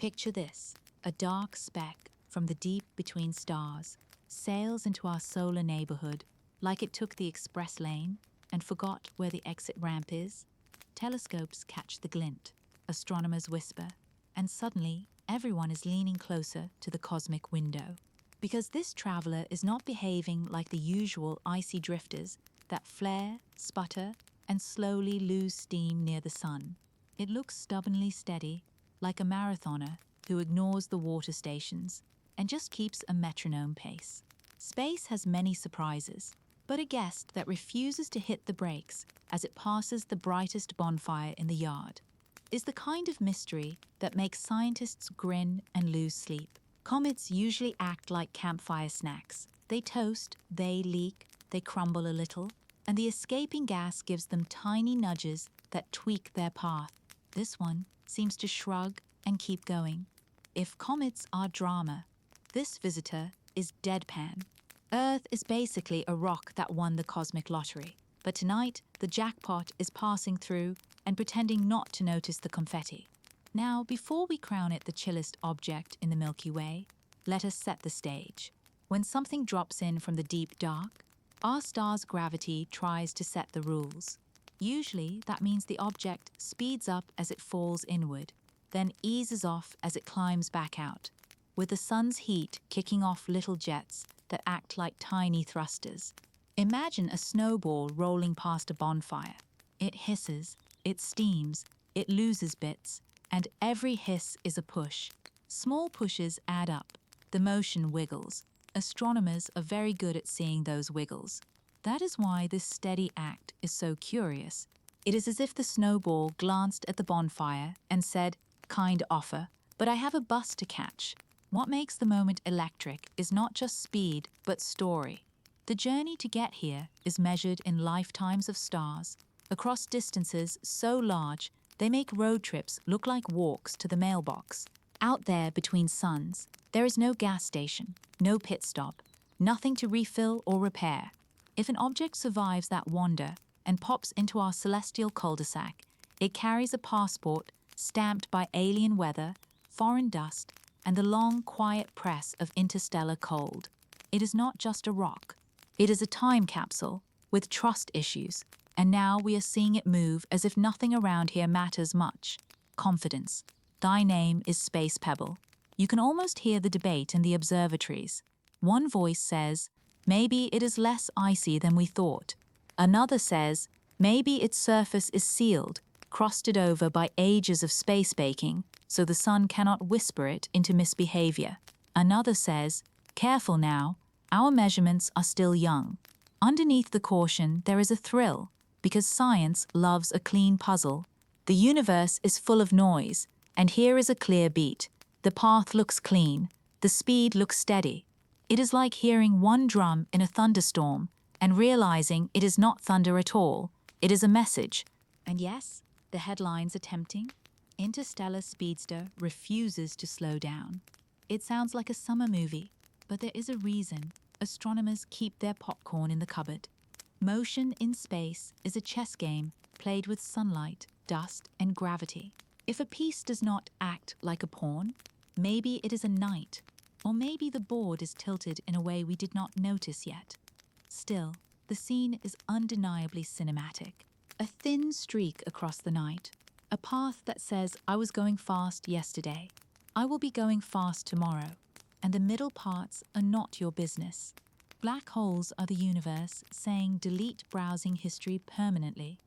Picture this: a dark speck from the deep between stars sails into our solar neighborhood like it took the express lane and forgot where the exit ramp is. Telescopes catch the glint, astronomers whisper, and suddenly everyone is leaning closer to the cosmic window. Because this traveler is not behaving like the usual icy drifters that flare, sputter, and slowly lose steam near the sun. It looks stubbornly steady, like a marathoner who ignores the water stations and just keeps a metronome pace. Space has many surprises, but a guest that refuses to hit the brakes as it passes the brightest bonfire in the yard is the kind of mystery that makes scientists grin and lose sleep. Comets usually act like campfire snacks. They toast, they leak, they crumble a little, and the escaping gas gives them tiny nudges that tweak their path. This one seems to shrug and keep going. If comets are drama, this visitor is deadpan. Earth is basically a rock that won the cosmic lottery, but tonight the jackpot is passing through and pretending not to notice the confetti. Now, before we crown it the chillest object in the Milky Way, let us set the stage. When something drops in from the deep dark, our star's gravity tries to set the rules. Usually, that means the object speeds up as it falls inward, then eases off as it climbs back out, with the sun's heat kicking off little jets that act like tiny thrusters. Imagine a snowball rolling past a bonfire. It hisses, it steams, it loses bits, and every hiss is a push. Small pushes add up. The motion wiggles. Astronomers are very good at seeing those wiggles. That is why this steady act is so curious. It is as if the snowball glanced at the bonfire and said, "Kind offer, but I have a bus to catch." What makes the moment electric is not just speed, but story. The journey to get here is measured in lifetimes of stars, across distances so large they make road trips look like walks to the mailbox. Out there between suns, there is no gas station, no pit stop, nothing to refill or repair. If an object survives that wander and pops into our celestial cul-de-sac, it carries a passport stamped by alien weather, foreign dust, and the long, quiet press of interstellar cold. It is not just a rock. It is a time capsule with trust issues, and now we are seeing it move as if nothing around here matters much. Confidence. Thy name is Space Pebble. You can almost hear the debate in the observatories. One voice says, maybe it is less icy than we thought. Another says, maybe its surface is sealed, crusted over by ages of space baking, so the sun cannot whisper it into misbehavior. Another says, careful now, our measurements are still young. Underneath the caution, there is a thrill, because science loves a clean puzzle. The universe is full of noise, and here is a clear beat. The path looks clean, the speed looks steady. It is like hearing one drum in a thunderstorm and realizing it is not thunder at all, it is a message. And yes, the headlines are tempting. Interstellar speedster refuses to slow down. It sounds like a summer movie, but there is a reason astronomers keep their popcorn in the cupboard. Motion in space is a chess game played with sunlight, dust, and gravity. If a piece does not act like a pawn, maybe it is a knight, or maybe the board is tilted in a way we did not notice yet. Still, the scene is undeniably cinematic. A thin streak across the night, a path that says, I was going fast yesterday, I will be going fast tomorrow, and the middle parts are not your business. Black holes are the universe saying delete browsing history permanently.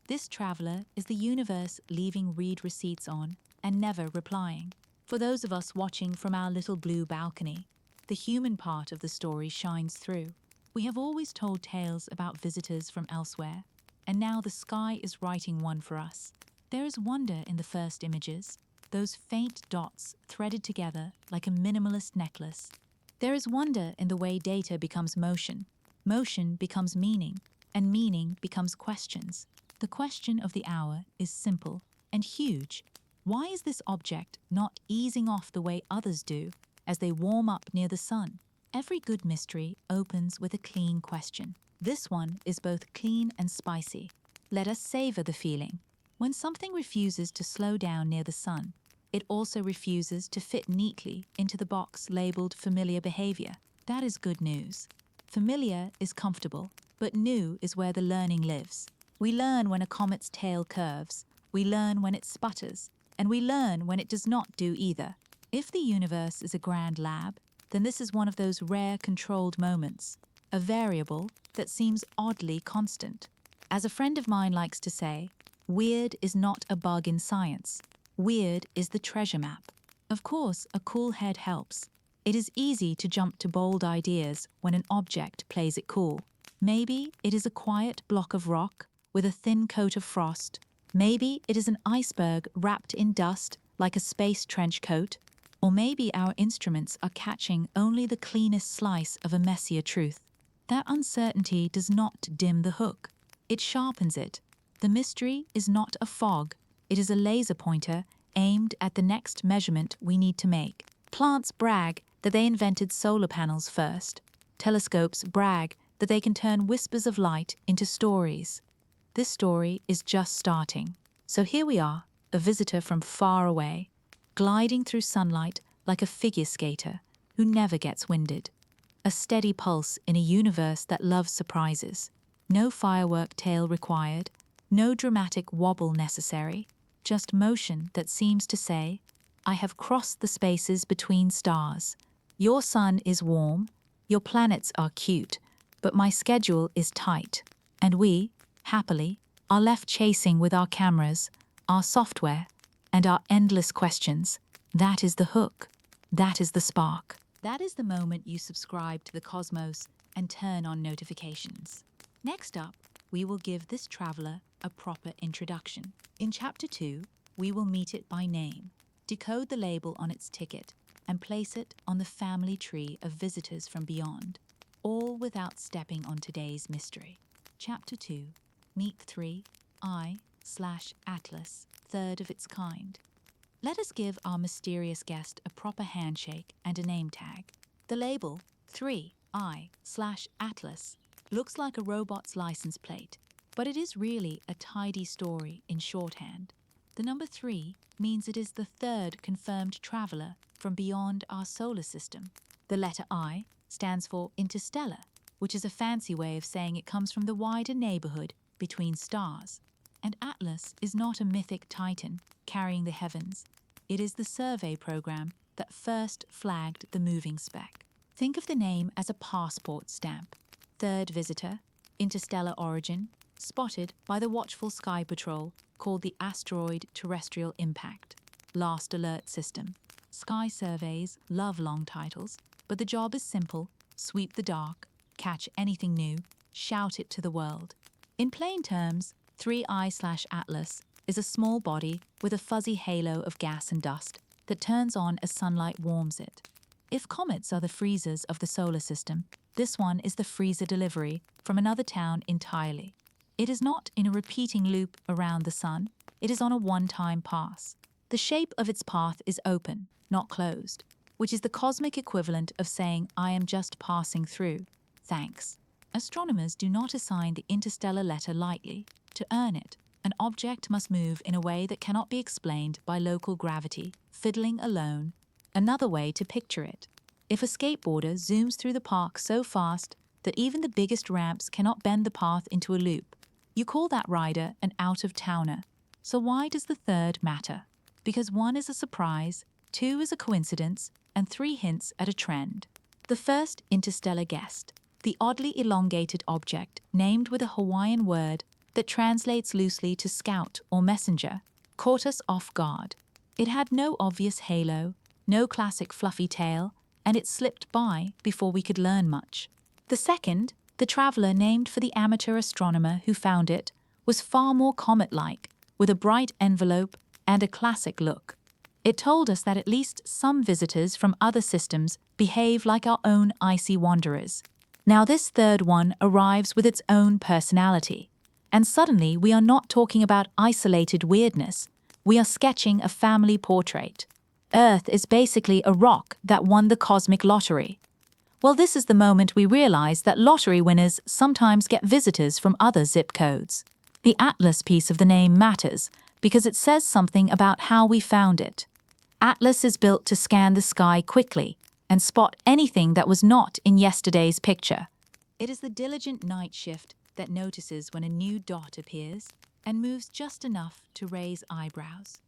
This traveler is the universe leaving read receipts on and never replying. For those of us watching from our little blue balcony, the human part of the story shines through. We have always told tales about visitors from elsewhere, and now the sky is writing one for us. There is wonder in the first images, those faint dots threaded together like a minimalist necklace. There is wonder in the way data becomes motion. Motion becomes meaning, and meaning becomes questions. The question of the hour is simple and huge. Why is this object not easing off the way others do as they warm up near the sun? Every good mystery opens with a clean question. This one is both clean and spicy. Let us savor the feeling. When something refuses to slow down near the sun, it also refuses to fit neatly into the box labeled familiar behavior. That is good news. Familiar is comfortable, but new is where the learning lives. We learn when a comet's tail curves, we learn when it sputters, and we learn when it does not do either. If the universe is a grand lab, then this is one of those rare controlled moments, a variable that seems oddly constant. As a friend of mine likes to say, weird is not a bug in science. Weird is the treasure map. Of course, a cool head helps. It is easy to jump to bold ideas when an object plays it cool. Maybe it is a quiet block of rock with a thin coat of frost. Maybe it is an iceberg wrapped in dust like a space trench coat. Or maybe our instruments are catching only the cleanest slice of a messier truth. That uncertainty does not dim the hook. It sharpens it. The mystery is not a fog. It is a laser pointer aimed at the next measurement we need to make. Plants brag that they invented solar panels first. Telescopes brag that they can turn whispers of light into stories. This story is just starting. So here we are, a visitor from far away, gliding through sunlight like a figure skater who never gets winded. A steady pulse in a universe that loves surprises. No firework tale required, no dramatic wobble necessary, just motion that seems to say, I have crossed the spaces between stars. Your sun is warm, your planets are cute, but my schedule is tight. And we, happily, are left chasing with our cameras, our software, and our endless questions. That is the hook. That is the spark. That is the moment you subscribe to the cosmos and turn on notifications. Next up, we will give this traveler a proper introduction. In Chapter 2, we will meet it by name, decode the label on its ticket, and place it on the family tree of visitors from beyond, all without stepping on today's mystery. Chapter 2, Meet 3I/Atlas, third of its kind. Let us give our mysterious guest a proper handshake and a name tag. The label, 3I/Atlas, looks like a robot's license plate, but it is really a tidy story in shorthand. The number 3 means it is the third confirmed traveler from beyond our solar system. The letter I stands for interstellar, which is a fancy way of saying it comes from the wider neighborhood between stars. And Atlas is not a mythic titan carrying the heavens. It is the survey program that first flagged the moving speck. Think of the name as a passport stamp. Third visitor, interstellar origin, spotted by the watchful Sky Patrol called the Asteroid Terrestrial Impact. Last alert system. Sky surveys love long titles, but the job is simple: sweep the dark, catch anything new, shout it to the world. In plain terms, 3I/Atlas is a small body with a fuzzy halo of gas and dust that turns on as sunlight warms it. If comets are the freezers of the solar system, this one is the freezer delivery from another town entirely. It is not in a repeating loop around the sun, it is on a one-time pass. The shape of its path is open, not closed, which is the cosmic equivalent of saying, I am just passing through. Thanks. Astronomers do not assign the interstellar letter lightly. To earn it, an object must move in a way that cannot be explained by local gravity, fiddling alone. Another way to picture it: if a skateboarder zooms through the park so fast that even the biggest ramps cannot bend the path into a loop, you call that rider an out-of-towner. So why does the third matter? Because 1 is a surprise, 2 is a coincidence, and 3 hints at a trend. The first interstellar guest, the oddly elongated object named with a Hawaiian word that translates loosely to scout or messenger, caught us off guard. It had no obvious halo, no classic fluffy tail, and it slipped by before we could learn much. The second, the traveler named for the amateur astronomer who found it, was far more comet-like, with a bright envelope and a classic look. It told us that at least some visitors from other systems behave like our own icy wanderers. Now this third one arrives with its own personality. And suddenly we are not talking about isolated weirdness. We are sketching a family portrait. Earth is basically a rock that won the cosmic lottery. Well, this is the moment we realize that lottery winners sometimes get visitors from other zip codes. The Atlas piece of the name matters because it says something about how we found it. Atlas is built to scan the sky quickly and spot anything that was not in yesterday's picture. It is the diligent night shift that notices when a new dot appears and moves just enough to raise eyebrows.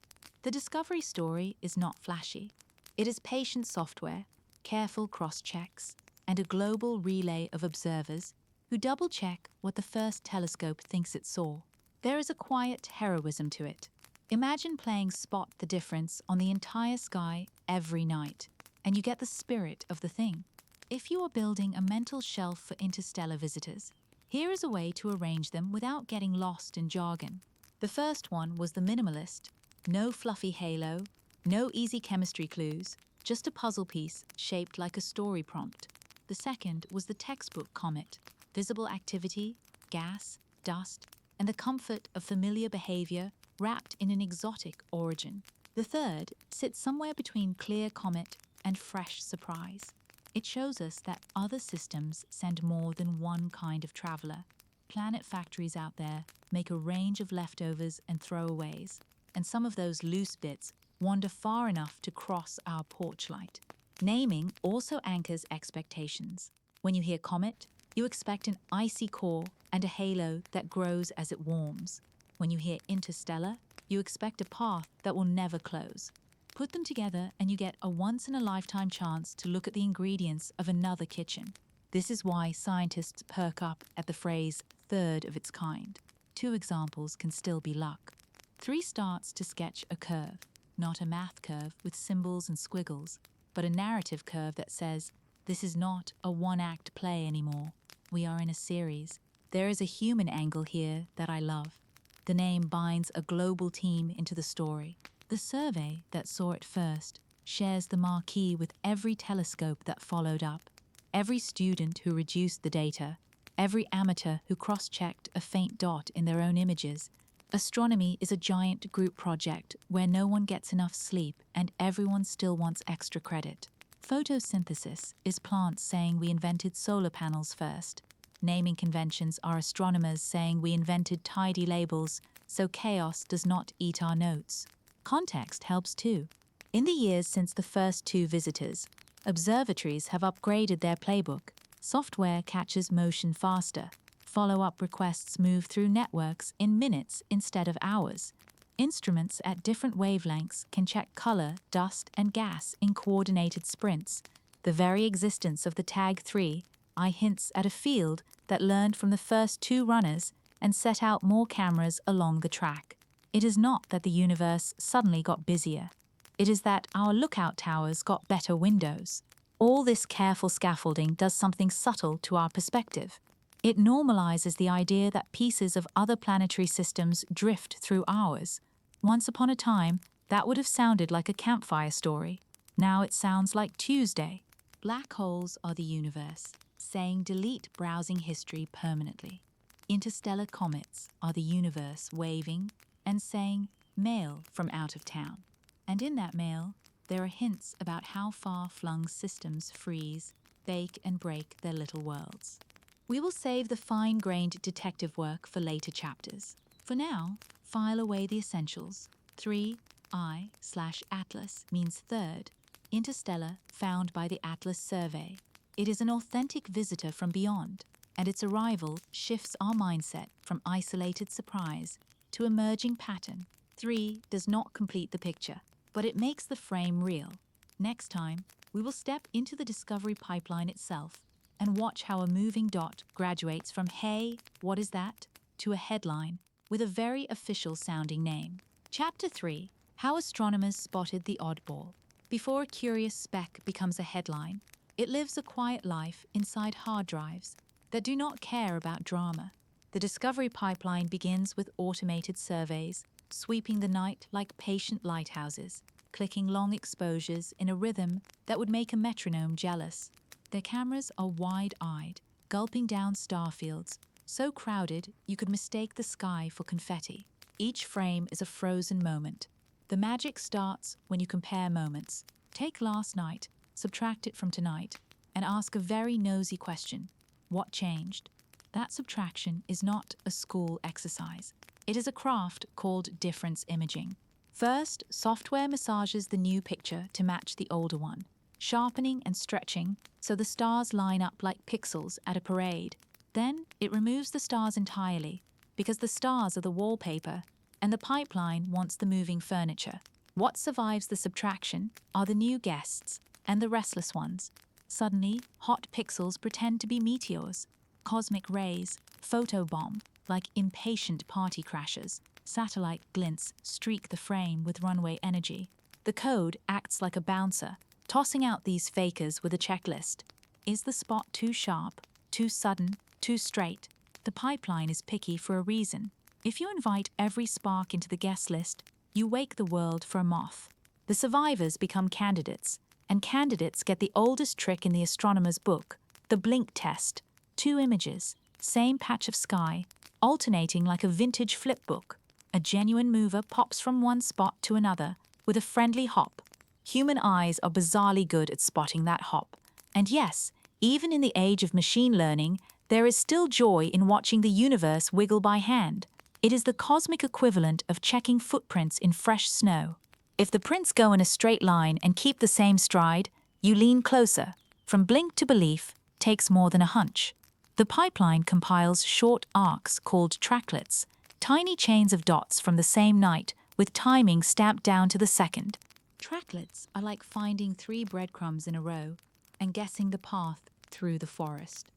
The discovery story is not flashy. It is patient software, careful cross-checks, and a global relay of observers who double-check what the first telescope thinks it saw. There is a quiet heroism to it. Imagine playing Spot the Difference on the entire sky every night, and you get the spirit of the thing. If you are building a mental shelf for interstellar visitors, here is a way to arrange them without getting lost in jargon. The first one was the minimalist. No fluffy halo, no easy chemistry clues, just a puzzle piece shaped like a story prompt. The second was the textbook comet. Visible activity, gas, dust, and the comfort of familiar behavior wrapped in an exotic origin. The third sits somewhere between clear comet and fresh surprise. It shows us that other systems send more than one kind of traveler. Planet factories out there make a range of leftovers and throwaways, and some of those loose bits wander far enough to cross our porch light. Naming also anchors expectations. When you hear comet, you expect an icy core and a halo that grows as it warms. When you hear interstellar, you expect a path that will never close. Put them together and you get a once-in-a-lifetime chance to look at the ingredients of another kitchen. This is why scientists perk up at the phrase third of its kind. 2 examples can still be luck. 3 starts to sketch a curve, not a math curve with symbols and squiggles, but a narrative curve that says, this is not a one-act play anymore. We are in a series. There is a human angle here that I love. The name binds a global team into the story. The survey that saw it first shares the marquee with every telescope that followed up, every student who reduced the data, every amateur who cross-checked a faint dot in their own images. Astronomy is a giant group project where no one gets enough sleep and everyone still wants extra credit. Photosynthesis is plants saying we invented solar panels first. Naming conventions are astronomers saying we invented tidy labels so chaos does not eat our notes. Context helps too. In the years since the first 2 visitors, observatories have upgraded their playbook. Software catches motion faster. Follow-up requests move through networks in minutes instead of hours. Instruments at different wavelengths can check color, dust, and gas in coordinated sprints. The very existence of the Tag 3 hints at a field that learned from the first 2 runners and set out more cameras along the track. It is not that the universe suddenly got busier. It is that our lookout towers got better windows. All this careful scaffolding does something subtle to our perspective. It normalizes the idea that pieces of other planetary systems drift through ours. Once upon a time, that would have sounded like a campfire story. Now it sounds like Tuesday. Black holes are the universe, saying delete browsing history permanently. Interstellar comets are the universe waving and saying mail from out of town. And in that mail, there are hints about how far-flung systems freeze, bake and break their little worlds. We will save the fine-grained detective work for later chapters. For now, file away the essentials. 3I/Atlas means third. Interstellar, found by the Atlas survey. It is an authentic visitor from beyond, and its arrival shifts our mindset from isolated surprise to emerging pattern. 3 does not complete the picture, but it makes the frame real. Next time, we will step into the discovery pipeline itself and watch how a moving dot graduates from "Hey, what is that?" to a headline with a very official-sounding name. Chapter 3: How Astronomers Spotted the Oddball. Before a curious speck becomes a headline, it lives a quiet life inside hard drives that do not care about drama. The discovery pipeline begins with automated surveys, sweeping the night like patient lighthouses, clicking long exposures in a rhythm that would make a metronome jealous. Their cameras are wide-eyed, gulping down star fields, so crowded you could mistake the sky for confetti. Each frame is a frozen moment. The magic starts when you compare moments. Take last night, subtract it from tonight, and ask a very nosy question. What changed? That subtraction is not a school exercise. It is a craft called difference imaging. First, software massages the new picture to match the older one, sharpening and stretching so the stars line up like pixels at a parade. Then, it removes the stars entirely, because the stars are the wallpaper, and the pipeline wants the moving furniture. What survives the subtraction are the new guests and the restless ones. Suddenly, hot pixels pretend to be meteors, cosmic rays, photobomb, like impatient party crashers. Satellite glints streak the frame with runway energy. The code acts like a bouncer, tossing out these fakers with a checklist. Is the spot too sharp, too sudden, too straight? The pipeline is picky for a reason. If you invite every spark into the guest list, you wake the world for a moth. The survivors become candidates, and candidates get the oldest trick in the astronomer's book, the blink test. 2 images, same patch of sky, alternating like a vintage flipbook. A genuine mover pops from one spot to another with a friendly hop. Human eyes are bizarrely good at spotting that hop. And yes, even in the age of machine learning, there is still joy in watching the universe wiggle by hand. It is the cosmic equivalent of checking footprints in fresh snow. If the prints go in a straight line and keep the same stride, you lean closer. From blink to belief takes more than a hunch. The pipeline compiles short arcs called tracklets, tiny chains of dots from the same night with timing stamped down to the second. Tracklets are like finding 3 breadcrumbs in a row and guessing the path through the forest.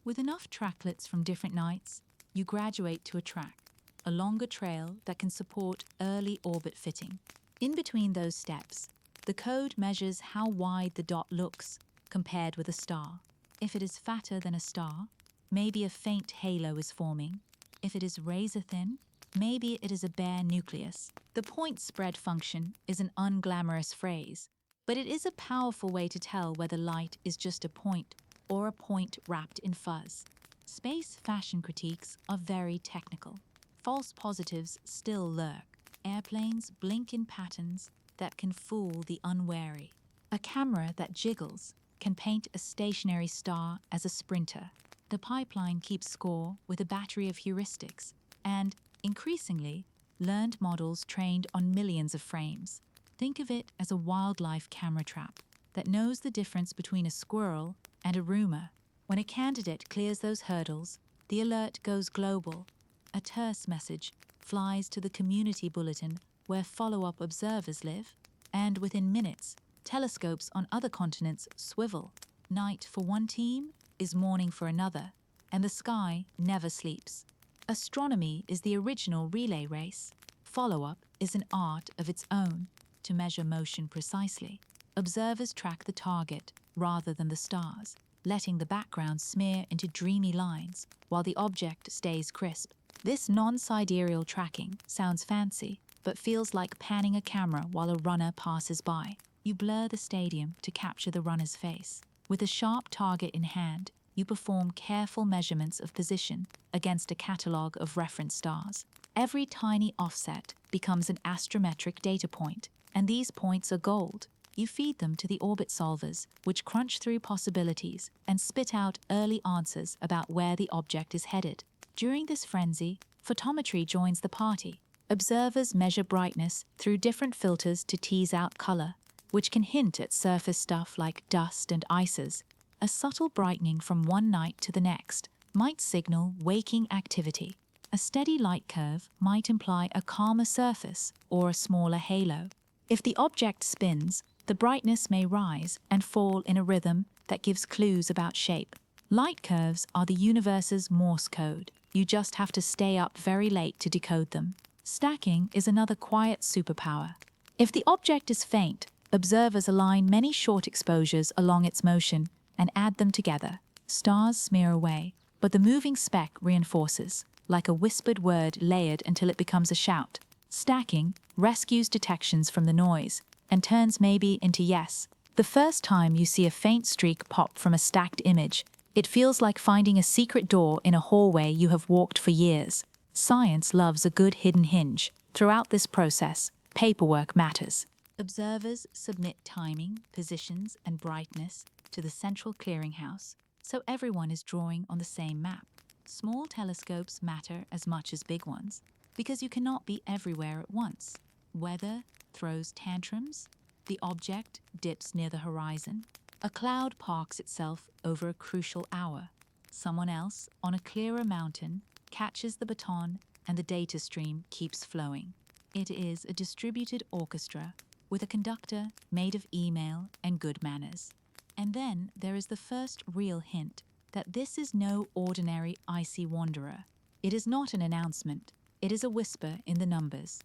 With enough tracklets from different nights, you graduate to a track, a longer trail that can support early orbit fitting. In between those steps, the code measures how wide the dot looks compared with a star. If it is fatter than a star, maybe a faint halo is forming. If it is razor-thin, maybe it is a bare nucleus. The point spread function is an unglamorous phrase, but it is a powerful way to tell whether light is just a point or a point wrapped in fuzz. Space fashion critiques are very technical. False positives still lurk. Airplanes blink in patterns that can fool the unwary. A camera that jiggles can paint a stationary star as a sprinter. The pipeline keeps score with a battery of heuristics and, increasingly, learned models trained on millions of frames. Think of it as a wildlife camera trap that knows the difference between a squirrel and a rumor. When a candidate clears those hurdles, the alert goes global. A terse message flies to the community bulletin where follow-up observers live, and within minutes, telescopes on other continents swivel. Night for one team is morning for another, and the sky never sleeps. Astronomy is the original relay race. Follow-up is an art of its own to measure motion precisely. Observers track the target rather than the stars, letting the background smear into dreamy lines while the object stays crisp. This non-sidereal tracking sounds fancy, but feels like panning a camera while a runner passes by. You blur the stadium to capture the runner's face. With a sharp target in hand, you perform careful measurements of position against a catalogue of reference stars. Every tiny offset becomes an astrometric data point, and these points are gold. You feed them to the orbit solvers, which crunch through possibilities and spit out early answers about where the object is headed. During this frenzy, photometry joins the party. Observers measure brightness through different filters to tease out color, which can hint at surface stuff like dust and ices. A subtle brightening from one night to the next might signal waking activity. A steady light curve might imply a calmer surface or a smaller halo. If the object spins, the brightness may rise and fall in a rhythm that gives clues about shape. Light curves are the universe's Morse code. You just have to stay up very late to decode them. Stacking is another quiet superpower. If the object is faint, observers align many short exposures along its motion and add them together. Stars smear away, but the moving speck reinforces, like a whispered word layered until it becomes a shout. Stacking rescues detections from the noise and turns maybe into yes. The first time you see a faint streak pop from a stacked image, it feels like finding a secret door in a hallway you have walked for years. Science loves a good hidden hinge. Throughout this process, paperwork matters. Observers submit timing, positions, and brightness to the central clearinghouse, so everyone is drawing on the same map. Small telescopes matter as much as big ones, because you cannot be everywhere at once. Weather throws tantrums. The object dips near the horizon. A cloud parks itself over a crucial hour. Someone else, on a clearer mountain, catches the baton and the data stream keeps flowing. It is a distributed orchestra with a conductor made of email and good manners. And then there is the first real hint that this is no ordinary icy wanderer. It is not an announcement, it is a whisper in the numbers.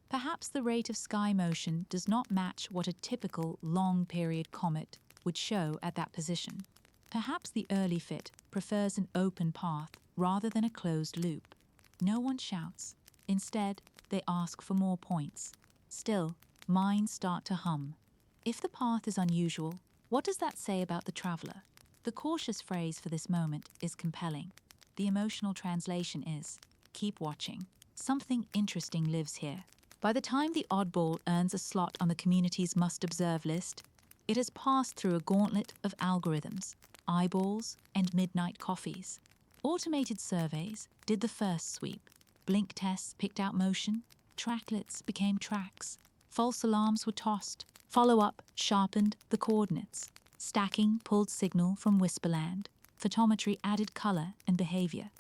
Perhaps the rate of sky motion does not match what a typical long-period comet would show at that position. Perhaps the early fit prefers an open path rather than a closed loop. No one shouts. Instead, they ask for more points. Still, minds start to hum. If the path is unusual, what does that say about the traveler? The cautious phrase for this moment is compelling. The emotional translation is, keep watching. Something interesting lives here. By the time the oddball earns a slot on the community's must-observe list, it has passed through a gauntlet of algorithms, eyeballs, and midnight coffees. Automated surveys did the first sweep. Blink tests picked out motion, tracklets became tracks, false alarms were tossed, follow-up sharpened the coordinates, stacking pulled signal from Whisperland, photometry added color and behavior.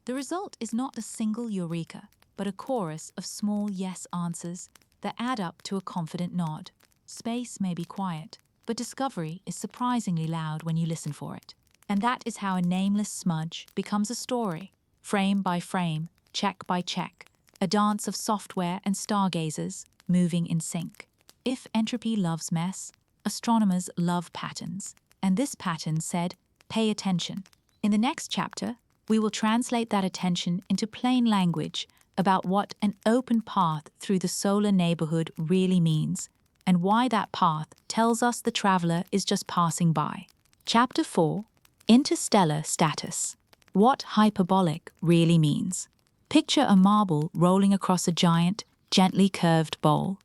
The result is not a single eureka, but a chorus of small yes answers that add up to a confident nod. Space may be quiet, but discovery is surprisingly loud when you listen for it. And that is how a nameless smudge becomes a story, frame by frame, check by check, a dance of software and stargazers moving in sync. If entropy loves mess, astronomers love patterns. And this pattern said, pay attention. In the next chapter, we will translate that attention into plain language about what an open path through the solar neighborhood really means, and why that path tells us the traveler is just passing by. Chapter 4, Interstellar Status. What hyperbolic really means. Picture a marble rolling across a giant, gently curved bowl.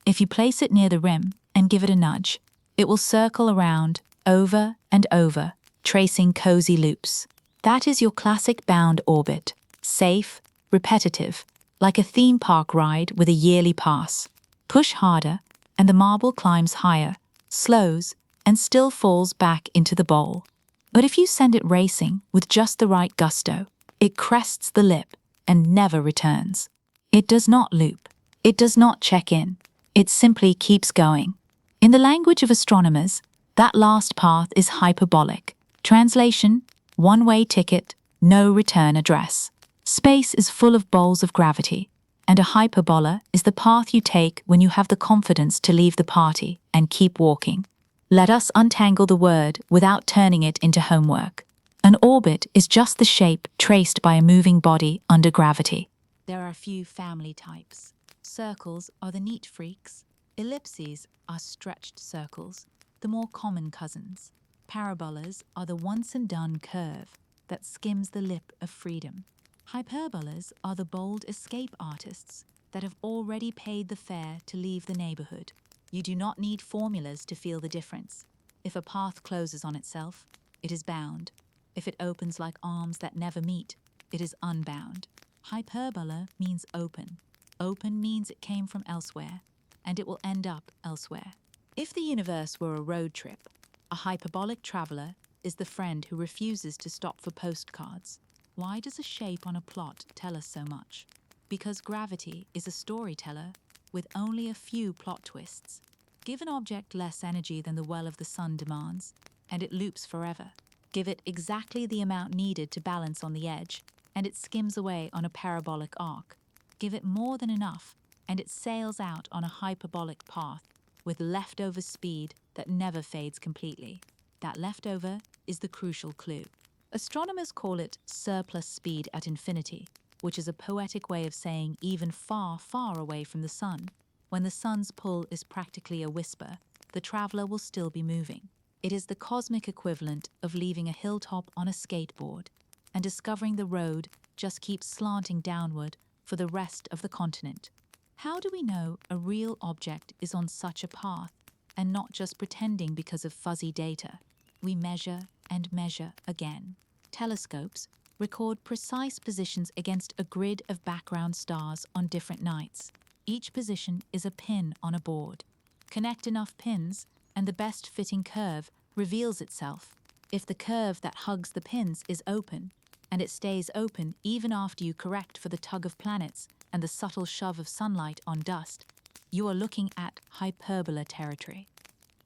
If you place it near the rim and give it a nudge, it will circle around, over and over, tracing cozy loops. That is your classic bound orbit, safe, repetitive, like a theme park ride with a yearly pass. Push harder, and the marble climbs higher, slows, and still falls back into the bowl. But if you send it racing with just the right gusto, it crests the lip and never returns. It does not loop. It does not check in. It simply keeps going. In the language of astronomers, that last path is hyperbolic. Translation, one-way ticket, no return address. Space is full of bowls of gravity, and a hyperbola is the path you take when you have the confidence to leave the party and keep walking. Let us untangle the word without turning it into homework. An orbit is just the shape traced by a moving body under gravity. There are a few family types. Circles are the neat freaks. Ellipses are stretched circles, the more common cousins. Parabolas are the once-and-done curve that skims the lip of freedom. Hyperbolas are the bold escape artists that have already paid the fare to leave the neighborhood. You do not need formulas to feel the difference. If a path closes on itself, it is bound. If it opens like arms that never meet, it is unbound. Hyperbola means open. Open means it came from elsewhere, and it will end up elsewhere. If the universe were a road trip, a hyperbolic traveler is the friend who refuses to stop for postcards. Why does a shape on a plot tell us so much? Because gravity is a storyteller with only a few plot twists. Give an object less energy than the well of the sun demands, and it loops forever. Give it exactly the amount needed to balance on the edge, and it skims away on a parabolic arc. Give it more than enough, and it sails out on a hyperbolic path with leftover speed that never fades completely. That leftover is the crucial clue. Astronomers call it surplus speed at infinity, which is a poetic way of saying even far, far away from the sun. When the sun's pull is practically a whisper, the traveler will still be moving. It is the cosmic equivalent of leaving a hilltop on a skateboard and discovering the road just keeps slanting downward for the rest of the continent. How do we know a real object is on such a path and not just pretending because of fuzzy data? We measure and measure again. Telescopes record precise positions against a grid of background stars on different nights. Each position is a pin on a board. Connect enough pins, and the best-fitting curve reveals itself. If the curve that hugs the pins is open, and it stays open even after you correct for the tug of planets and the subtle shove of sunlight on dust, you are looking at hyperbola territory.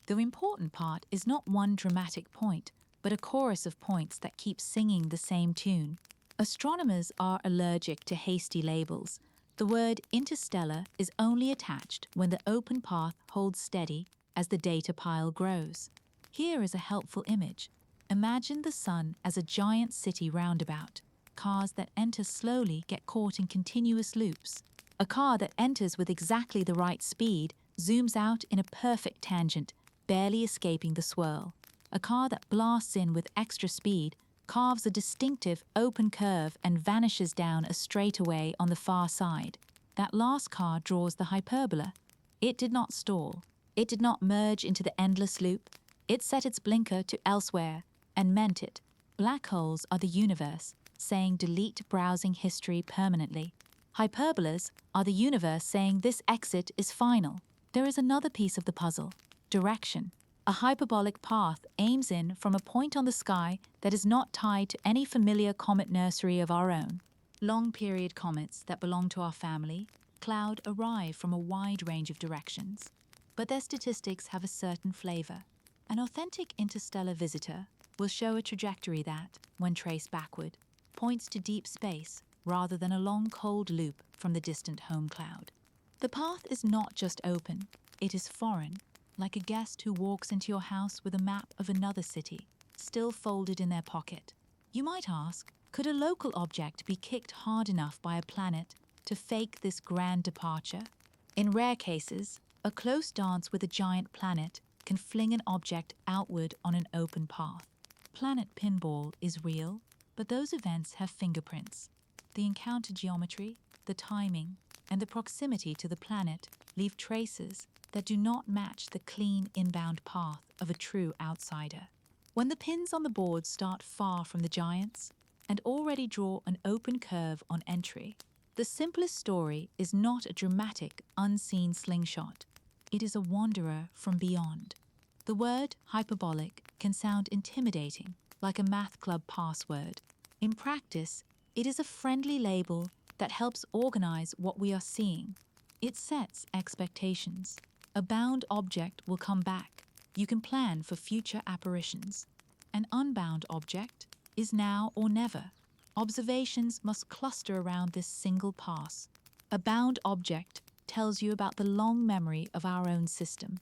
The important part is not one dramatic point, but a chorus of points that keep singing the same tune. Astronomers are allergic to hasty labels. The word interstellar is only attached when the open path holds steady as the data pile grows. Here is a helpful image. Imagine the sun as a giant city roundabout. Cars that enter slowly get caught in continuous loops. A car that enters with exactly the right speed zooms out in a perfect tangent, barely escaping the swirl. A car that blasts in with extra speed carves a distinctive open curve and vanishes down a straightaway on the far side. That last car draws the hyperbola. It did not stall. It did not merge into the endless loop. It set its blinker to elsewhere and meant it. Black holes are the universe, saying delete browsing history permanently. Hyperbolas are the universe saying this exit is final. There is another piece of the puzzle: direction. A hyperbolic path aims in from a point on the sky that is not tied to any familiar comet nursery of our own. Long-period comets that belong to our family, cloud arrive from a wide range of directions, but their statistics have a certain flavor. An authentic interstellar visitor will show a trajectory that, when traced backward, points to deep space rather than a long cold loop from the distant home cloud. The path is not just open, it is foreign, like a guest who walks into your house with a map of another city, still folded in their pocket. You might ask, could a local object be kicked hard enough by a planet to fake this grand departure? In rare cases, a close dance with a giant planet can fling an object outward on an open path. Planet pinball is real, but those events have fingerprints. The encounter geometry, the timing, and the proximity to the planet leave traces that do not match the clean inbound path of a true outsider. When the pins on the board start far from the giants and already draw an open curve on entry, the simplest story is not a dramatic, unseen slingshot. It is a wanderer from beyond. The word hyperbolic can sound intimidating, like a math club password. In practice, it is a friendly label that helps organize what we are seeing. It sets expectations. A bound object will come back. You can plan for future apparitions. An unbound object is now or never. Observations must cluster around this single pass. A bound object tells you about the long memory of our own system.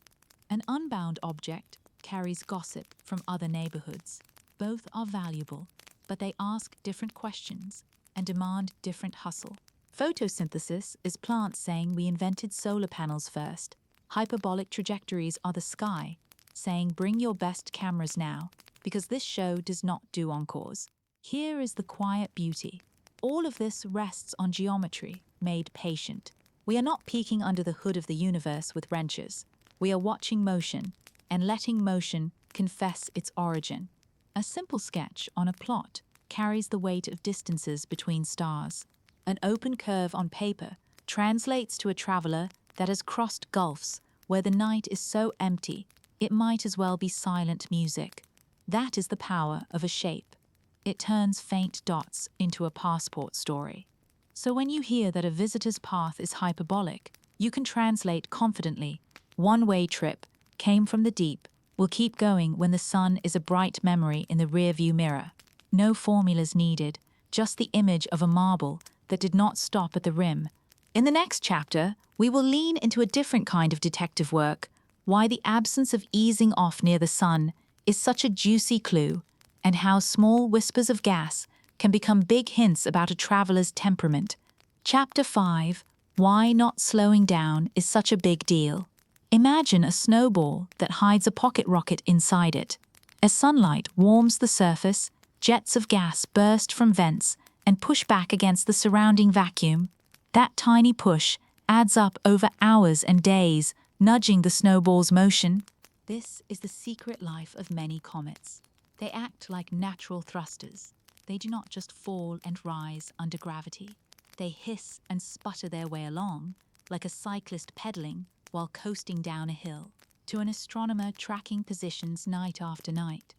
An unbound object carries gossip from other neighborhoods. Both are valuable, but they ask different questions and demand different hustle. Photosynthesis is plants saying we invented solar panels first. Hyperbolic trajectories are the sky, saying bring your best cameras now, because this show does not do encores. Here is the quiet beauty. All of this rests on geometry, made patient. We are not peeking under the hood of the universe with wrenches. We are watching motion, and letting motion confess its origin. A simple sketch on a plot carries the weight of distances between stars. An open curve on paper translates to a traveler that has crossed gulfs where the night is so empty it might as well be silent music. That is the power of a shape. It turns faint dots into a passport story. So when you hear that a visitor's path is hyperbolic, you can translate confidently. One-way trip, came from the deep, will keep going when the sun is a bright memory in the rearview mirror. No formulas needed, just the image of a marble that did not stop at the rim. In the next chapter, we will lean into a different kind of detective work, why the absence of easing off near the sun is such a juicy clue, and how small whispers of gas can become big hints about a traveler's temperament. Chapter 5, Why Not Slowing Down is Such a Big Deal. Imagine a snowball that hides a pocket rocket inside it. As sunlight warms the surface, jets of gas burst from vents and push back against the surrounding vacuum. That tiny push adds up over hours and days, nudging the snowball's motion. This is the secret life of many comets. They act like natural thrusters. They do not just fall and rise under gravity. They hiss and sputter their way along, like a cyclist pedaling while coasting down a hill, to an astronomer tracking positions night after night.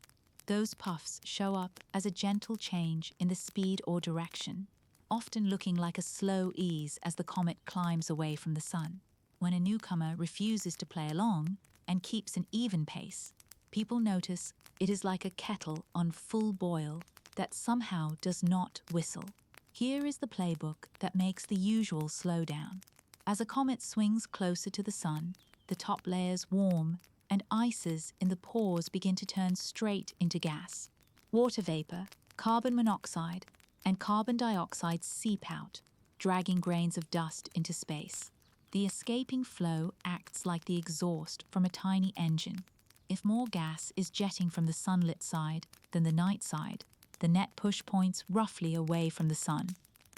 Those puffs show up as a gentle change in the speed or direction, often looking like a slow ease as the comet climbs away from the sun. When a newcomer refuses to play along and keeps an even pace, people notice it is like a kettle on full boil that somehow does not whistle. Here is the playbook that makes the usual slowdown. As a comet swings closer to the sun, the top layers warm and ices in the pores begin to turn straight into gas. Water vapor, carbon monoxide, and carbon dioxide seep out, dragging grains of dust into space. The escaping flow acts like the exhaust from a tiny engine. If more gas is jetting from the sunlit side than the night side, the net push points roughly away from the sun.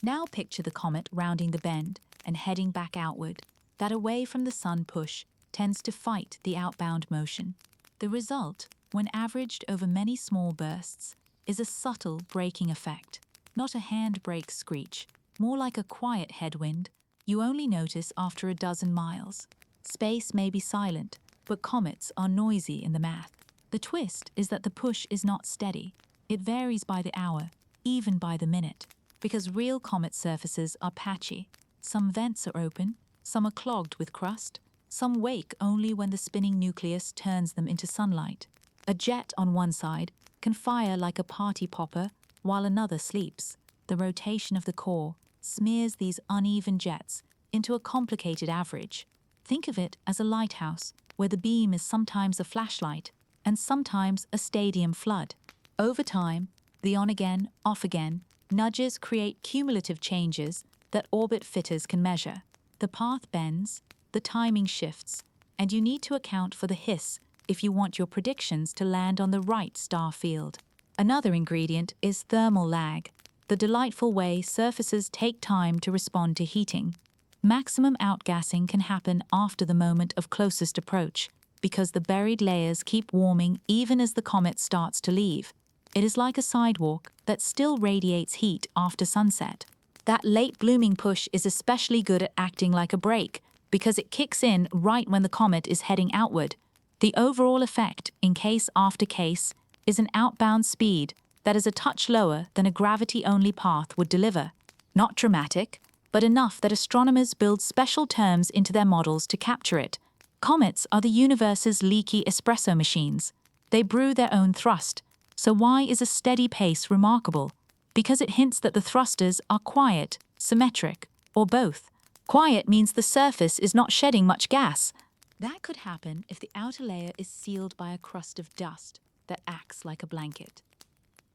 Now picture the comet rounding the bend and heading back outward. That away from the sun push tends to fight the outbound motion. The result, when averaged over many small bursts, is a subtle braking effect. Not a handbrake screech, more like a quiet headwind you only notice after a dozen miles. Space may be silent, but comets are noisy in the math. The twist is that the push is not steady. It varies by the hour, even by the minute, because real comet surfaces are patchy. Some vents are open, some are clogged with crust, some wake only when the spinning nucleus turns them into sunlight. A jet on one side can fire like a party popper while another sleeps. The rotation of the core smears these uneven jets into a complicated average. Think of it as a lighthouse, where the beam is sometimes a flashlight and sometimes a stadium flood. Over time, the on-again, off-again nudges create cumulative changes that orbit fitters can measure. The path bends, the timing shifts, and you need to account for the hiss if you want your predictions to land on the right star field. Another ingredient is thermal lag, the delightful way surfaces take time to respond to heating. Maximum outgassing can happen after the moment of closest approach, because the buried layers keep warming even as the comet starts to leave. It is like a sidewalk that still radiates heat after sunset. That late blooming push is especially good at acting like a brake, because it kicks in right when the comet is heading outward. The overall effect, in case after case, is an outbound speed that is a touch lower than a gravity-only path would deliver. Not dramatic, but enough that astronomers build special terms into their models to capture it. Comets are the universe's leaky espresso machines. They brew their own thrust. So why is a steady pace remarkable? Because it hints that the thrusters are quiet, symmetric, or both. Quiet means the surface is not shedding much gas. That could happen if the outer layer is sealed by a crust of dust that acts like a blanket.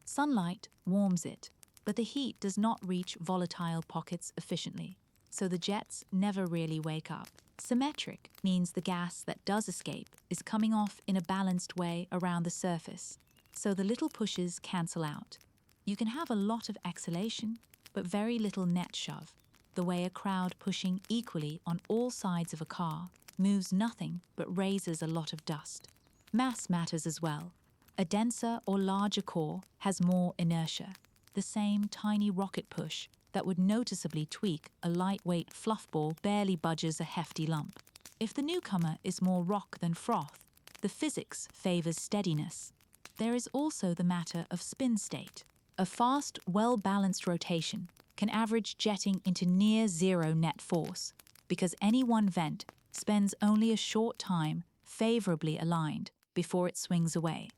Sunlight warms it, but the heat does not reach volatile pockets efficiently, so the jets never really wake up. Symmetric means the gas that does escape is coming off in a balanced way around the surface, so the little pushes cancel out. You can have a lot of exhalation, but very little net shove. The way a crowd pushing equally on all sides of a car moves nothing but raises a lot of dust. Mass matters as well. A denser or larger core has more inertia. The same tiny rocket push that would noticeably tweak a lightweight fluff ball barely budges a hefty lump. If the newcomer is more rock than froth, the physics favors steadiness. There is also the matter of spin state. A fast, well-balanced rotation can average jetting into near zero net force, because any one vent spends only a short time favorably aligned before it swings away.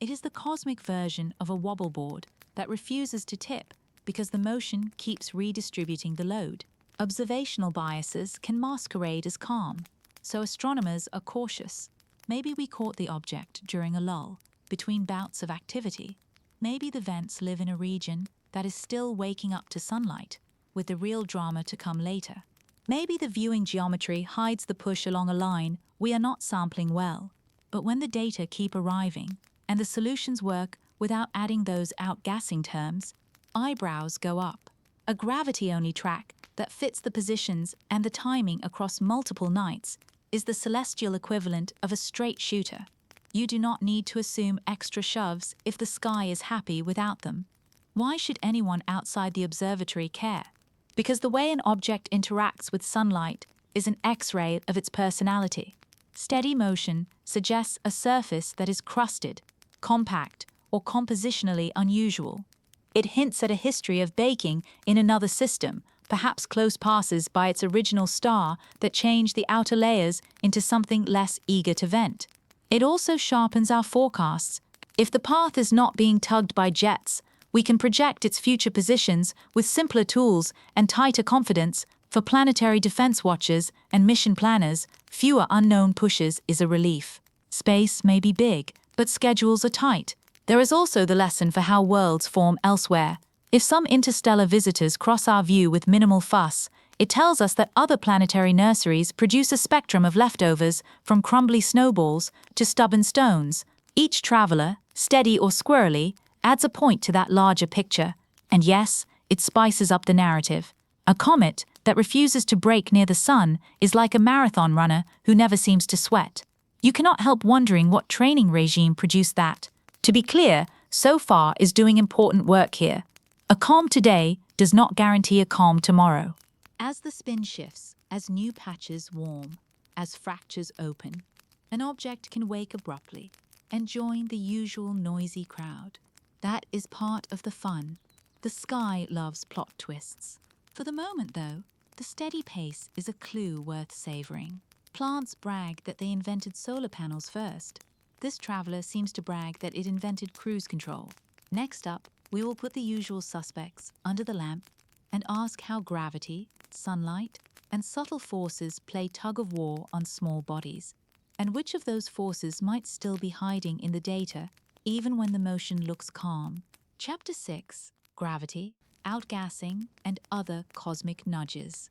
It is the cosmic version of a wobble board that refuses to tip because the motion keeps redistributing the load. Observational biases can masquerade as calm, so astronomers are cautious. Maybe we caught the object during a lull, between bouts of activity. Maybe the vents live in a region that is still waking up to sunlight, with the real drama to come later. Maybe the viewing geometry hides the push along a line we are not sampling well. But when the data keep arriving, and the solutions work without adding those outgassing terms, eyebrows go up. A gravity-only track that fits the positions and the timing across multiple nights is the celestial equivalent of a straight shooter. You do not need to assume extra shoves if the sky is happy without them. Why should anyone outside the observatory care? Because the way an object interacts with sunlight is an X-ray of its personality. Steady motion suggests a surface that is crusted, compact, or compositionally unusual. It hints at a history of baking in another system, perhaps close passes by its original star that changed the outer layers into something less eager to vent. It also sharpens our forecasts. If the path is not being tugged by jets, we can project its future positions with simpler tools and tighter confidence. For planetary defense watchers and mission planners, fewer unknown pushes is a relief. Space may be big, but schedules are tight. There is also the lesson for how worlds form elsewhere. If some interstellar visitors cross our view with minimal fuss, it tells us that other planetary nurseries produce a spectrum of leftovers, from crumbly snowballs to stubborn stones. Each traveler, steady or squirrely, adds a point to that larger picture. And yes, it spices up the narrative. A comet that refuses to brake near the sun is like a marathon runner who never seems to sweat. You cannot help wondering what training regime produced that. To be clear, SOFAR is doing important work here. A calm today does not guarantee a calm tomorrow. As the spin shifts, as new patches warm, as fractures open, an object can wake abruptly and join the usual noisy crowd. That is part of the fun. The sky loves plot twists. For the moment, though, the steady pace is a clue worth savoring. Plants brag that they invented solar panels first. This traveler seems to brag that it invented cruise control. Next up, we will put the usual suspects under the lamp and ask how gravity, sunlight, and subtle forces play tug-of-war on small bodies, and which of those forces might still be hiding in the data even when the motion looks calm. Chapter 6: Gravity, Outgassing, and Other Cosmic Nudges.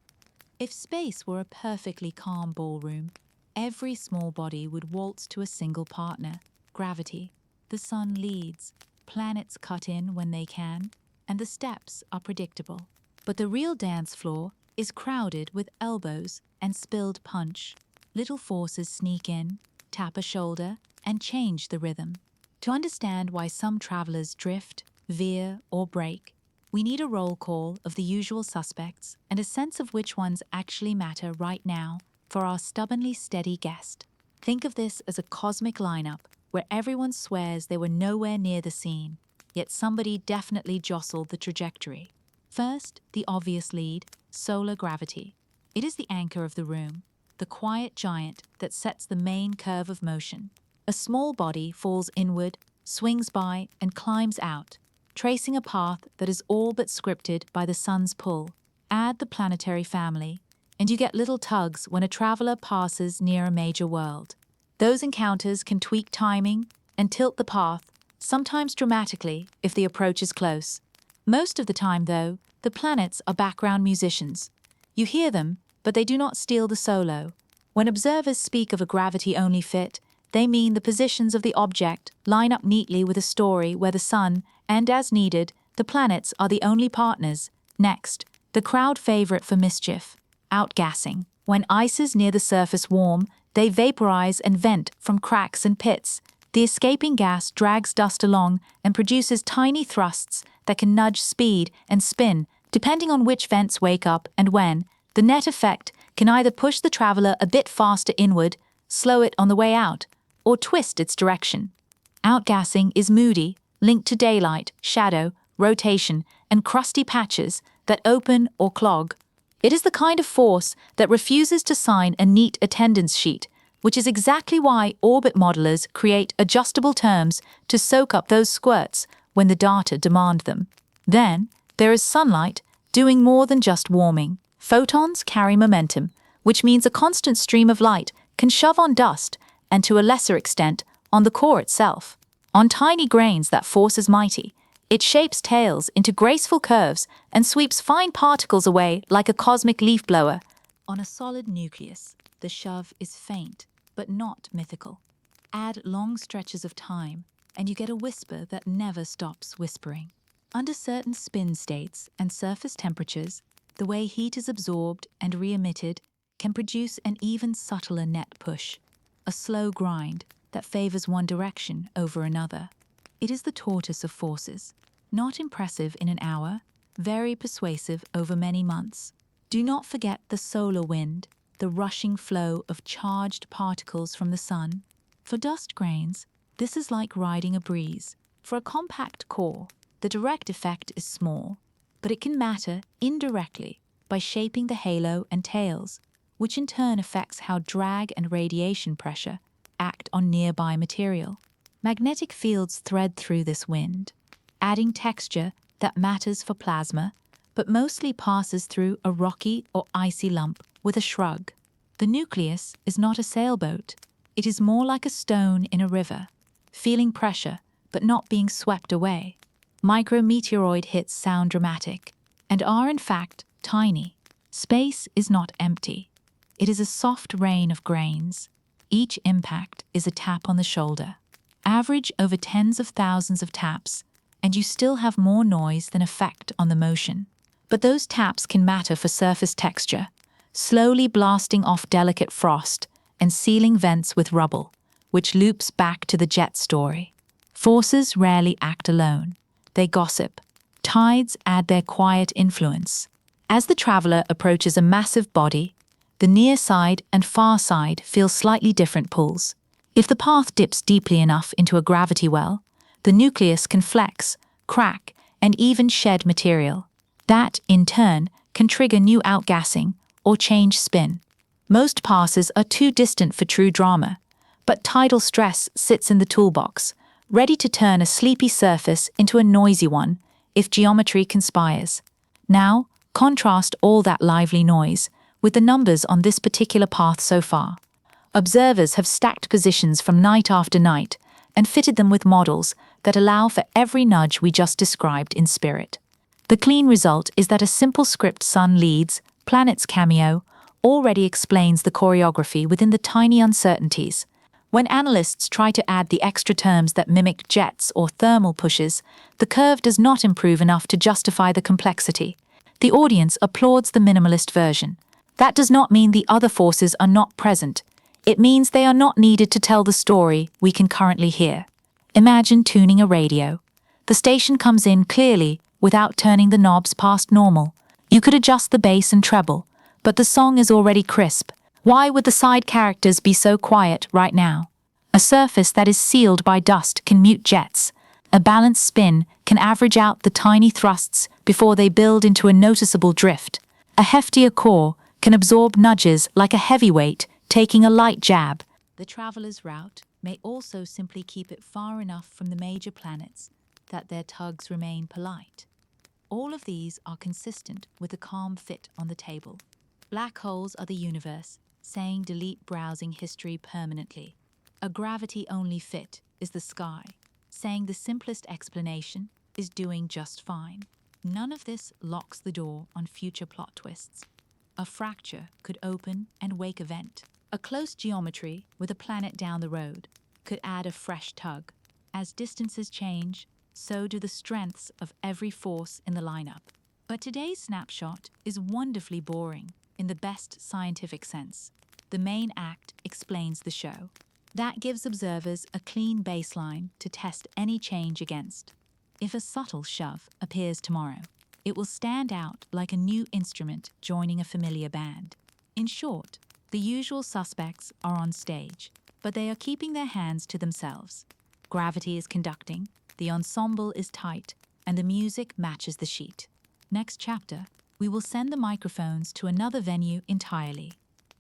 If space were a perfectly calm ballroom, every small body would waltz to a single partner: gravity. The sun leads, planets cut in when they can, and the steps are predictable. But the real dance floor is crowded with elbows and spilled punch. Little forces sneak in, tap a shoulder, and change the rhythm. To understand why some travelers drift, veer, or break, we need a roll call of the usual suspects and a sense of which ones actually matter right now for our stubbornly steady guest. Think of this as a cosmic lineup where everyone swears they were nowhere near the scene, yet somebody definitely jostled the trajectory. First, the obvious lead, solar gravity. It is the anchor of the room, the quiet giant that sets the main curve of motion. A small body falls inward, swings by, and climbs out, tracing a path that is all but scripted by the sun's pull. Add the planetary family, and you get little tugs when a traveler passes near a major world. Those encounters can tweak timing and tilt the path, sometimes dramatically if the approach is close. Most of the time, though, the planets are background musicians. You hear them, but they do not steal the solo. When observers speak of a gravity-only fit, they mean the positions of the object line up neatly with a story where the sun, and as needed, the planets are the only partners. Next, the crowd favorite for mischief: outgassing. When ices near the surface warm, they vaporize and vent from cracks and pits. The escaping gas drags dust along and produces tiny thrusts that can nudge speed and spin, depending on which vents wake up and when. The net effect can either push the traveler a bit faster inward, slow it on the way out, or twist its direction. Outgassing is moody, linked to daylight, shadow, rotation, and crusty patches that open or clog. It is the kind of force that refuses to sign a neat attendance sheet, which is exactly why orbit modelers create adjustable terms to soak up those squirts when the data demand them. Then, there is sunlight, doing more than just warming. Photons carry momentum, which means a constant stream of light can shove on dust, and to a lesser extent, on the core itself. On tiny grains, that force is mighty. It shapes tails into graceful curves and sweeps fine particles away like a cosmic leaf blower. On a solid nucleus, the shove is faint, but not mythical. Add long stretches of time, and you get a whisper that never stops whispering. Under certain spin states and surface temperatures, the way heat is absorbed and re-emitted can produce an even subtler net push, a slow grind that favors one direction over another. It is the tortoise of forces, not impressive in an hour, very persuasive over many months. Do not forget the solar wind, the rushing flow of charged particles from the sun. For dust grains, this is like riding a breeze. For a compact core, the direct effect is small, but it can matter indirectly by shaping the halo and tails, which in turn affects how drag and radiation pressure act on nearby material. Magnetic fields thread through this wind, adding texture that matters for plasma, but mostly passes through a rocky or icy lump with a shrug. The nucleus is not a sailboat. It is more like a stone in a river, feeling pressure but not being swept away. Micrometeoroid hits sound dramatic and are in fact tiny. Space is not empty. It is a soft rain of grains. Each impact is a tap on the shoulder. Average over tens of thousands of taps, and you still have more noise than effect on the motion. But those taps can matter for surface texture, slowly blasting off delicate frost and sealing vents with rubble, which loops back to the jet story. Forces rarely act alone. They gossip. Tides add their quiet influence. As the traveler approaches a massive body, the near side and far side feel slightly different pulls. If the path dips deeply enough into a gravity well, the nucleus can flex, crack, and even shed material. That, in turn, can trigger new outgassing or change spin. Most passes are too distant for true drama, but tidal stress sits in the toolbox, ready to turn a sleepy surface into a noisy one if geometry conspires. Now, contrast all that lively noise with the numbers on this particular path so far. Observers have stacked positions from night after night and fitted them with models that allow for every nudge we just described in spirit. The clean result is that a simple script sun leads, planets cameo, already explains the choreography within the tiny uncertainties. When analysts try to add the extra terms that mimic jets or thermal pushes, the curve does not improve enough to justify the complexity. The audience applauds the minimalist version. That does not mean the other forces are not present. It means they are not needed to tell the story we can currently hear. Imagine tuning a radio. The station comes in clearly without turning the knobs past normal. You could adjust the bass and treble, but the song is already crisp. Why would the side characters be so quiet right now? A surface that is sealed by dust can mute jets. A balanced spin can average out the tiny thrusts before they build into a noticeable drift. A heftier core can absorb nudges like a heavyweight taking a light jab. The traveler's route may also simply keep it far enough from the major planets that their tugs remain polite. All of these are consistent with a calm fit on the table. Black holes are the universe, saying delete browsing history permanently. A gravity-only fit is the sky, saying the simplest explanation is doing just fine. None of this locks the door on future plot twists. A fracture could open and wake a vent. A close geometry with a planet down the road could add a fresh tug. As distances change, so do the strengths of every force in the lineup. But today's snapshot is wonderfully boring in the best scientific sense. The main act explains the show. That gives observers a clean baseline to test any change against. If a subtle shove appears tomorrow, it will stand out like a new instrument joining a familiar band. In short, the usual suspects are on stage, but they are keeping their hands to themselves. Gravity is conducting, the ensemble is tight, and the music matches the sheet. Next chapter, we will send the microphones to another venue entirely,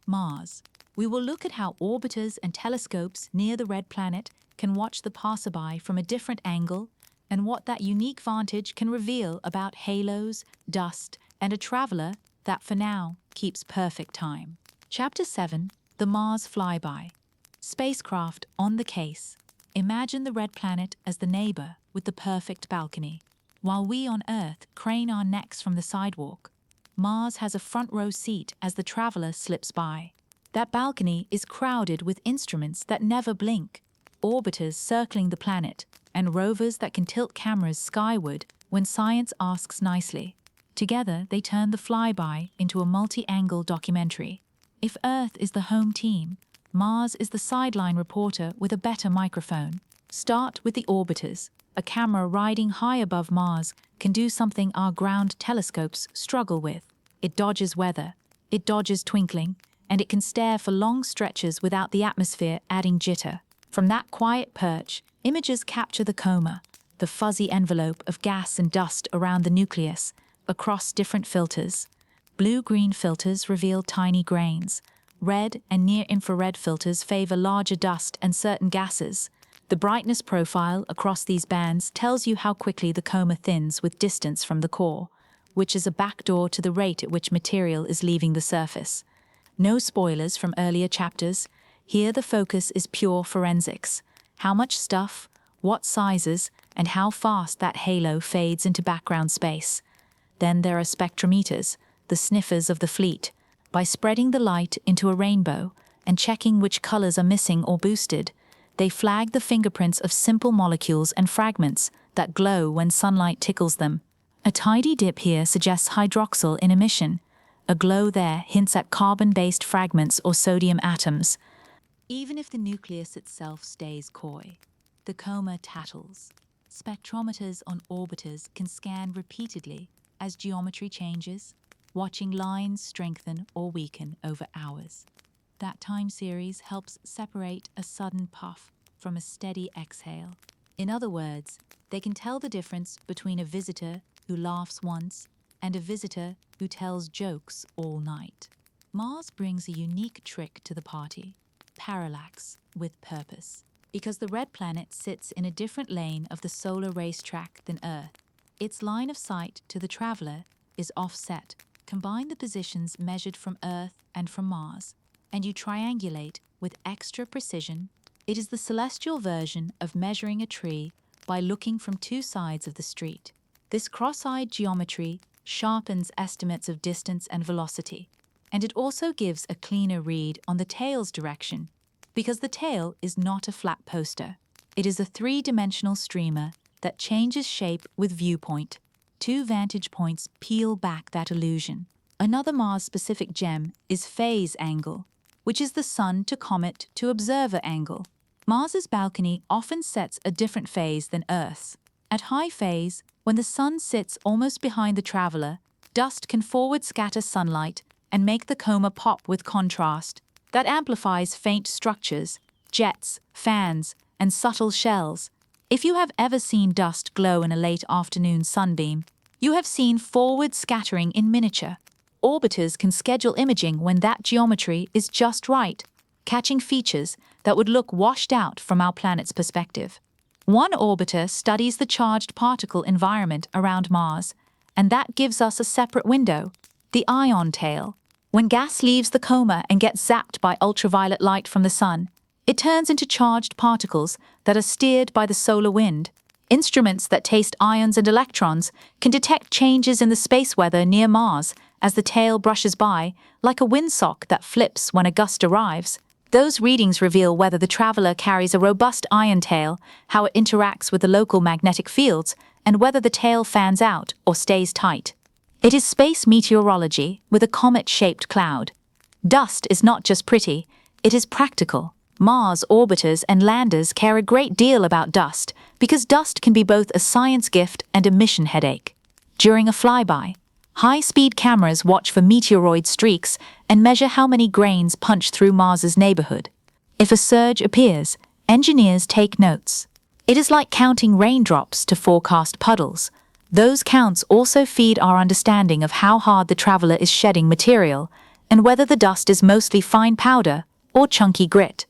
Mars. We will look at how orbiters and telescopes near the red planet can watch the passerby from a different angle and what that unique vantage can reveal about halos, dust, and a traveler that for now keeps perfect time. Chapter 7, The Mars Flyby. Spacecraft on the case. Imagine the red planet as the neighbor with the perfect balcony. While we on Earth crane our necks from the sidewalk, Mars has a front row seat as the traveler slips by. That balcony is crowded with instruments that never blink, orbiters circling the planet, and rovers that can tilt cameras skyward when science asks nicely. Together, they turn the flyby into a multi-angle documentary. If Earth is the home team, Mars is the sideline reporter with a better microphone. Start with the orbiters. A camera riding high above Mars can do something our ground telescopes struggle with. It dodges weather, it dodges twinkling, and it can stare for long stretches without the atmosphere adding jitter. From that quiet perch, images capture the coma, the fuzzy envelope of gas and dust around the nucleus, across different filters. Blue-green filters reveal tiny grains. Red and near-infrared filters favor larger dust and certain gases. The brightness profile across these bands tells you how quickly the coma thins with distance from the core, which is a backdoor to the rate at which material is leaving the surface. No spoilers from earlier chapters. Here the focus is pure forensics. How much stuff, what sizes, and how fast that halo fades into background space. Then there are spectrometers, the sniffers of the fleet. By spreading the light into a rainbow and checking which colors are missing or boosted, they flag the fingerprints of simple molecules and fragments that glow when sunlight tickles them. A tidy dip here suggests hydroxyl in emission. A glow there hints at carbon-based fragments or sodium atoms. Even if the nucleus itself stays coy, the coma tattles. Spectrometers on orbiters can scan repeatedly as geometry changes, watching lines strengthen or weaken over hours. That time series helps separate a sudden puff from a steady exhale. In other words, they can tell the difference between a visitor who laughs once and a visitor who tells jokes all night. Mars brings a unique trick to the party: parallax with purpose. Because the red planet sits in a different lane of the solar racetrack than Earth, its line of sight to the traveler is offset. Combine the positions measured from Earth and from Mars, and you triangulate with extra precision. It is the celestial version of measuring a tree by looking from two sides of the street. This cross-eyed geometry sharpens estimates of distance and velocity, and it also gives a cleaner read on the tail's direction, because the tail is not a flat poster. It is a three-dimensional streamer that changes shape with viewpoint. Two vantage points peel back that illusion. Another Mars-specific gem is phase angle, which is the sun to comet to observer angle. Mars's balcony often sets a different phase than Earth's. At high phase, when the sun sits almost behind the traveler, dust can forward scatter sunlight and make the coma pop with contrast. That amplifies faint structures, jets, fans, and subtle shells. If you have ever seen dust glow in a late afternoon sunbeam, you have seen forward scattering in miniature. Orbiters can schedule imaging when that geometry is just right, catching features that would look washed out from our planet's perspective. One orbiter studies the charged particle environment around Mars, and that gives us a separate window, the ion tail. When gas leaves the coma and gets zapped by ultraviolet light from the sun, it turns into charged particles that are steered by the solar wind. Instruments that taste ions and electrons can detect changes in the space weather near Mars as the tail brushes by, like a windsock that flips when a gust arrives. Those readings reveal whether the traveler carries a robust ion tail, how it interacts with the local magnetic fields, and whether the tail fans out or stays tight. It is space meteorology with a comet-shaped cloud. Dust is not just pretty, it is practical. Mars orbiters and landers care a great deal about dust because dust can be both a science gift and a mission headache. During a flyby, high-speed cameras watch for meteoroid streaks and measure how many grains punch through Mars's neighborhood. If a surge appears, engineers take notes. It is like counting raindrops to forecast puddles. Those counts also feed our understanding of how hard the traveler is shedding material and whether the dust is mostly fine powder or chunky grit.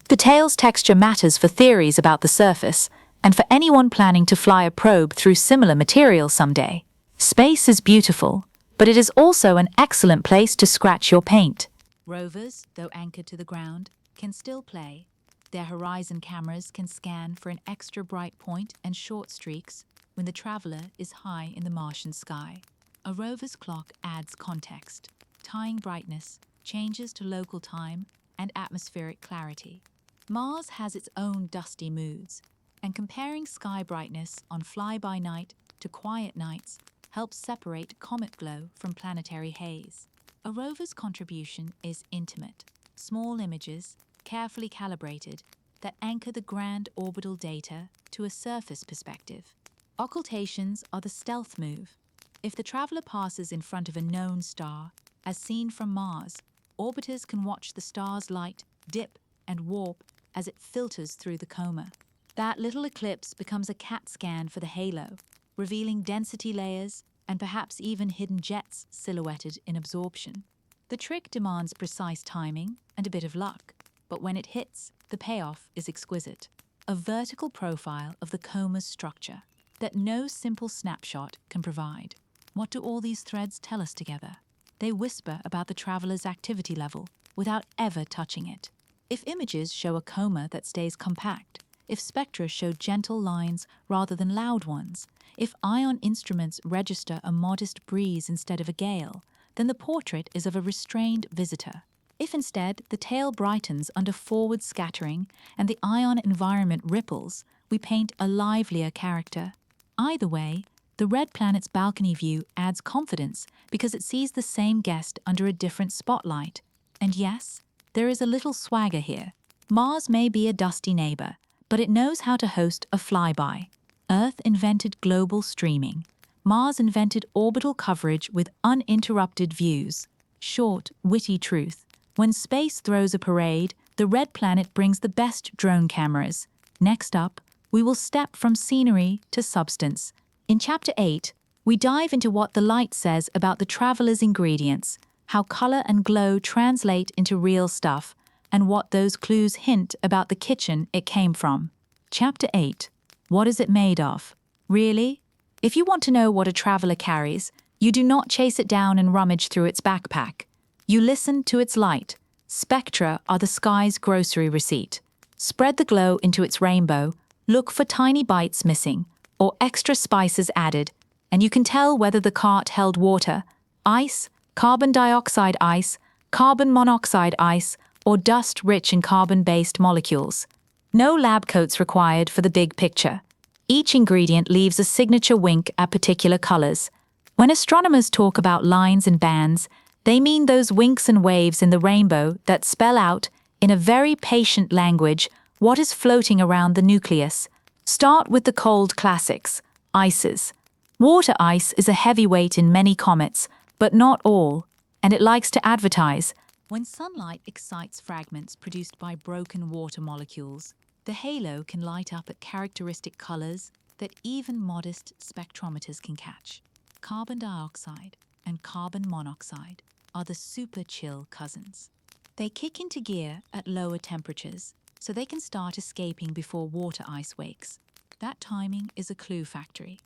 The tail's texture matters for theories about the surface and for anyone planning to fly a probe through similar material someday. Space is beautiful, but it is also an excellent place to scratch your paint. Rovers, though anchored to the ground, can still play. Their horizon cameras can scan for an extra bright point and short streaks when the traveler is high in the Martian sky. A rover's clock adds context, tying brightness, changes to local time, and atmospheric clarity. Mars has its own dusty moods, and comparing sky brightness on fly-by night to quiet nights helps separate comet glow from planetary haze. A rover's contribution is intimate, small images, carefully calibrated, that anchor the grand orbital data to a surface perspective. Occultations are the stealth move. If the traveler passes in front of a known star, as seen from Mars, Orbiters can watch the star's light dip and warp as it filters through the coma. That little eclipse becomes a CAT scan for the halo, revealing density layers and perhaps even hidden jets silhouetted in absorption. The trick demands precise timing and a bit of luck, but when it hits, the payoff is exquisite. A vertical profile of the coma's structure that no simple snapshot can provide. What do all these threads tell us together? They whisper about the traveler's activity level without ever touching it. If images show a coma that stays compact, if spectra show gentle lines rather than loud ones, if ion instruments register a modest breeze instead of a gale, then the portrait is of a restrained visitor. If instead the tail brightens under forward scattering and the ion environment ripples, we paint a livelier character. Either way, the red planet's balcony view adds confidence because it sees the same guest under a different spotlight. And yes, there is a little swagger here. Mars may be a dusty neighbor, but it knows how to host a flyby. Earth invented global streaming. Mars invented orbital coverage with uninterrupted views. Short, witty truth. When space throws a parade, the red planet brings the best drone cameras. Next up, we will step from scenery to substance. In Chapter 8, we dive into what the light says about the traveler's ingredients, how color and glow translate into real stuff, and what those clues hint about the kitchen it came from. Chapter 8. What is it made of? Really? If you want to know what a traveler carries, you do not chase it down and rummage through its backpack. You listen to its light. Spectra are the sky's grocery receipt. Spread the glow into its rainbow, look for tiny bites missing, or extra spices added, and you can tell whether the cart held water, ice, carbon dioxide ice, carbon monoxide ice, or dust rich in carbon-based molecules. No lab coats required for the big picture. Each ingredient leaves a signature wink at particular colors. When astronomers talk about lines and bands, they mean those winks and waves in the rainbow that spell out, in a very patient language, what is floating around the nucleus. Start with the cold classics, ices. Water ice is a heavyweight in many comets, but not all, and it likes to advertise. When sunlight excites fragments produced by broken water molecules, the halo can light up at characteristic colors that even modest spectrometers can catch. Carbon dioxide and carbon monoxide are the super chill cousins. They kick into gear at lower temperatures, so they can start escaping before water ice wakes. That timing is a clue factory.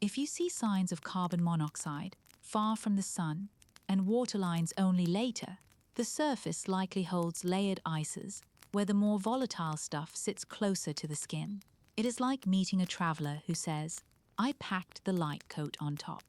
If you see signs of carbon monoxide far from the sun and water lines only later, the surface likely holds layered ices where the more volatile stuff sits closer to the skin. It is like meeting a traveler who says, "I packed the light coat on top."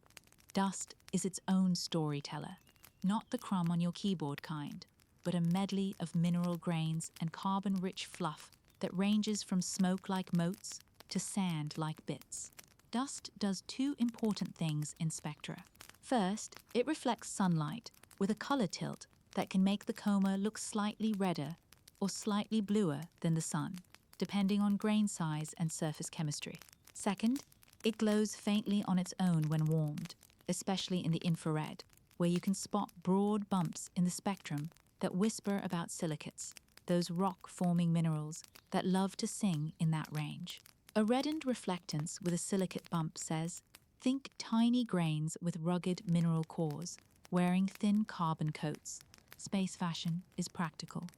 Dust is its own storyteller, not the crumb on your keyboard kind, but a medley of mineral grains and carbon-rich fluff that ranges from smoke like motes to sand like bits. Dust does two important things in spectra. First, it reflects sunlight with a color tilt that can make the coma look slightly redder or slightly bluer than the sun, depending on grain size and surface chemistry. Second, it glows faintly on its own when warmed, especially in the infrared, where you can spot broad bumps in the spectrum that whisper about silicates, those rock-forming minerals that love to sing in that range. A reddened reflectance with a silicate bump says, think tiny grains with rugged mineral cores, wearing thin carbon coats. Space fashion is practical.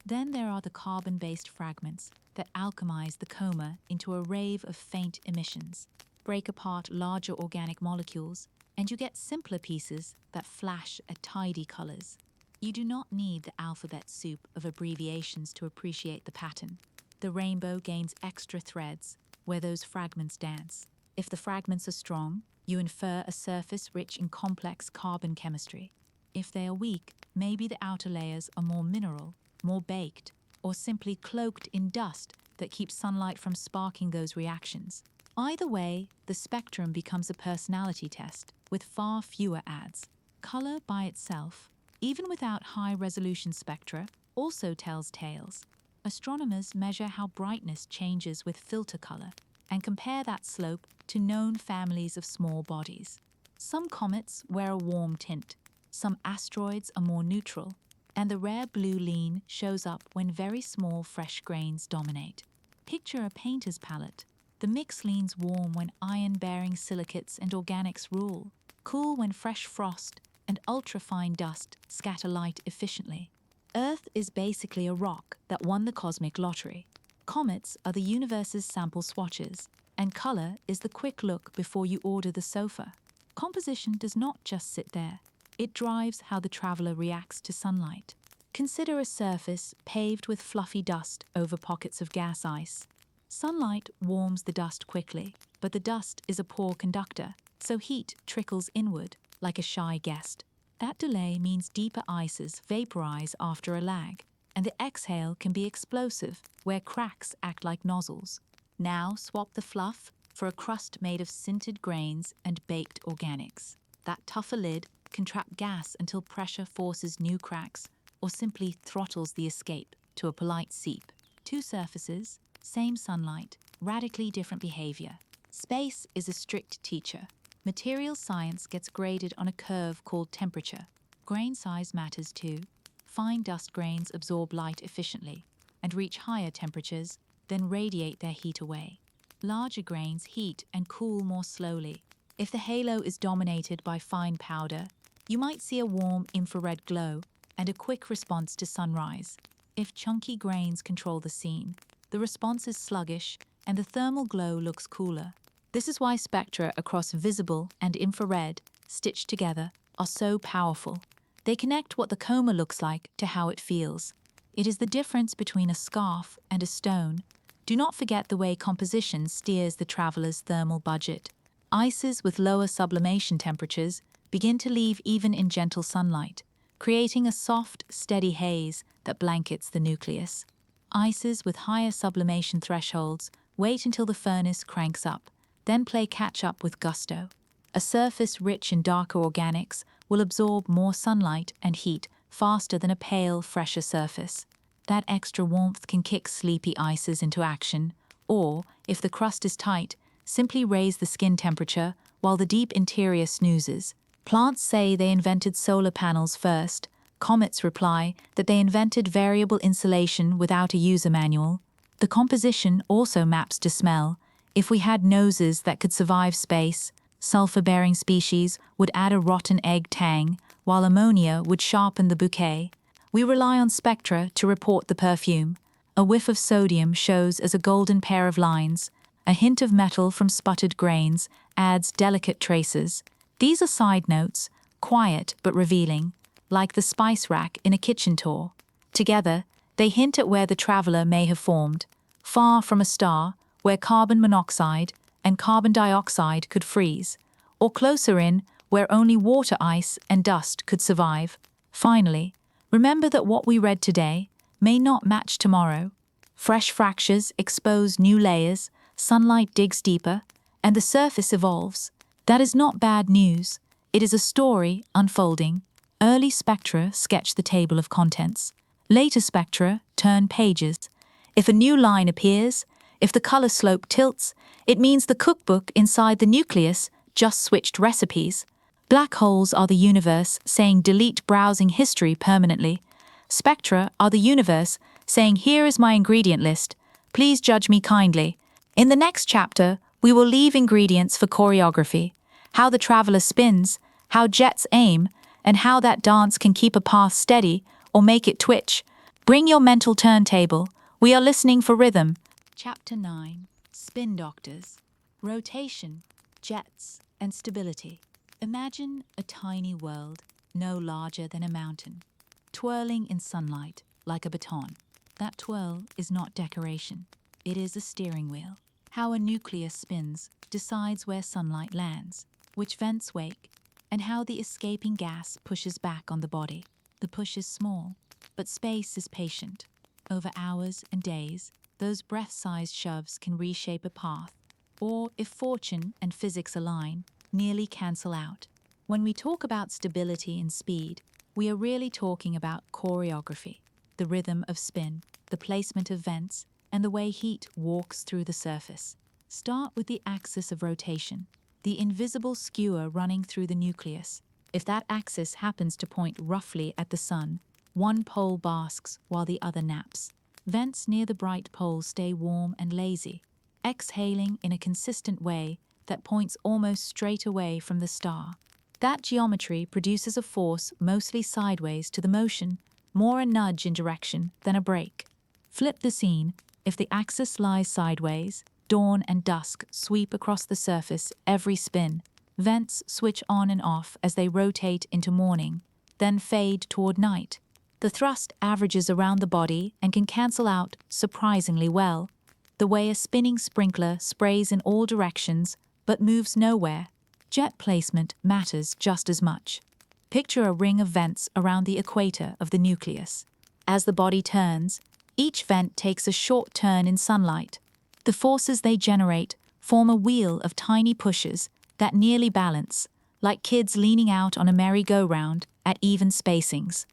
Then there are the carbon-based fragments that alchemize the coma into a rave of faint emissions, break apart larger organic molecules, and you get simpler pieces that flash at tidy colors. You do not need the alphabet soup of abbreviations to appreciate the pattern. The rainbow gains extra threads where those fragments dance. If the fragments are strong, you infer a surface rich in complex carbon chemistry. If they are weak, maybe the outer layers are more mineral, more baked, or simply cloaked in dust that keeps sunlight from sparking those reactions. Either way, the spectrum becomes a personality test with far fewer ads. Color by itself, even without high-resolution spectra, also tells tales. Astronomers measure how brightness changes with filter color and compare that slope to known families of small bodies. Some comets wear a warm tint, some asteroids are more neutral, And the rare blue lean shows up when very small fresh grains dominate. Picture a painter's palette. The mix leans warm when iron-bearing silicates and organics rule, cool when fresh frost and ultrafine dust scatter light efficiently. Earth is basically a rock that won the cosmic lottery. Comets are the universe's sample swatches, and color is the quick look before you order the sofa. Composition does not just sit there. It drives how the traveler reacts to sunlight. Consider a surface paved with fluffy dust over pockets of gas ice. Sunlight warms the dust quickly, but the dust is a poor conductor, so heat trickles inward like a shy guest. That delay means deeper ices vaporize after a lag, and the exhale can be explosive, where cracks act like nozzles. Now swap the fluff for a crust made of sintered grains and baked organics. That tougher lid can trap gas until pressure forces new cracks, or simply throttles the escape to a polite seep. Two surfaces, same sunlight, radically different behavior. Space is a strict teacher. Material science gets graded on a curve called temperature. Grain size matters too. Fine dust grains absorb light efficiently and reach higher temperatures, then radiate their heat away. Larger grains heat and cool more slowly. If the halo is dominated by fine powder, you might see a warm infrared glow and a quick response to sunrise. If chunky grains control the scene, the response is sluggish and the thermal glow looks cooler. This is why spectra across visible and infrared, stitched together, are so powerful. They connect what the coma looks like to how it feels. It is the difference between a scarf and a stone. Do not forget the way composition steers the traveler's thermal budget. Ices with lower sublimation temperatures begin to leave even in gentle sunlight, creating a soft, steady haze that blankets the nucleus. Ices with higher sublimation thresholds wait until the furnace cranks up, then play catch-up with gusto. A surface rich in darker organics will absorb more sunlight and heat faster than a pale, fresher surface. That extra warmth can kick sleepy ices into action, or, if the crust is tight, simply raise the skin temperature while the deep interior snoozes. Plants say they invented solar panels first. Comets reply that they invented variable insulation without a user manual. The composition also maps to smell. If we had noses that could survive space, sulfur-bearing species would add a rotten egg tang, while ammonia would sharpen the bouquet. We rely on spectra to report the perfume. A whiff of sodium shows as a golden pair of lines. A hint of metal from sputtered grains adds delicate traces. These are side notes, quiet but revealing, like the spice rack in a kitchen tour. Together, they hint at where the traveler may have formed, far from a star where carbon monoxide and carbon dioxide could freeze, or closer in where only water ice and dust could survive. Finally, remember that what we read today may not match tomorrow. Fresh fractures expose new layers, sunlight digs deeper, and the surface evolves. That is not bad news. It is a story unfolding. Early spectra sketch the table of contents. Later spectra turn pages. If a new line appears, if the color slope tilts, it means the cookbook inside the nucleus just switched recipes. Black holes are the universe saying delete browsing history permanently. Spectra are the universe saying here is my ingredient list. Please judge me kindly. In the next chapter, we will leave ingredients for choreography, how the traveler spins, how jets aim, and how that dance can keep a path steady or make it twitch. Bring your mental turntable. We are listening for rhythm. Chapter 9. Spin Doctors. Rotation, jets, and stability. Imagine a tiny world, no larger than a mountain, twirling in sunlight like a baton. That twirl is not decoration. It is a steering wheel. How a nucleus spins decides where sunlight lands, which vents wake, and how the escaping gas pushes back on the body. The push is small, but space is patient. Over hours and days, those breath-sized shoves can reshape a path, or, if fortune and physics align, nearly cancel out. When we talk about stability and speed, we are really talking about choreography, the rhythm of spin, the placement of vents, and the way heat walks through the surface. Start with the axis of rotation, the invisible skewer running through the nucleus. If that axis happens to point roughly at the sun, One pole basks while the other naps. Vents near the bright poles stay warm and lazy, exhaling in a consistent way that points almost straight away from the star. That geometry produces a force mostly sideways to the motion, more a nudge in direction than a brake. Flip the scene. If the axis lies sideways, dawn and dusk sweep across the surface every spin. Vents switch on and off as they rotate into morning, then fade toward night. The thrust averages around the body and can cancel out surprisingly well, the way a spinning sprinkler sprays in all directions but moves nowhere. Jet placement matters just as much. Picture a ring of vents around the equator of the nucleus. As the body turns, each vent takes a short turn in sunlight. The forces they generate form a wheel of tiny pushes that nearly balance, like kids leaning out on a merry-go-round at even spacings.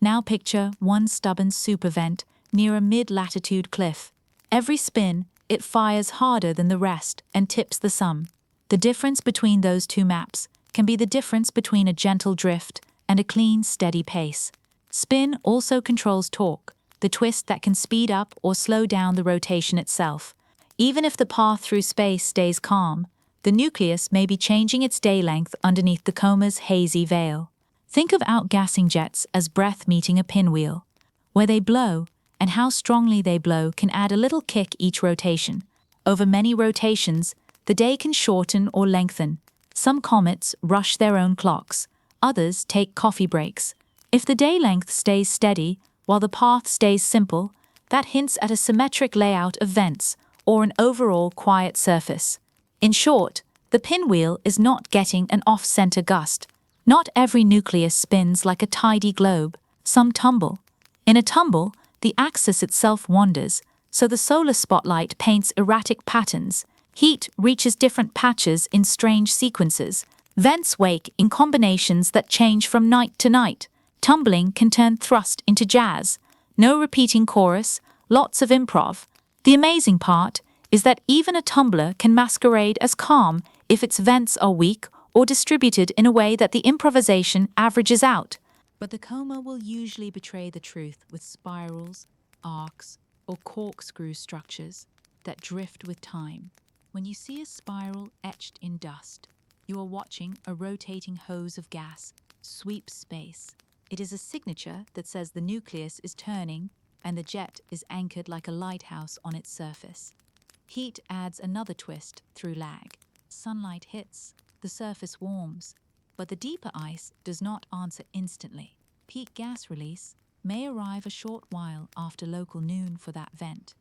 Now picture one stubborn supervent near a mid-latitude cliff. Every spin, it fires harder than the rest and tips the sum. The difference between those two maps can be the difference between a gentle drift and a clean, steady pace. Spin also controls torque, the twist that can speed up or slow down the rotation itself. Even if the path through space stays calm, the nucleus may be changing its day length underneath the coma's hazy veil. Think of outgassing jets as breath meeting a pinwheel. Where they blow and how strongly they blow can add a little kick each rotation. Over many rotations, the day can shorten or lengthen. Some comets rush their own clocks, others take coffee breaks. If the day length stays steady while the path stays simple, that hints at a symmetric layout of vents or an overall quiet surface. In short, the pinwheel is not getting an off-center gust. Not every nucleus spins like a tidy globe. Some tumble. In a tumble, the axis itself wanders, so the solar spotlight paints erratic patterns. Heat reaches different patches in strange sequences. Vents wake in combinations that change from night to night. Tumbling can turn thrust into jazz. No repeating chorus, lots of improv. The amazing part is that even a tumbler can masquerade as calm if its vents are weak or distributed in a way that the improvisation averages out. But the coma will usually betray the truth with spirals, arcs, or corkscrew structures that drift with time. When you see a spiral etched in dust, you are watching a rotating hose of gas sweep space. It is a signature that says the nucleus is turning and the jet is anchored like a lighthouse on its surface. Heat adds another twist through lag. Sunlight hits, the surface warms, but the deeper ice does not answer instantly. Peak gas release may arrive a short while after local noon for that vent.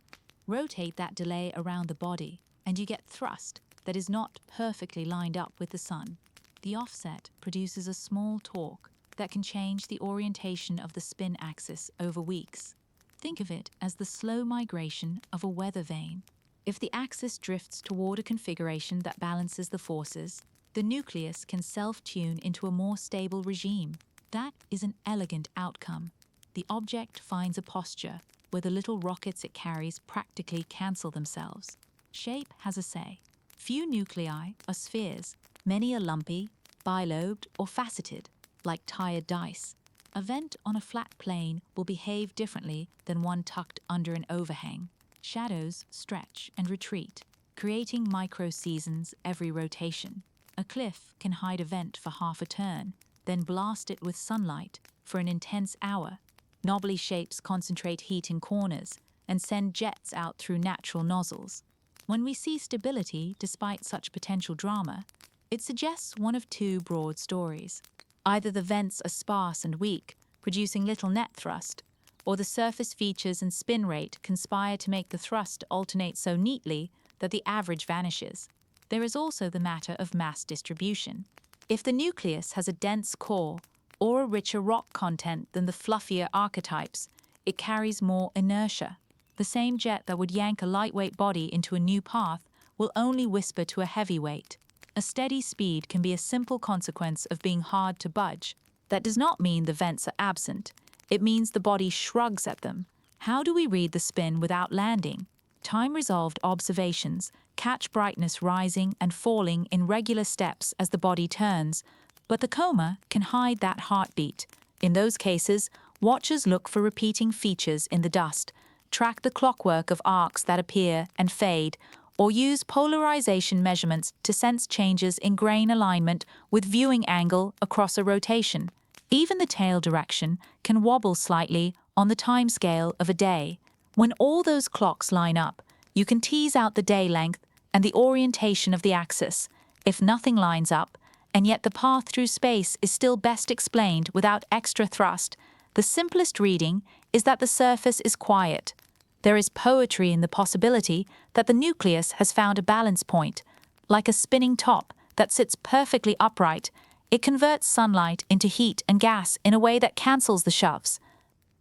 Rotate that delay around the body, and you get thrust that is not perfectly lined up with the sun. The offset produces a small torque that can change the orientation of the spin axis over weeks. Think of it as the slow migration of a weather vane. If the axis drifts toward a configuration that balances the forces, the nucleus can self-tune into a more stable regime. That is an elegant outcome. The object finds a posture where the little rockets it carries practically cancel themselves. Shape has a say. Few nuclei are spheres. Many are lumpy, bilobed, or faceted, like tired dice. A vent on a flat plane will behave differently than one tucked under an overhang. Shadows stretch and retreat, creating micro-seasons every rotation. A cliff can hide a vent for half a turn, then blast it with sunlight for an intense hour. Knobbly shapes concentrate heat in corners and send jets out through natural nozzles. When we see stability despite such potential drama, it suggests one of two broad stories. Either the vents are sparse and weak, producing little net thrust, or the surface features and spin rate conspire to make the thrust alternate so neatly that the average vanishes. There is also the matter of mass distribution. If the nucleus has a dense core or a richer rock content than the fluffier archetypes, it carries more inertia. The same jet that would yank a lightweight body into a new path will only whisper to a heavyweight. A steady speed can be a simple consequence of being hard to budge. That does not mean the vents are absent. It means the body shrugs at them. How do we read the spin without landing? Time-resolved observations catch brightness rising and falling in regular steps as the body turns, but the coma can hide that heartbeat. In those cases, Watchers look for repeating features in the dust, track the clockwork of arcs that appear and fade, or use polarization measurements to sense changes in grain alignment with viewing angle across a rotation. Even the tail direction can wobble slightly on the timescale of a day. When all those clocks line up, you can tease out the day length and the orientation of the axis. If nothing lines up, and yet the path through space is still best explained without extra thrust, the simplest reading is that the surface is quiet. There is poetry in the possibility that the nucleus has found a balance point. Like a spinning top that sits perfectly upright, it converts sunlight into heat and gas in a way that cancels the shoves.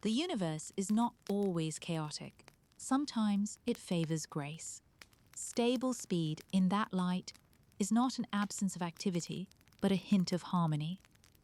The universe is not always chaotic. Sometimes it favors grace. Stable speed in that light is not an absence of activity, but a hint of harmony.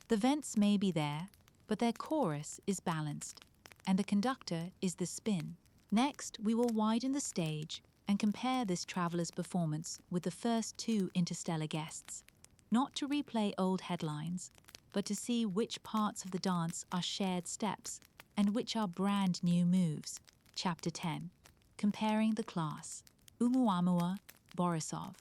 The vents may be there, but their chorus is balanced, and the conductor is the spin. Next, we will widen the stage and compare this traveler's performance with the first two interstellar guests, not to replay old headlines, but to see which parts of the dance are shared steps and which are brand new moves. Chapter 10. Comparing the class. Oumuamua, Borisov.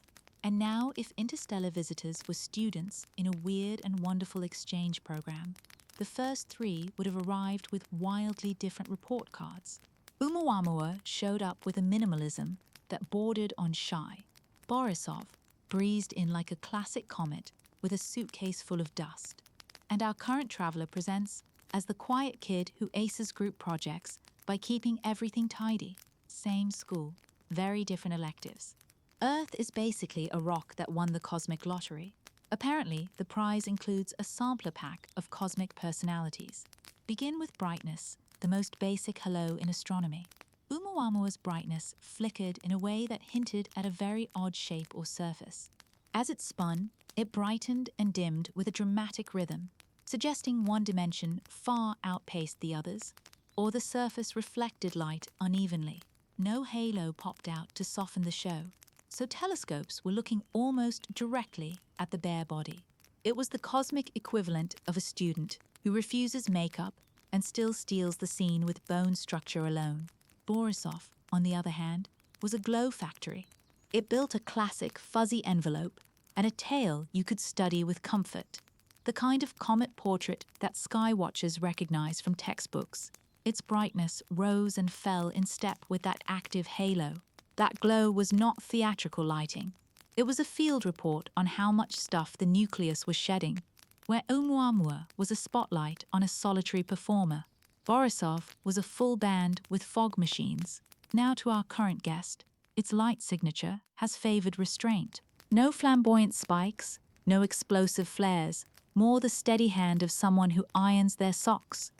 And now, if interstellar visitors were students in a weird and wonderful exchange program, the first three would have arrived with wildly different report cards. Oumuamua showed up with a minimalism that bordered on shy. Borisov breezed in like a classic comet with a suitcase full of dust. And our current traveler presents as the quiet kid who aces group projects by keeping everything tidy. Same school, very different electives. Earth is basically a rock that won the cosmic lottery. Apparently, the prize includes a sampler pack of cosmic personalities. Begin with brightness, the most basic hello in astronomy. Oumuamua's brightness flickered in a way that hinted at a very odd shape or surface. As it spun, it brightened and dimmed with a dramatic rhythm, suggesting one dimension far outpaced the others, or the surface reflected light unevenly. No halo popped out to soften the show, so telescopes were looking almost directly at the bare body. It was the cosmic equivalent of a student who refuses makeup and still steals the scene with bone structure alone. Borisov, on the other hand, was a glow factory. It built a classic fuzzy envelope and a tail you could study with comfort, the kind of comet portrait that sky watchers recognize from textbooks. Its brightness rose and fell in step with that active halo. That glow was not theatrical lighting. It was a field report on how much stuff the nucleus was shedding, where Oumuamua was a spotlight on a solitary performer. Borisov was a full band with fog machines. Now to our current guest. Its light signature has favored restraint. No flamboyant spikes, no explosive flares, more the steady hand of someone who irons their socks.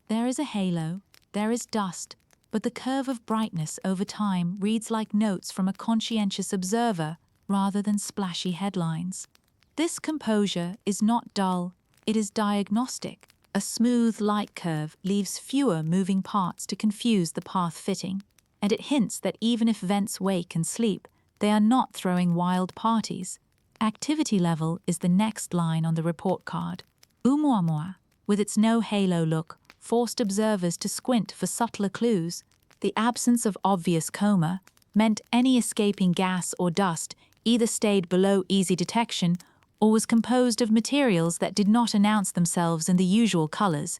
There is a halo, there is dust, but the curve of brightness over time reads like notes from a conscientious observer rather than splashy headlines. This composure is not dull, it is diagnostic. A smooth light curve leaves fewer moving parts to confuse the path fitting, and it hints that even if vents wake and sleep, they are not throwing wild parties. Activity level is the next line on the report card. Oumuamua, with its no halo look, forced observers to squint for subtler clues. The absence of obvious coma meant any escaping gas or dust either stayed below easy detection or was composed of materials that did not announce themselves in the usual colors.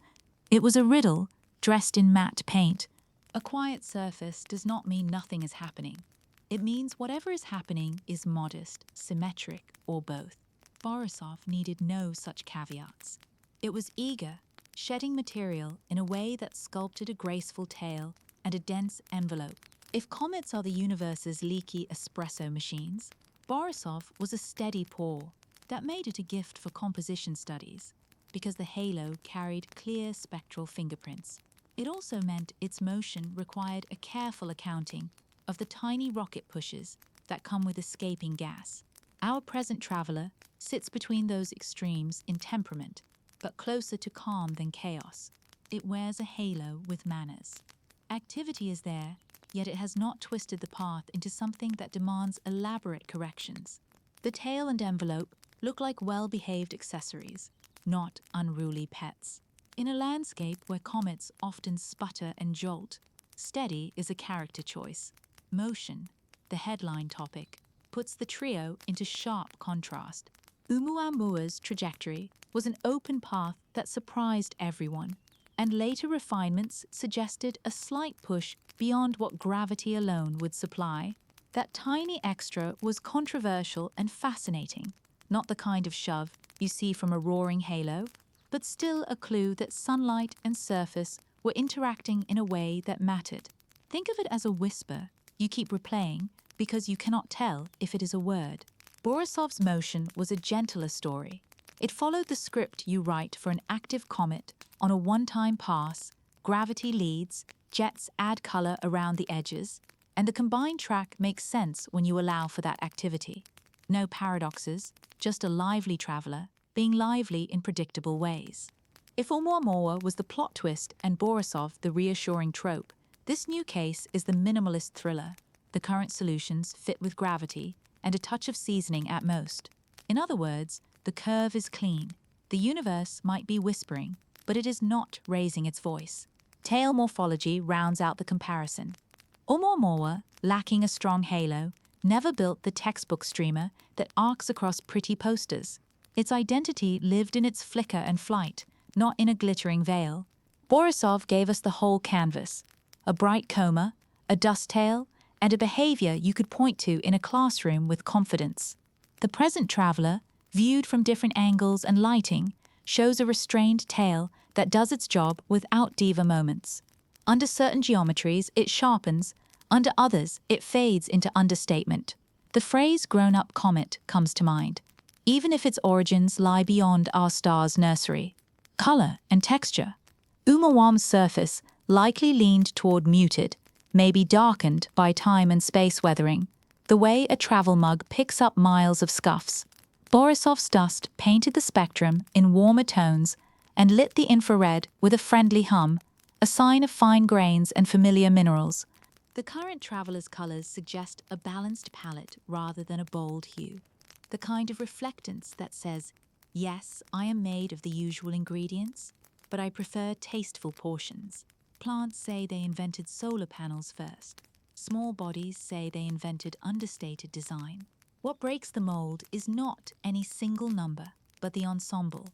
It was a riddle dressed in matte paint. A quiet surface does not mean nothing is happening. It means whatever is happening is modest, symmetric, or both. Borisov needed no such caveats. It was eager, shedding material in a way that sculpted a graceful tail and a dense envelope. If comets are the universe's leaky espresso machines, Borisov was a steady pour that made it a gift for composition studies, because the halo carried clear spectral fingerprints. It also meant its motion required a careful accounting of the tiny rocket pushes that come with escaping gas. Our present traveler sits between those extremes in temperament, but closer to calm than chaos. It wears a halo with manners. Activity is there, yet it has not twisted the path into something that demands elaborate corrections. The tail and envelope look like well-behaved accessories, not unruly pets. In a landscape where comets often sputter and jolt, steady is a character choice. Motion, the headline topic, puts the trio into sharp contrast. Oumuamua's trajectory was an open path that surprised everyone, and later refinements suggested a slight push beyond what gravity alone would supply. That tiny extra was controversial and fascinating, not the kind of shove you see from a roaring halo, but still a clue that sunlight and surface were interacting in a way that mattered. Think of it as a whisper you keep replaying because you cannot tell if it is a word. Borisov's motion was a gentler story. It followed the script you write for an active comet on a one-time pass. Gravity leads, jets add color around the edges, and the combined track makes sense when you allow for that activity. No paradoxes, just a lively traveler, being lively in predictable ways. If Oumuamua was the plot twist and Borisov the reassuring trope, this new case is the minimalist thriller. The current solutions fit with gravity and a touch of seasoning at most. In other words, the curve is clean. The universe might be whispering, but it is not raising its voice. Tail morphology rounds out the comparison. Oumuamua, lacking a strong halo, never built the textbook streamer that arcs across pretty posters. Its identity lived in its flicker and flight, not in a glittering veil. Borisov gave us the whole canvas: a bright coma, a dust tail, and a behavior you could point to in a classroom with confidence. The present traveler, viewed from different angles and lighting, shows a restrained tail that does its job without diva moments. Under certain geometries, it sharpens. Under others, it fades into understatement. The phrase grown-up comet comes to mind, even if its origins lie beyond our star's nursery. Color and texture. Oumuamua's surface likely leaned toward muted, maybe darkened by time and space weathering, the way a travel mug picks up miles of scuffs. Borisov's dust painted the spectrum in warmer tones and lit the infrared with a friendly hum, a sign of fine grains and familiar minerals. The current traveler's colors suggest a balanced palette rather than a bold hue, the kind of reflectance that says, yes, I am made of the usual ingredients, but I prefer tasteful portions. Plants say they invented solar panels first. Small bodies say they invented understated design. What breaks the mold is not any single number, but the ensemble.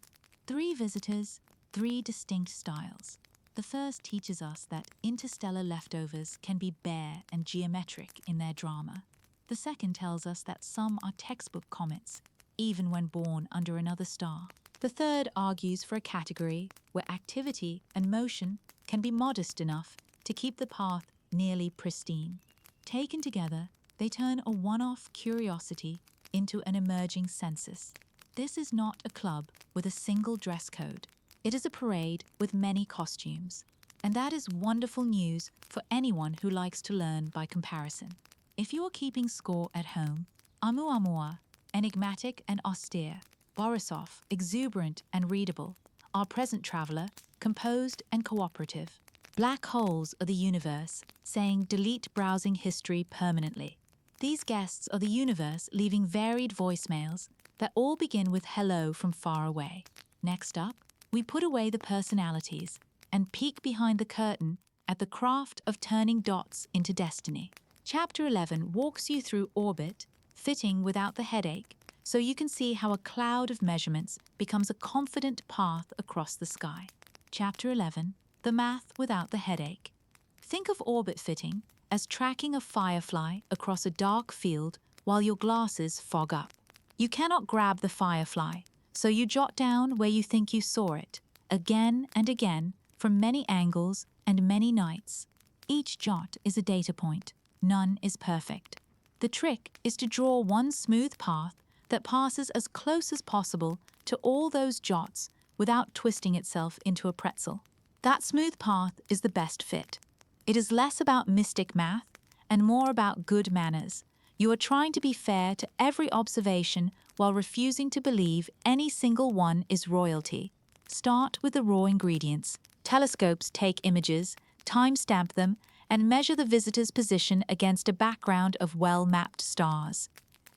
3 visitors, 3 distinct styles. The first teaches us that interstellar leftovers can be bare and geometric in their drama. The second tells us that some are textbook comets, even when born under another star. The third argues for a category where activity and motion can be modest enough to keep the path nearly pristine. Taken together, they turn a one-off curiosity into an emerging census. This is not a club with a single dress code. It is a parade with many costumes. And that is wonderful news for anyone who likes to learn by comparison. If you are keeping score at home, Oumuamua, enigmatic and austere; Borisov, exuberant and readable; our present traveler, composed and cooperative. Black holes are the universe, saying delete browsing history permanently. These guests are the universe leaving varied voicemails that all begin with hello from far away. Next up, we put away the personalities and peek behind the curtain at the craft of turning dots into destiny. Chapter 11 walks you through orbit, fitting without the headache, so you can see how a cloud of measurements becomes a confident path across the sky. Chapter 11, the math without the headache. Think of orbit fitting as tracking a firefly across a dark field while your glasses fog up. You cannot grab the firefly, so you jot down where you think you saw it, again and again, from many angles and many nights. Each jot is a data point. None is perfect. The trick is to draw one smooth path that passes as close as possible to all those jots without twisting itself into a pretzel. That smooth path is the best fit. It is less about mystic math and more about good manners. You are trying to be fair to every observation while refusing to believe any single one is royalty. Start with the raw ingredients. Telescopes take images, timestamp them, and measure the visitor's position against a background of well-mapped stars.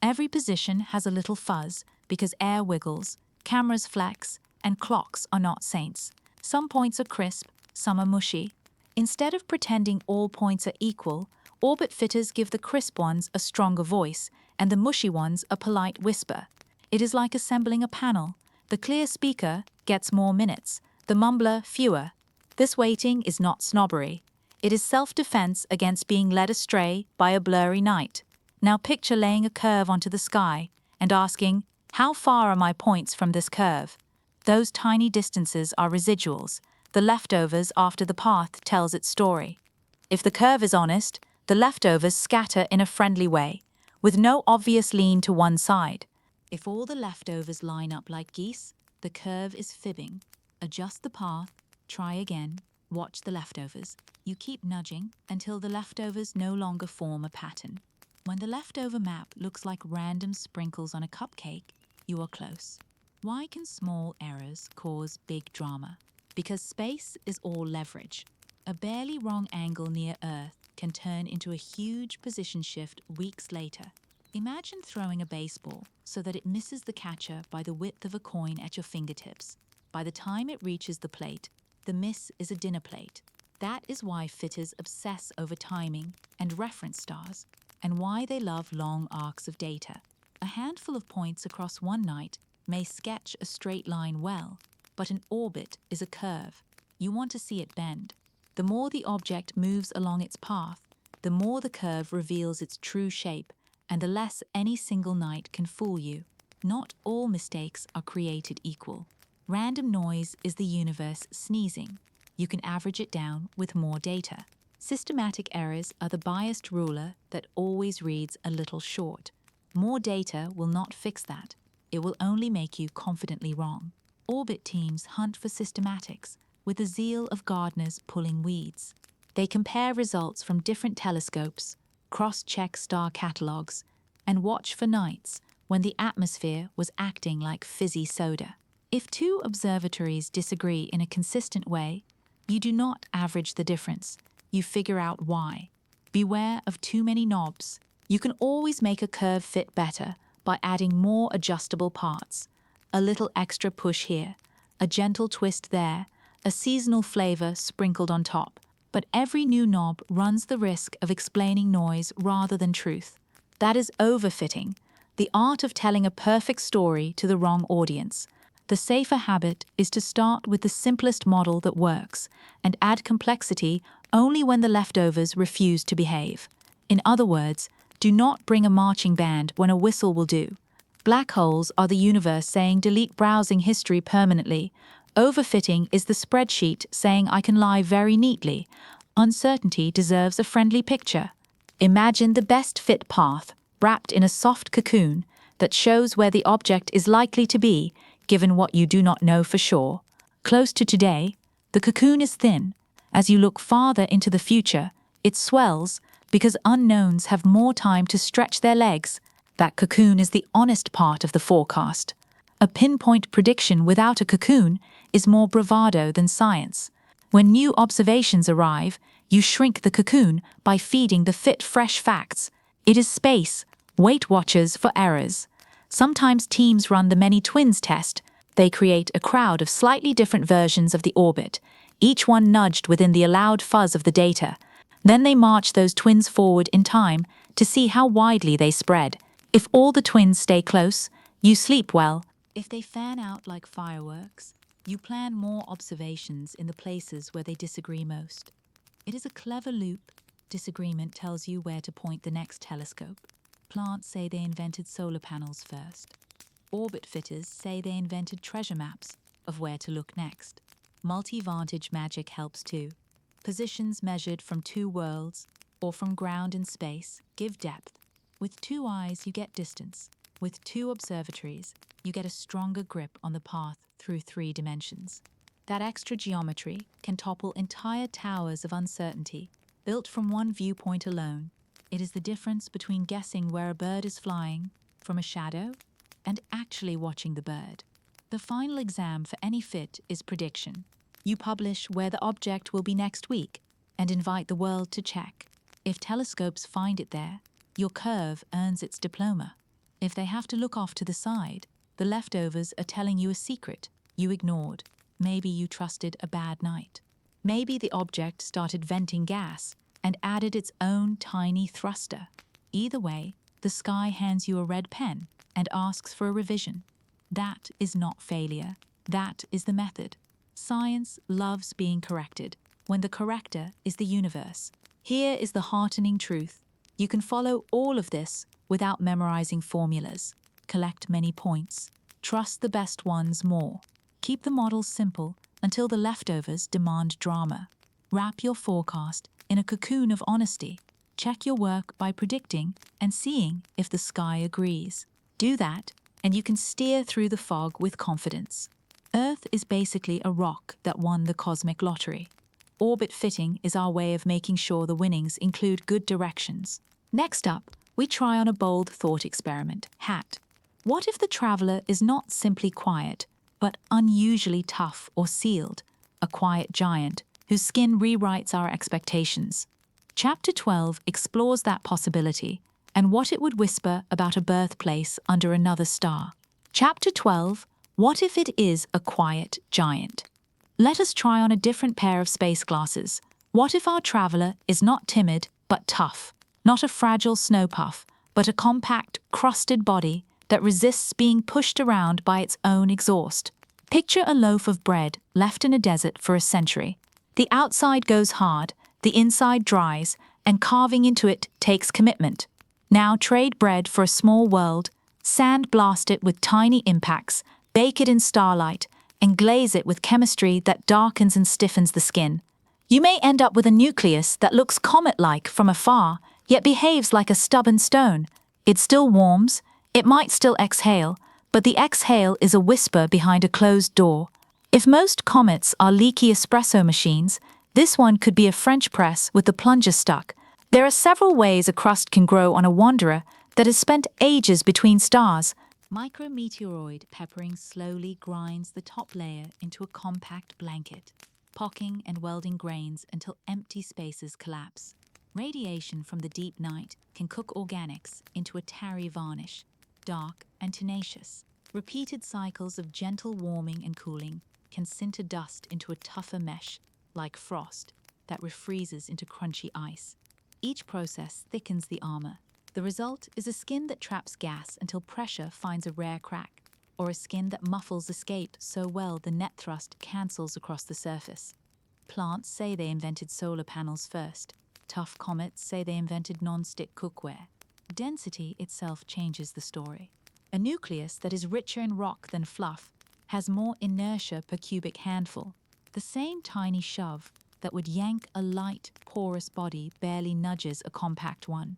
Every position has a little fuzz because air wiggles, cameras flex, and clocks are not saints. Some points are crisp, some are mushy. Instead of pretending all points are equal, orbit fitters give the crisp ones a stronger voice and the mushy ones a polite whisper. It is like assembling a panel. The clear speaker gets more minutes, the mumbler fewer. This waiting is not snobbery. It is self-defense against being led astray by a blurry night. Now picture laying a curve onto the sky and asking, how far are my points from this curve? Those tiny distances are residuals, the leftovers after the path tells its story. If the curve is honest, the leftovers scatter in a friendly way, with no obvious lean to one side. If all the leftovers line up like geese, the curve is fibbing. Adjust the path, try again, watch the leftovers. You keep nudging until the leftovers no longer form a pattern. When the leftover map looks like random sprinkles on a cupcake, you are close. Why can small errors cause big drama? Because space is all leverage. A barely wrong angle near Earth can turn into a huge position shift weeks later. Imagine throwing a baseball so that it misses the catcher by the width of a coin at your fingertips. By the time it reaches the plate, the miss is a dinner plate. That is why fitters obsess over timing and reference stars, and why they love long arcs of data. A handful of points across one night may sketch a straight line well, but an orbit is a curve. You want to see it bend. The more the object moves along its path, the more the curve reveals its true shape, and the less any single night can fool you. Not all mistakes are created equal. Random noise is the universe sneezing. You can average it down with more data. Systematic errors are the biased ruler that always reads a little short. More data will not fix that. It will only make you confidently wrong. Orbit teams hunt for systematics with the zeal of gardeners pulling weeds. They compare results from different telescopes, cross-check star catalogs, and watch for nights when the atmosphere was acting like fizzy soda. If two observatories disagree in a consistent way, you do not average the difference. You figure out why. Beware of too many knobs. You can always make a curve fit better by adding more adjustable parts. A little extra push here, a gentle twist there, a seasonal flavor sprinkled on top. But every new knob runs the risk of explaining noise rather than truth. That is overfitting, the art of telling a perfect story to the wrong audience. The safer habit is to start with the simplest model that works and add complexity only when the leftovers refuse to behave. In other words, do not bring a marching band when a whistle will do. Black holes are the universe saying delete browsing history permanently. Overfitting is the spreadsheet saying I can lie very neatly. Uncertainty deserves a friendly picture. Imagine the best fit path, wrapped in a soft cocoon that shows where the object is likely to be, given what you do not know for sure. Close to today, the cocoon is thin. As you look farther into the future, it swells because unknowns have more time to stretch their legs. That cocoon is the honest part of the forecast. A pinpoint prediction without a cocoon is more bravado than science. When new observations arrive, you shrink the cocoon by feeding the fit fresh facts. It is space. Weight watchers for errors. Sometimes teams run the many twins test. They create a crowd of slightly different versions of the orbit, each one nudged within the allowed fuzz of the data. Then they march those twins forward in time to see how widely they spread. If all the twins stay close, you sleep well. If they fan out like fireworks, you plan more observations in the places where they disagree most. It is a clever loop. Disagreement tells you where to point the next telescope. Plants say they invented solar panels first. Orbit fitters say they invented treasure maps of where to look next. Multi-vantage magic helps too. Positions measured from two worlds or from ground in space give depth. With two eyes, you get distance. With two observatories, you get a stronger grip on the path through 3 dimensions. That extra geometry can topple entire towers of uncertainty, built from one viewpoint alone. It is the difference between guessing where a bird is flying from a shadow and actually watching the bird. The final exam for any fit is prediction. You publish where the object will be next week and invite the world to check. If telescopes find it there, your curve earns its diploma. If they have to look off to the side, the leftovers are telling you a secret you ignored. maybe you trusted a bad night. Maybe the object started venting gas and added its own tiny thruster. Either way, the sky hands you a red pen and asks for a revision. That is not failure. That is the method. Science loves being corrected when the corrector is the universe. Here is the heartening truth. You can follow all of this without memorizing formulas. Collect many points. Trust the best ones more. Keep the models simple until the leftovers demand drama. Wrap your forecast in a cocoon of honesty. Check your work by predicting and seeing if the sky agrees. Do that, and you can steer through the fog with confidence. Earth is basically a rock that won the cosmic lottery. Orbit fitting is our way of making sure the winnings include good directions. Next up, we try on a bold thought experiment, HAT. What if the traveler is not simply quiet, but unusually tough or sealed, a quiet giant whose skin rewrites our expectations? Chapter 12 explores that possibility and what it would whisper about a birthplace under another star. Chapter 12, what if it is a quiet giant? Let us try on a different pair of space glasses. What if our traveler is not timid, but tough? Not a fragile snow puff, but a compact, crusted body that resists being pushed around by its own exhaust. Picture a loaf of bread left in a desert for a century. The outside goes hard, the inside dries, and carving into it takes commitment. Now trade bread for a small world, sandblast it with tiny impacts, bake it in starlight, and glaze it with chemistry that darkens and stiffens the skin. You may end up with a nucleus that looks comet-like from afar, yet behaves like a stubborn stone. It still warms, it might still exhale, but the exhale is a whisper behind a closed door. If most comets are leaky espresso machines, this one could be a French press with the plunger stuck. There are several ways a crust can grow on a wanderer that has spent ages between stars. Micrometeoroid peppering slowly grinds the top layer into a compact blanket, pocking and welding grains until empty spaces collapse. Radiation from the deep night can cook organics into a tarry varnish, dark and tenacious. Repeated cycles of gentle warming and cooling can sinter dust into a tougher mesh, like frost, that refreezes into crunchy ice. Each process thickens the armor. The result is a skin that traps gas until pressure finds a rare crack, or a skin that muffles escape so well the net thrust cancels across the surface. Plants say they invented solar panels first. Tough comets say they invented non-stick cookware. Density itself changes the story. A nucleus that is richer in rock than fluff has more inertia per cubic handful. The same tiny shove that would yank a light, porous body barely nudges a compact one.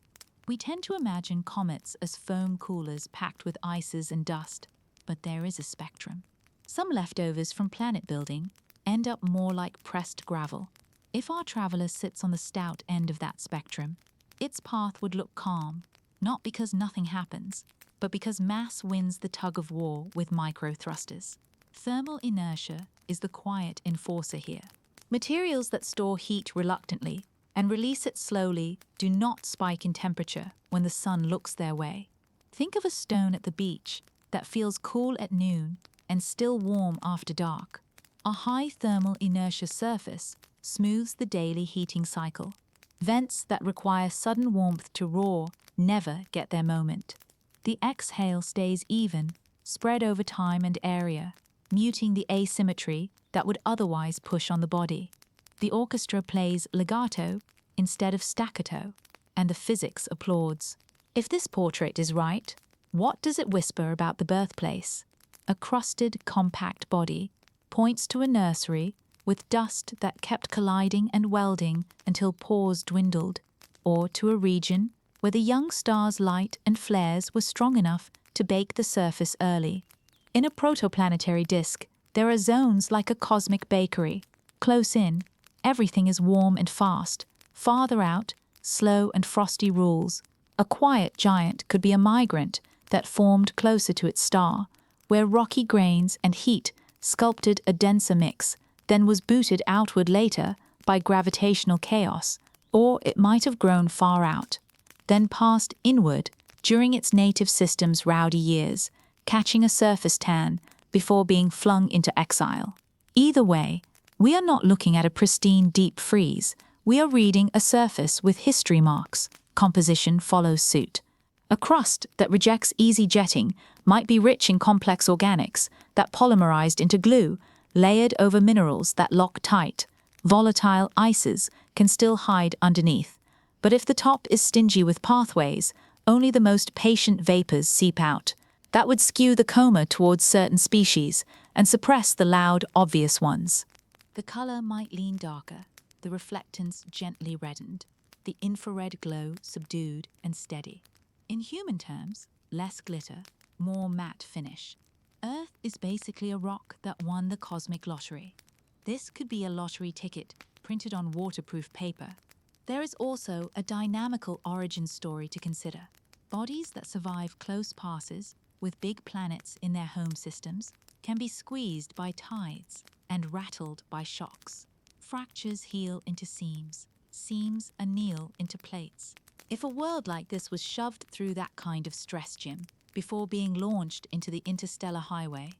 We tend to imagine comets as foam coolers packed with ices and dust, but there is a spectrum. Some leftovers from planet building end up more like pressed gravel. If our traveler sits on the stout end of that spectrum, its path would look calm, not because nothing happens, but because mass wins the tug of war with microthrusters. Thermal inertia is the quiet enforcer here. Materials that store heat reluctantly and release it slowly do not spike in temperature when the sun looks their way. Think of a stone at the beach that feels cool at noon and still warm after dark. A high thermal inertia surface smooths the daily heating cycle. Vents that require sudden warmth to roar never get their moment. The exhale stays even, spread over time and area, muting the asymmetry that would otherwise push on the body. The orchestra plays legato instead of staccato, and the physics applauds. If this portrait is right, what does it whisper about the birthplace? A crusted, compact body points to a nursery with dust that kept colliding and welding until pores dwindled, or to a region where the young star's light and flares were strong enough to bake the surface early. In a protoplanetary disk, there are zones like a cosmic bakery. Close in, everything is warm and fast. Farther out, slow and frosty rules. A quiet giant could be a migrant that formed closer to its star, where rocky grains and heat sculpted a denser mix, then was booted outward later by gravitational chaos, or it might have grown far out, then passed inward during its native system's rowdy years, catching a surface tan before being flung into exile. Either way, we are not looking at a pristine deep freeze. We are reading a surface with history marks. Composition follows suit. A crust that rejects easy jetting might be rich in complex organics that polymerized into glue, layered over minerals that lock tight. Volatile ices can still hide underneath. But if the top is stingy with pathways, only the most patient vapors seep out. That would skew the coma towards certain species and suppress the loud, obvious ones. The color might lean darker, the reflectance gently reddened, the infrared glow subdued and steady. In human terms, less glitter, more matte finish. Earth is basically a rock that won the cosmic lottery. This could be a lottery ticket printed on waterproof paper. There is also a dynamical origin story to consider. Bodies that survive close passes with big planets in their home systems can be squeezed by tides and rattled by shocks. Fractures heal into seams, seams anneal into plates. If a world like this was shoved through that kind of stress gym before being launched into the interstellar highway,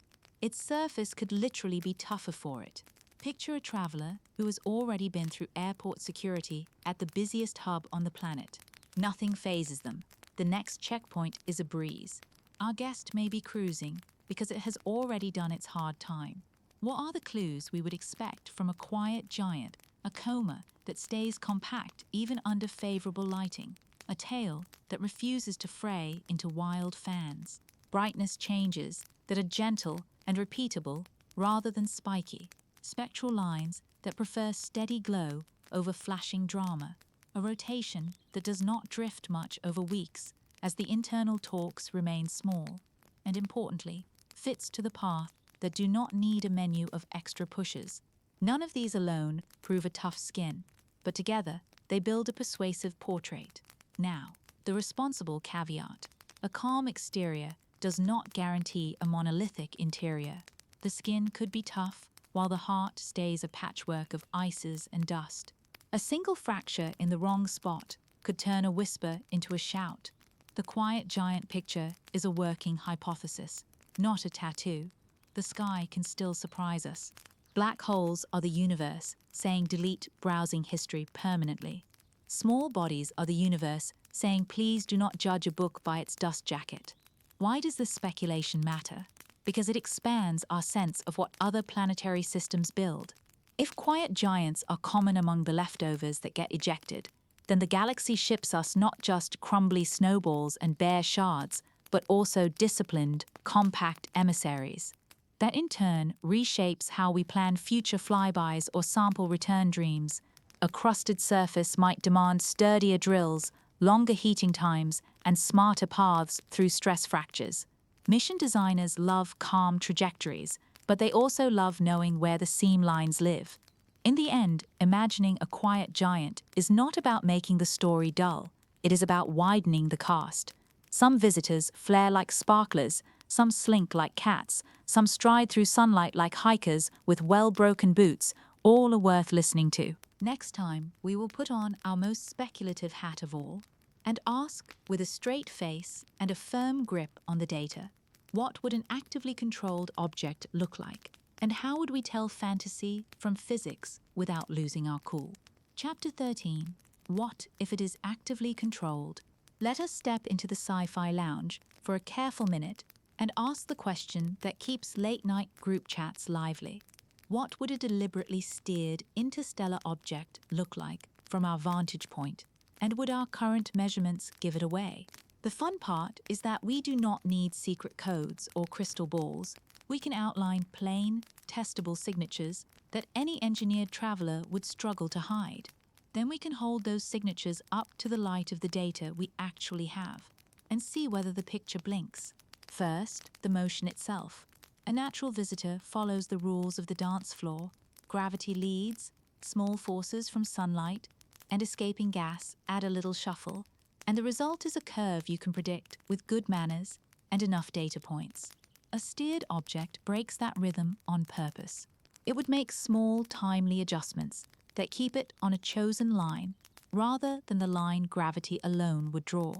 its surface could literally be tougher for it. Picture a traveler who has already been through airport security at the busiest hub on the planet. Nothing phases them. The next checkpoint is a breeze. Our guest may be cruising because it has already done its hard time. What are the clues we would expect from a quiet giant, a coma that stays compact even under favorable lighting, a tail that refuses to fray into wild fans, brightness changes that are gentle and repeatable rather than spiky, spectral lines that prefer steady glow over flashing drama, a rotation that does not drift much over weeks as the internal torques remain small, and importantly, fits to the path that do not need a menu of extra pushes. None of these alone prove a tough skin, but together they build a persuasive portrait. Now, the responsible caveat. A calm exterior does not guarantee a monolithic interior. The skin could be tough, while the heart stays a patchwork of ices and dust. A single fracture in the wrong spot could turn a whisper into a shout. The quiet giant picture is a working hypothesis, not a tattoo. The sky can still surprise us. Black holes are the universe, saying delete browsing history permanently. Small bodies are the universe, saying please do not judge a book by its dust jacket. Why does this speculation matter? Because it expands our sense of what other planetary systems build. If quiet giants are common among the leftovers that get ejected, then the galaxy ships us not just crumbly snowballs and bare shards, but also disciplined, compact emissaries. That in turn reshapes how we plan future flybys or sample return dreams. A crusted surface might demand sturdier drills, longer heating times, and smarter paths through stress fractures. Mission designers love calm trajectories, but they also love knowing where the seam lines live. In the end, imagining a quiet giant is not about making the story dull. It is about widening the cast. Some visitors flare like sparklers, some slink like cats, some stride through sunlight like hikers with well-broken boots. All are worth listening to. Next time, we will put on our most speculative hat of all and ask, with a straight face and a firm grip on the data, what would an actively controlled object look like? And how would we tell fantasy from physics without losing our cool? Chapter 13. What if it is actively controlled? Let us step into the sci-fi lounge for a careful minute and ask the question that keeps late-night group chats lively. What would a deliberately steered interstellar object look like from our vantage point? And would our current measurements give it away? The fun part is that we do not need secret codes or crystal balls. We can outline plain, testable signatures that any engineered traveler would struggle to hide. Then we can hold those signatures up to the light of the data we actually have and see whether the picture blinks. First, the motion itself. A natural visitor follows the rules of the dance floor. Gravity leads, small forces from sunlight and escaping gas add a little shuffle, and the result is a curve you can predict with good manners and enough data points. A steered object breaks that rhythm on purpose. It would make small, timely adjustments that keep it on a chosen line rather than the line gravity alone would draw.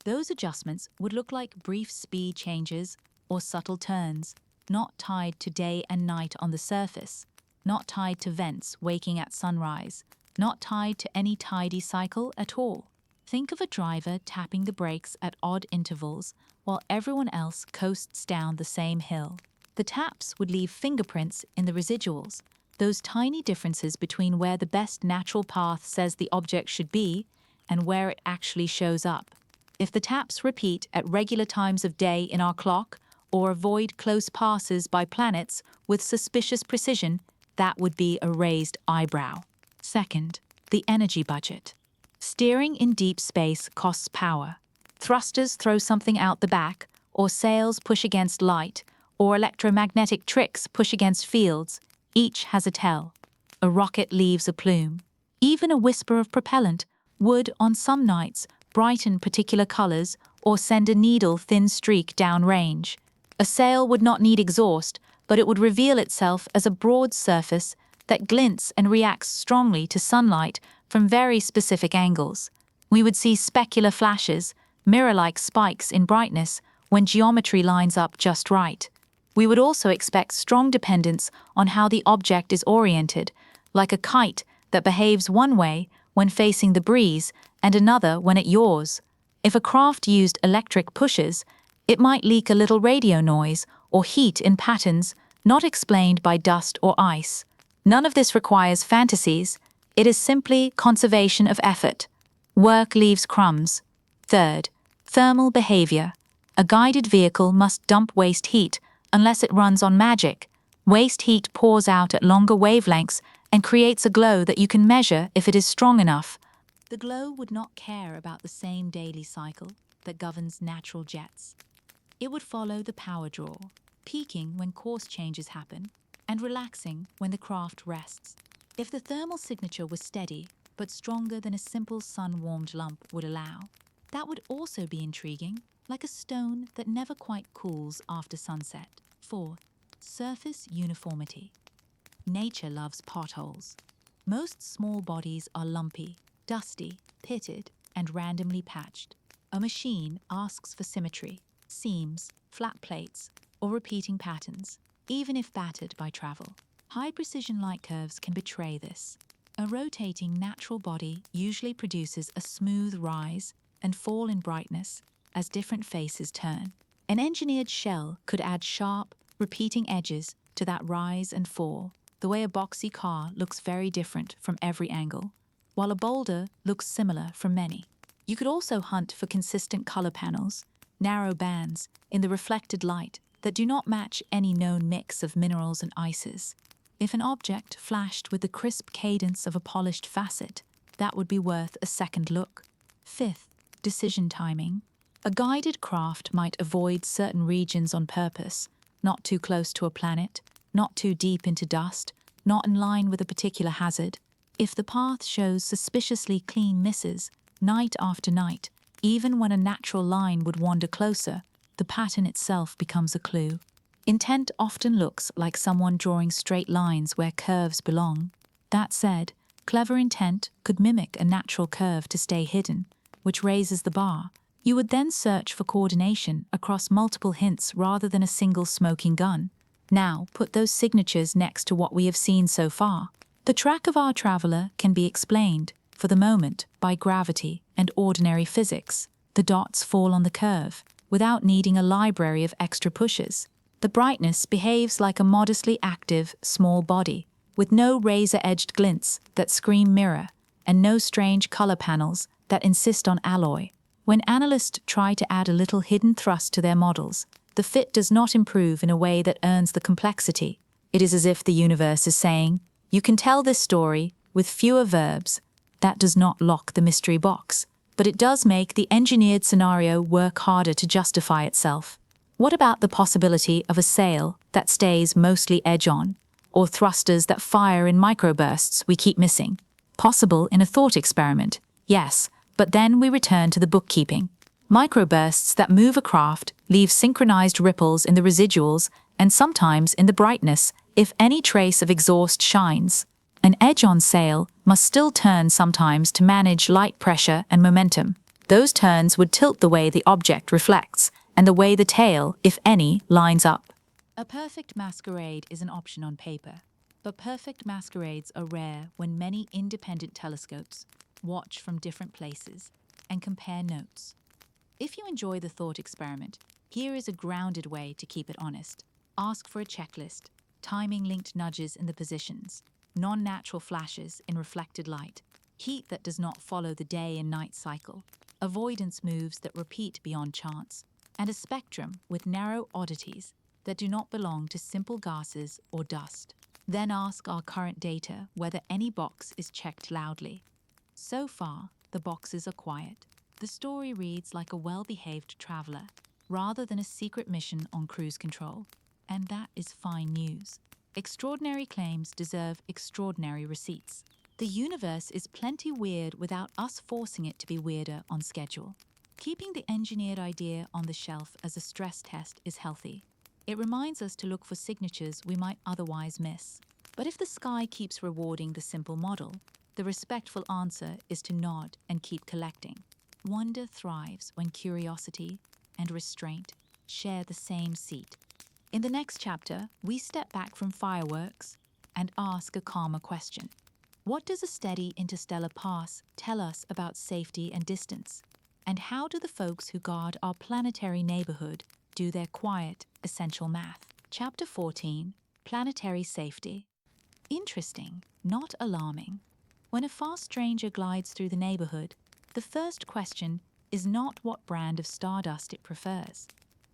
Those adjustments would look like brief speed changes or subtle turns, not tied to day and night on the surface, not tied to vents waking at sunrise, not tied to any tidy cycle at all. Think of a driver tapping the brakes at odd intervals while everyone else coasts down the same hill. The taps would leave fingerprints in the residuals, those tiny differences between where the best natural path says the object should be and where it actually shows up. If the taps repeat at regular times of day in our clock or avoid close passes by planets with suspicious precision, that would be a raised eyebrow. Second, the energy budget. Steering in deep space costs power. Thrusters throw something out the back, or sails push against light, or electromagnetic tricks push against fields. Each has a tell. A rocket leaves a plume. Even a whisper of propellant would, on some nights, brighten particular colors or send a needle-thin streak downrange. A sail would not need exhaust, but it would reveal itself as a broad surface that glints and reacts strongly to sunlight from very specific angles. We would see specular flashes, mirror-like spikes in brightness when geometry lines up just right. We would also expect strong dependence on how the object is oriented, like a kite that behaves one way when facing the breeze and another when it yaws. If a craft used electric pushes, it might leak a little radio noise or heat in patterns not explained by dust or ice. None of this requires fantasies. It is simply conservation of effort. Work leaves crumbs. Third, thermal behavior. A guided vehicle must dump waste heat unless it runs on magic. Waste heat pours out at longer wavelengths and creates a glow that you can measure if it is strong enough. The glow would not care about the same daily cycle that governs natural jets. It would follow the power draw, peaking when course changes happen and relaxing when the craft rests. If the thermal signature was steady but stronger than a simple sun-warmed lump would allow, that would also be intriguing, like a stone that never quite cools after sunset. Fourth, surface uniformity. Nature loves potholes. Most small bodies are lumpy, dusty, pitted, and randomly patched. A machine asks for symmetry, seams, flat plates, or repeating patterns, even if battered by travel. High-precision light curves can betray this. A rotating natural body usually produces a smooth rise and fall in brightness as different faces turn. An engineered shell could add sharp, repeating edges to that rise and fall, the way a boxy car looks very different from every angle, while a boulder looks similar from many. You could also hunt for consistent color panels, narrow bands in the reflected light that do not match any known mix of minerals and ices. If an object flashed with the crisp cadence of a polished facet, that would be worth a second look. Fifth, decision timing. A guided craft might avoid certain regions on purpose, not too close to a planet, not too deep into dust, not in line with a particular hazard. If the path shows suspiciously clean misses, night after night, even when a natural line would wander closer, the pattern itself becomes a clue. Intent often looks like someone drawing straight lines where curves belong. That said, clever intent could mimic a natural curve to stay hidden, which raises the bar. You would then search for coordination across multiple hints rather than a single smoking gun. Now, put those signatures next to what we have seen so far. The track of our traveler can be explained, for the moment, by gravity and ordinary physics. The dots fall on the curve, without needing a library of extra pushes. The brightness behaves like a modestly active, small body, with no razor-edged glints that scream mirror, and no strange color panels that insist on alloy. When analysts try to add a little hidden thrust to their models, the fit does not improve in a way that earns the complexity. It is as if the universe is saying, you can tell this story with fewer verbs. That does not lock the mystery box, but it does make the engineered scenario work harder to justify itself. What about the possibility of a sail that stays mostly edge-on, or thrusters that fire in microbursts we keep missing? Possible in a thought experiment, yes, but then we return to the bookkeeping. Microbursts that move a craft leave synchronized ripples in the residuals and sometimes in the brightness if any trace of exhaust shines. An edge-on sail must still turn sometimes to manage light pressure and momentum. Those turns would tilt the way the object reflects and the way the tail, if any, lines up. A perfect masquerade is an option on paper, But perfect masquerades are rare when many independent telescopes watch from different places and compare notes. If you enjoy the thought experiment, here is a grounded way to keep it honest. Ask for a checklist, timing-linked nudges in the positions, non-natural flashes in reflected light, heat that does not follow the day and night cycle, avoidance moves that repeat beyond chance, and a spectrum with narrow oddities that do not belong to simple gases or dust. Then ask our current data whether any box is checked loudly. So far, the boxes are quiet. The story reads like a well-behaved traveler, rather than a secret mission on cruise control. And that is fine news. Extraordinary claims deserve extraordinary receipts. The universe is plenty weird without us forcing it to be weirder on schedule. Keeping the engineered idea on the shelf as a stress test is healthy. It reminds us to look for signatures we might otherwise miss. But if the sky keeps rewarding the simple model, the respectful answer is to nod and keep collecting. Wonder thrives when curiosity and restraint share the same seat. In the next chapter, we step back from fireworks and ask a calmer question. What does a steady interstellar pass tell us about safety and distance? And how do the folks who guard our planetary neighborhood do their quiet, essential math? Chapter 14, Planetary Safety. Interesting, not alarming. When a fast stranger glides through the neighborhood, the first question is not what brand of stardust it prefers.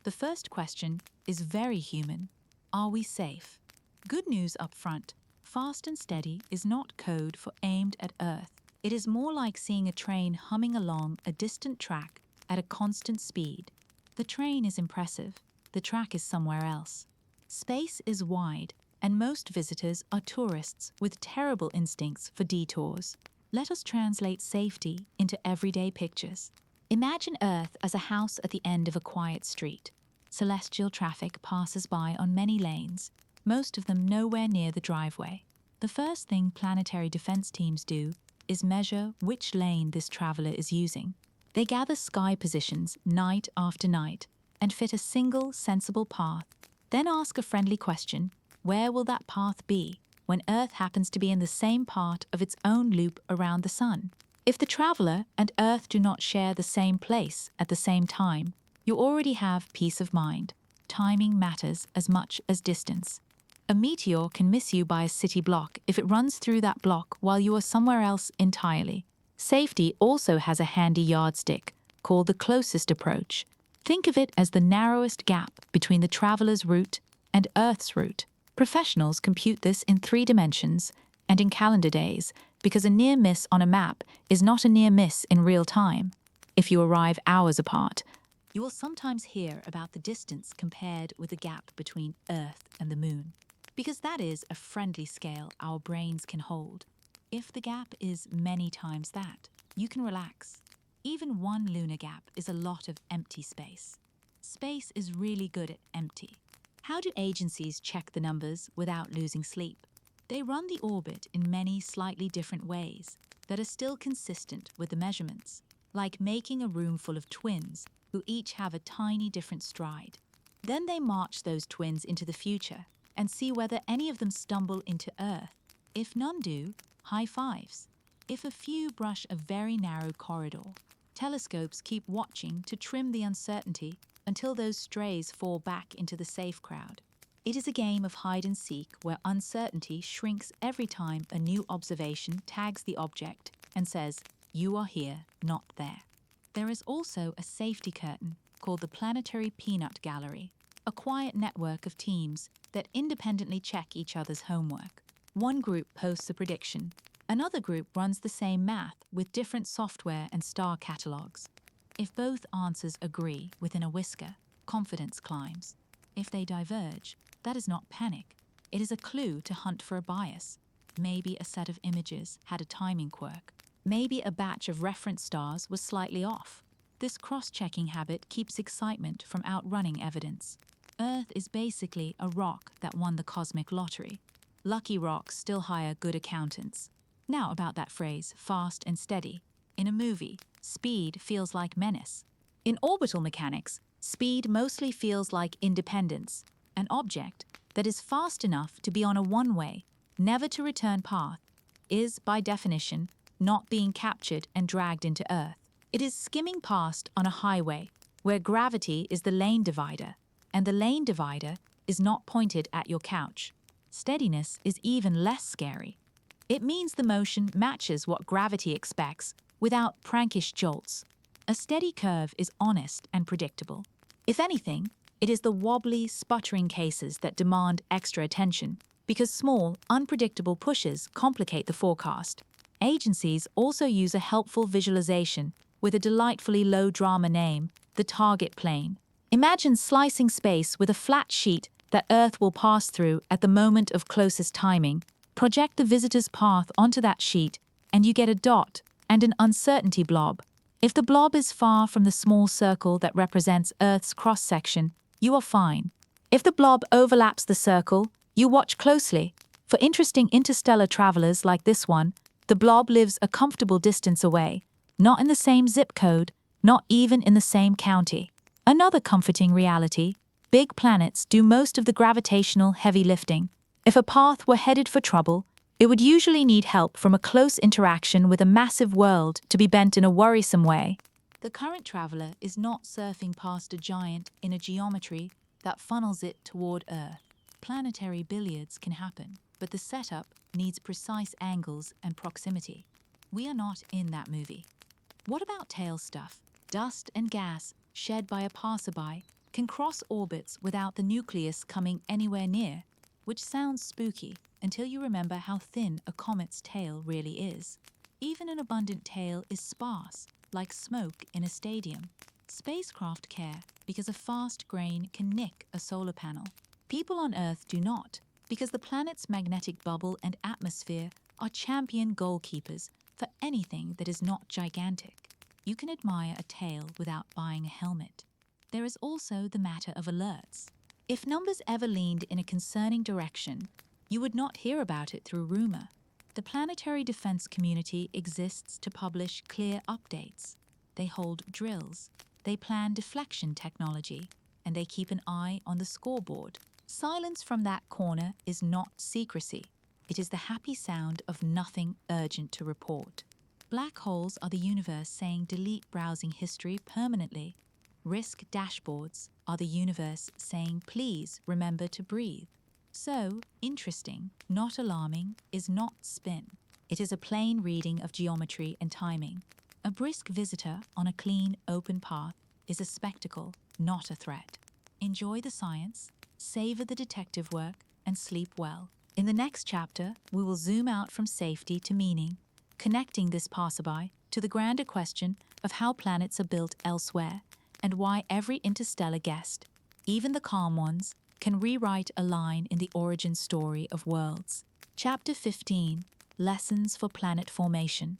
The first question is very human. Are we safe? Good news up front. Fast and steady is not code for aimed at Earth. It is more like seeing a train humming along a distant track at a constant speed. The train is impressive. The track is somewhere else. Space is wide, and most visitors are tourists with terrible instincts for detours. Let us translate safety into everyday pictures. Imagine Earth as a house at the end of a quiet street. Celestial traffic passes by on many lanes, most of them nowhere near the driveway. The first thing planetary defense teams do is measure which lane this traveler is using. They gather sky positions night after night and fit a single sensible path, then ask a friendly question: where will that path be when Earth happens to be in the same part of its own loop around the Sun? If the traveler and Earth do not share the same place at the same time, you already have peace of mind. Timing matters as much as distance. A meteor can miss you by a city block if it runs through that block while you are somewhere else entirely. Safety also has a handy yardstick called the closest approach. Think of it as the narrowest gap between the traveler's route and Earth's route. Professionals compute this in 3 dimensions and in calendar days, because a near miss on a map is not a near miss in real time. If you arrive hours apart, you will sometimes hear about the distance compared with the gap between Earth and the Moon, because that is a friendly scale our brains can hold. If the gap is many times that, you can relax. Even one lunar gap is a lot of empty space. Space is really good at empty. How do agencies check the numbers without losing sleep? They run the orbit in many slightly different ways that are still consistent with the measurements, like making a room full of twins who each have a tiny different stride. Then they march those twins into the future and see whether any of them stumble into Earth. If none do, high fives. If a few brush a very narrow corridor, telescopes keep watching to trim the uncertainty until those strays fall back into the safe crowd. It is a game of hide and seek where uncertainty shrinks every time a new observation tags the object and says, "You are here, not there." There is also a safety curtain called the Planetary Peanut Gallery, a quiet network of teams that independently check each other's homework. One group posts a prediction, another group runs the same math with different software and star catalogs. If both answers agree within a whisker, confidence climbs. If they diverge, that is not panic. It is a clue to hunt for a bias. Maybe a set of images had a timing quirk. Maybe a batch of reference stars was slightly off. This cross-checking habit keeps excitement from outrunning evidence. Earth is basically a rock that won the cosmic lottery. Lucky rocks still hire good accountants. Now about that phrase, fast and steady. In a movie, speed feels like menace. In orbital mechanics, speed mostly feels like independence, an object that is fast enough to be on a one-way never to return path, is, by definition, not being captured and dragged into Earth. It is skimming past on a highway where gravity is the lane divider, and the lane divider is not pointed at your couch. Steadiness is even less scary. It means the motion matches what gravity expects without prankish jolts. A steady curve is honest and predictable. If anything, it is the wobbly, sputtering cases that demand extra attention, because small, unpredictable pushes complicate the forecast. Agencies also use a helpful visualization with a delightfully low-drama name, the target plane. Imagine slicing space with a flat sheet that Earth will pass through at the moment of closest timing. Project the visitor's path onto that sheet, and you get a dot and an uncertainty blob. If the blob is far from the small circle that represents Earth's cross-section, you are fine. If the blob overlaps the circle, you watch closely. For interesting interstellar travelers like this one, the blob lives a comfortable distance away, not in the same zip code, not even in the same county. Another comforting reality: big planets do most of the gravitational heavy lifting. If a path were headed for trouble, it would usually need help from a close interaction with a massive world to be bent in a worrisome way. The current traveler is not surfing past a giant in a geometry that funnels it toward Earth. Planetary billiards can happen, but the setup needs precise angles and proximity. We are not in that movie. What about tail stuff? Dust and gas shed by a passerby can cross orbits without the nucleus coming anywhere near, which sounds spooky until you remember how thin a comet's tail really is. Even an abundant tail is sparse, like smoke in a stadium. Spacecraft care because a fast grain can nick a solar panel. People on Earth do not, because the planet's magnetic bubble and atmosphere are champion goalkeepers for anything that is not gigantic. You can admire a tail without buying a helmet. There is also the matter of alerts. If numbers ever leaned in a concerning direction, you would not hear about it through rumor. The planetary defense community exists to publish clear updates. They hold drills, they plan deflection technology, and they keep an eye on the scoreboard. Silence from that corner is not secrecy. It is the happy sound of nothing urgent to report. Black holes are the universe saying delete browsing history permanently. Risk dashboards are the universe saying please remember to breathe. So, interesting, not alarming, is not spin. It is a plain reading of geometry and timing. A brisk visitor on a clean, open path is a spectacle, not a threat. Enjoy the science, savor the detective work, and sleep well. In the next chapter, we will zoom out from safety to meaning, connecting this passerby to the grander question of how planets are built elsewhere and why every interstellar guest, even the calm ones, can rewrite a line in the origin story of worlds. Chapter 15, Lessons for Planet Formation.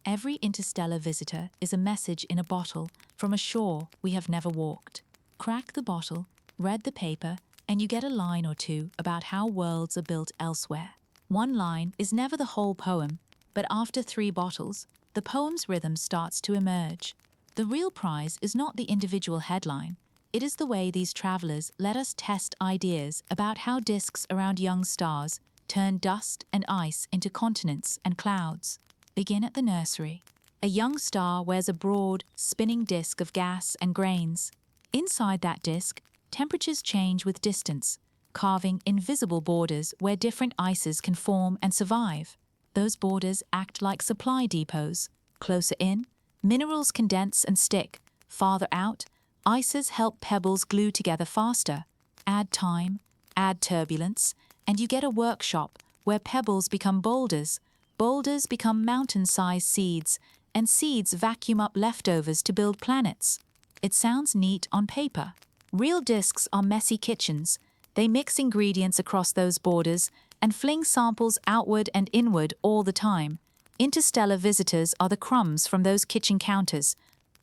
Every interstellar visitor is a message in a bottle from a shore we have never walked. Crack the bottle, read the paper, and you get a line or two about how worlds are built elsewhere. One line is never the whole poem, but after 3 bottles, the poem's rhythm starts to emerge. The real prize is not the individual headline. It is the way these travelers let us test ideas about how disks around young stars turn dust and ice into continents and clouds. Begin at the nursery. A young star wears a broad, spinning disk of gas and grains. Inside that disk, temperatures change with distance, carving invisible borders where different ices can form and survive. Those borders act like supply depots. Closer in, minerals condense and stick. Farther out, ices help pebbles glue together faster. Add time, add turbulence, and you get a workshop where pebbles become boulders, boulders become mountain-sized seeds, and seeds vacuum up leftovers to build planets. It sounds neat on paper. Real disks are messy kitchens. They mix ingredients across those borders and fling samples outward and inward all the time. Interstellar visitors are the crumbs from those kitchen counters.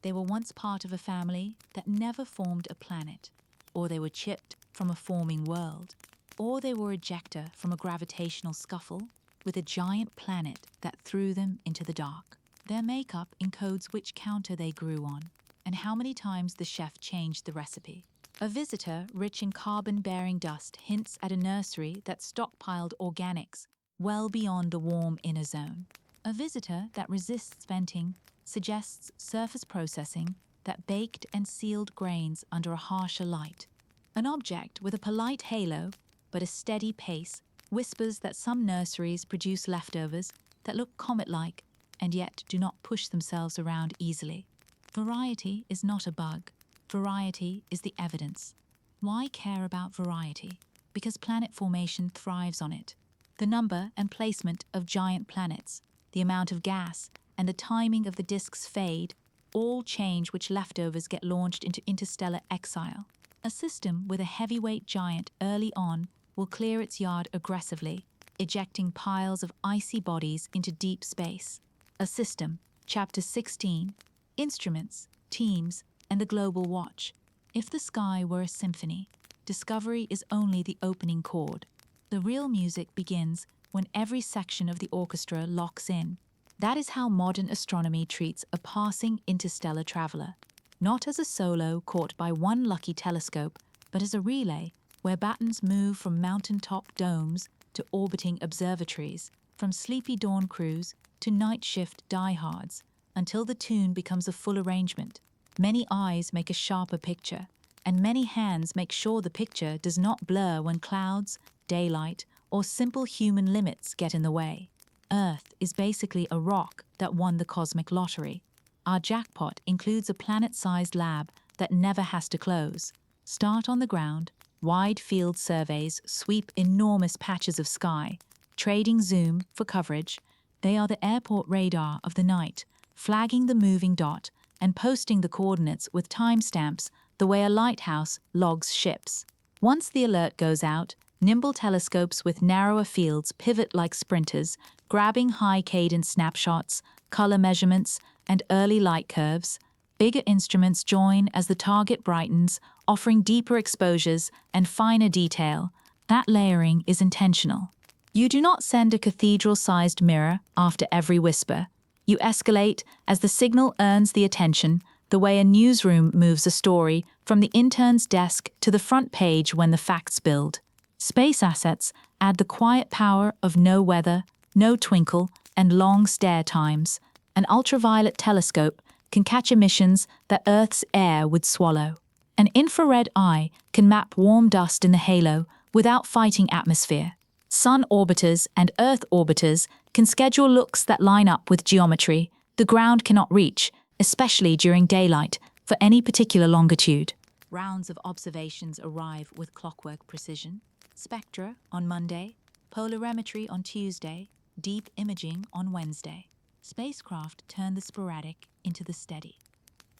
They were once part of a family that never formed a planet, or they were chipped from a forming world, or they were ejecta from a gravitational scuffle with a giant planet that threw them into the dark. Their makeup encodes which counter they grew on, and how many times the chef changed the recipe. A visitor rich in carbon-bearing dust hints at a nursery that stockpiled organics well beyond the warm inner zone. A visitor that resists venting suggests surface processing that baked and sealed grains under a harsher light. An object with a polite halo but a steady pace whispers that some nurseries produce leftovers that look comet-like and yet do not push themselves around easily. Variety is not a bug. Variety is the evidence. Why care about variety? Because planet formation thrives on it. The number and placement of giant planets, the amount of gas, and the timing of the disk's fade all change which leftovers get launched into interstellar exile. A system with a heavyweight giant early on will clear its yard aggressively, ejecting piles of icy bodies into deep space. A system, Chapter 16, Instruments, Teams, and the Global Watch. If the sky were a symphony, discovery is only the opening chord. The real music begins when every section of the orchestra locks in. That is how modern astronomy treats a passing interstellar traveler, not as a solo caught by one lucky telescope, but as a relay where batons move from mountaintop domes to orbiting observatories, from sleepy dawn crews to night shift diehards, until the tune becomes a full arrangement. Many eyes make a sharper picture, and many hands make sure the picture does not blur when clouds, daylight, or simple human limits get in the way. Earth is basically a rock that won the cosmic lottery. Our jackpot includes a planet-sized lab that never has to close. Start on the ground, wide field surveys sweep enormous patches of sky, trading zoom for coverage. They are the airport radar of the night, flagging the moving dot and posting the coordinates with timestamps the way a lighthouse logs ships. Once the alert goes out, nimble telescopes with narrower fields pivot like sprinters, grabbing high-cadence snapshots, color measurements, and early light curves. Bigger instruments join as the target brightens, offering deeper exposures and finer detail. That layering is intentional. You do not send a cathedral-sized mirror after every whisper. You escalate as the signal earns the attention, the way a newsroom moves a story from the intern's desk to the front page when the facts build. Space assets add the quiet power of no weather, no twinkle, and long stare times. An ultraviolet telescope can catch emissions that Earth's air would swallow. An infrared eye can map warm dust in the halo without fighting atmosphere. Sun orbiters and Earth orbiters can schedule looks that line up with geometry the ground cannot reach, especially during daylight, for any particular longitude. Rounds of observations arrive with clockwork precision. Spectra on Monday, polarimetry on Tuesday, deep imaging on Wednesday. Spacecraft turn the sporadic into the steady.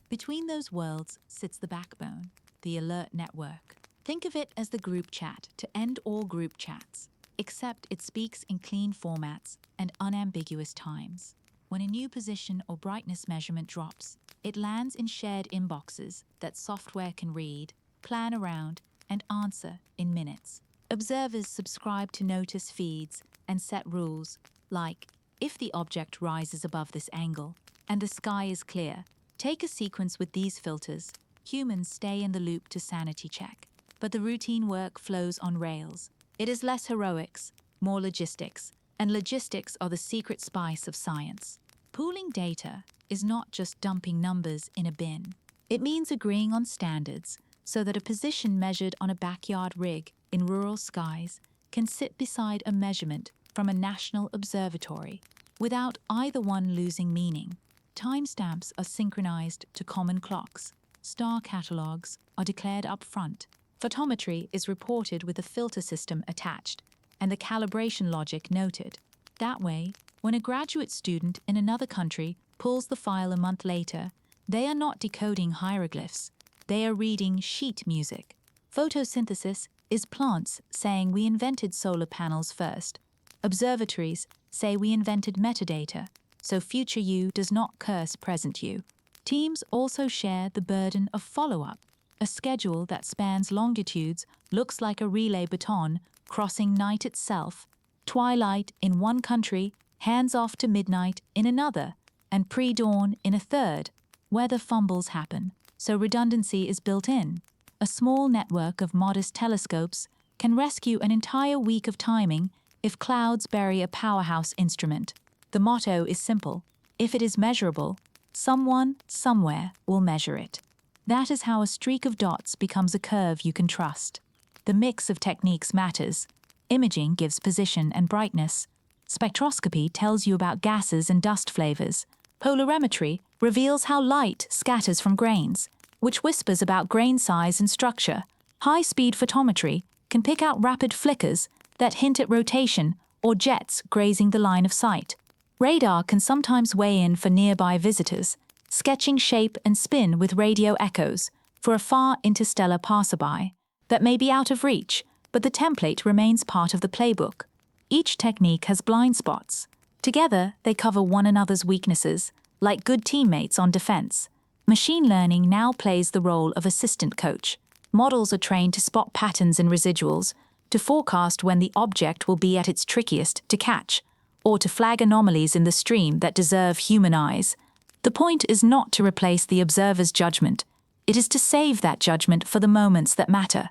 Between those worlds sits the backbone, the alert network. Think of it as the group chat to end all group chats, except it speaks in clean formats and unambiguous times. When a new position or brightness measurement drops, it lands in shared inboxes that software can read, plan around, and answer in minutes. Observers subscribe to notice feeds and set rules, like, if the object rises above this angle and the sky is clear, take a sequence with these filters. Humans stay in the loop to sanity check, but the routine work flows on rails. It is less heroics, more logistics, and logistics are the secret spice of science. Pooling data is not just dumping numbers in a bin. It means agreeing on standards so that a position measured on a backyard rig in rural skies can sit beside a measurement from a national observatory without either one losing meaning. Timestamps are synchronized to common clocks. Star catalogs are declared up front. Photometry is reported with a filter system attached, and the calibration logic noted. That way, when a graduate student in another country pulls the file a month later, they are not decoding hieroglyphs. They are reading sheet music. Photosynthesis is plants saying we invented solar panels first. Observatories say we invented metadata, so future you does not curse present you. Teams also share the burden of follow-up. A schedule that spans longitudes looks like a relay baton crossing night itself. Twilight in one country, hands off to midnight in another, and pre-dawn in a third. Weather fumbles happen, so redundancy is built in. A small network of modest telescopes can rescue an entire week of timing if clouds bury a powerhouse instrument. The motto is simple: if it is measurable, someone, somewhere will measure it. That is how a streak of dots becomes a curve you can trust. The mix of techniques matters. Imaging gives position and brightness. Spectroscopy tells you about gases and dust flavors. Polarimetry reveals how light scatters from grains, which whispers about grain size and structure. High-speed photometry can pick out rapid flickers that hint at rotation or jets grazing the line of sight. Radar can sometimes weigh in for nearby visitors, sketching shape and spin with radio echoes for a far interstellar passerby that may be out of reach, but the template remains part of the playbook. Each technique has blind spots. Together, they cover one another's weaknesses, like good teammates on defense. Machine learning now plays the role of assistant coach. Models are trained to spot patterns and residuals, to forecast when the object will be at its trickiest to catch, or to flag anomalies in the stream that deserve human eyes. The point is not to replace the observer's judgment. It is to save that judgment for the moments that matter.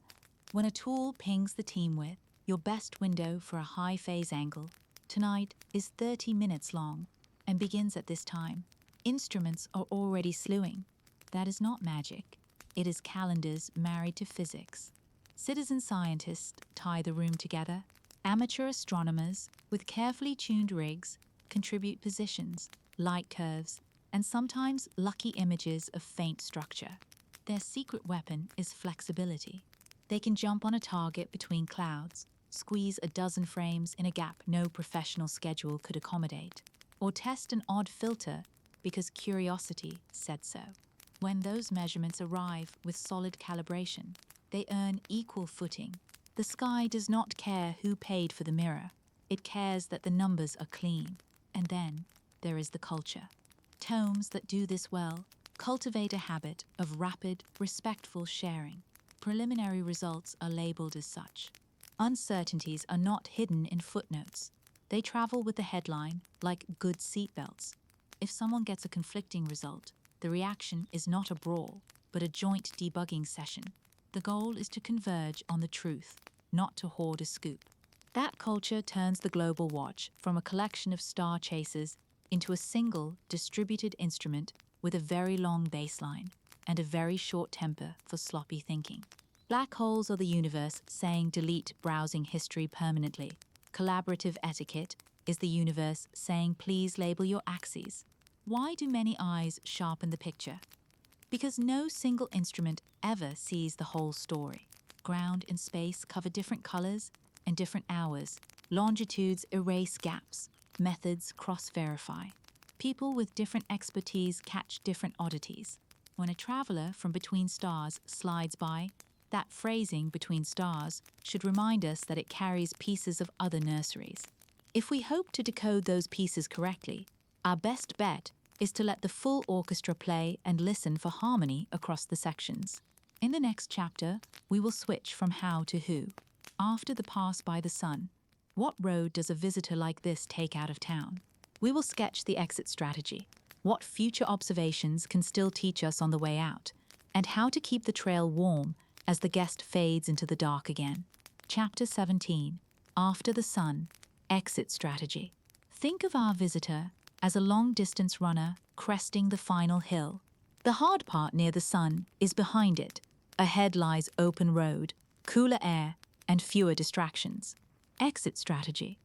When a tool pings the team with your best window for a high phase angle, tonight is 30 minutes long and begins at this time, instruments are already slewing. That is not magic. It is calendars married to physics. Citizen scientists tie the room together. Amateur astronomers, with carefully tuned rigs, contribute positions, light curves, and sometimes lucky images of faint structure. Their secret weapon is flexibility. They can jump on a target between clouds, squeeze a dozen frames in a gap no professional schedule could accommodate, or test an odd filter because curiosity said so. When those measurements arrive with solid calibration, they earn equal footing. The sky does not care who paid for the mirror. It cares that the numbers are clean. And then there is the culture. Tomes that do this well cultivate a habit of rapid, respectful sharing. Preliminary results are labeled as such. Uncertainties are not hidden in footnotes. They travel with the headline like good seatbelts. If someone gets a conflicting result, the reaction is not a brawl, but a joint debugging session. The goal is to converge on the truth, not to hoard a scoop. That culture turns the global watch from a collection of star chasers into a single, distributed instrument with a very long baseline and a very short temper for sloppy thinking. Black holes are the universe saying delete browsing history permanently. Collaborative etiquette is the universe saying please label your axes. Why do many eyes sharpen the picture? Because no single instrument ever sees the whole story. Ground and space cover different colors and different hours. Longitudes erase gaps. Methods cross-verify. People with different expertise catch different oddities. When a traveler from between stars slides by, that phrasing between stars should remind us that it carries pieces of other nurseries. If we hope to decode those pieces correctly, our best bet is to let the full orchestra play and listen for harmony across the sections. In the next chapter, we will switch from how to who. After the pass by the sun, what road does a visitor like this take out of town? We will sketch the exit strategy, what future observations can still teach us on the way out, and how to keep the trail warm as the guest fades into the dark again. Chapter 17, After the Sun, Exit Strategy. Think of our visitor as a long-distance runner cresting the final hill. The hard part near the sun is behind it. Ahead lies open road, cooler air, and fewer distractions. Exit strategy,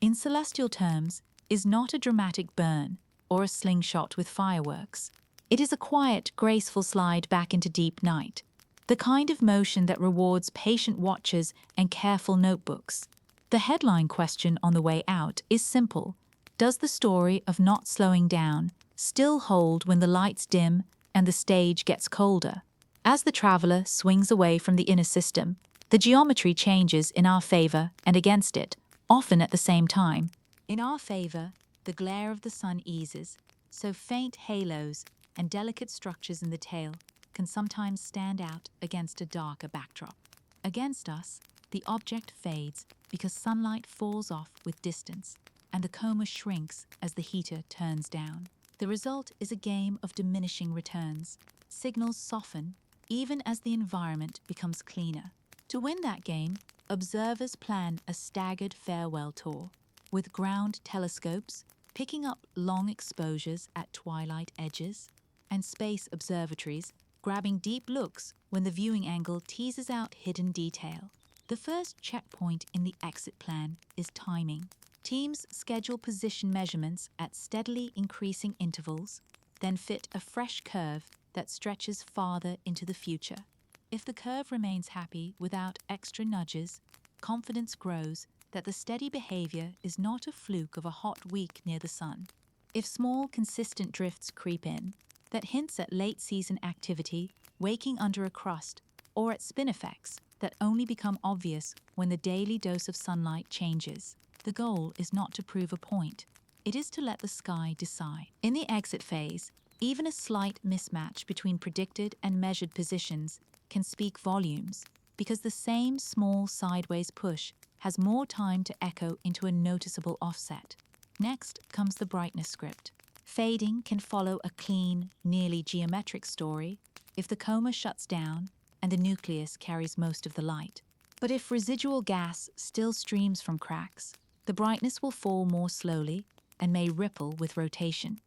in celestial terms, is not a dramatic burn or a slingshot with fireworks. It is a quiet, graceful slide back into deep night, the kind of motion that rewards patient watchers and careful notebooks. The headline question on the way out is simple. Does the story of not slowing down still hold when the lights dim and the stage gets colder? As the traveler swings away from the inner system, the geometry changes in our favor and against it, often at the same time. In our favor, the glare of the sun eases, so faint halos and delicate structures in the tail can sometimes stand out against a darker backdrop. Against us, the object fades because sunlight falls off with distance, and the coma shrinks as the heater turns down. The result is a game of diminishing returns. Signals soften even as the environment becomes cleaner. To win that game, observers plan a staggered farewell tour, with ground telescopes picking up long exposures at twilight edges, and space observatories grabbing deep looks when the viewing angle teases out hidden detail. The first checkpoint in the exit plan is timing. Teams schedule position measurements at steadily increasing intervals, then fit a fresh curve that stretches farther into the future. If the curve remains happy without extra nudges, confidence grows that the steady behavior is not a fluke of a hot week near the sun. If small, consistent drifts creep in, that hints at late season activity, waking under a crust, or at spin effects that only become obvious when the daily dose of sunlight changes. The goal is not to prove a point. It is to let the sky decide. In the exit phase, even a slight mismatch between predicted and measured positions can speak volumes, because the same small sideways push has more time to echo into a noticeable offset. Next comes the brightness script. Fading can follow a clean, nearly geometric story if the coma shuts down and the nucleus carries most of the light. But if residual gas still streams from cracks, the brightness will fall more slowly and may ripple with rotation.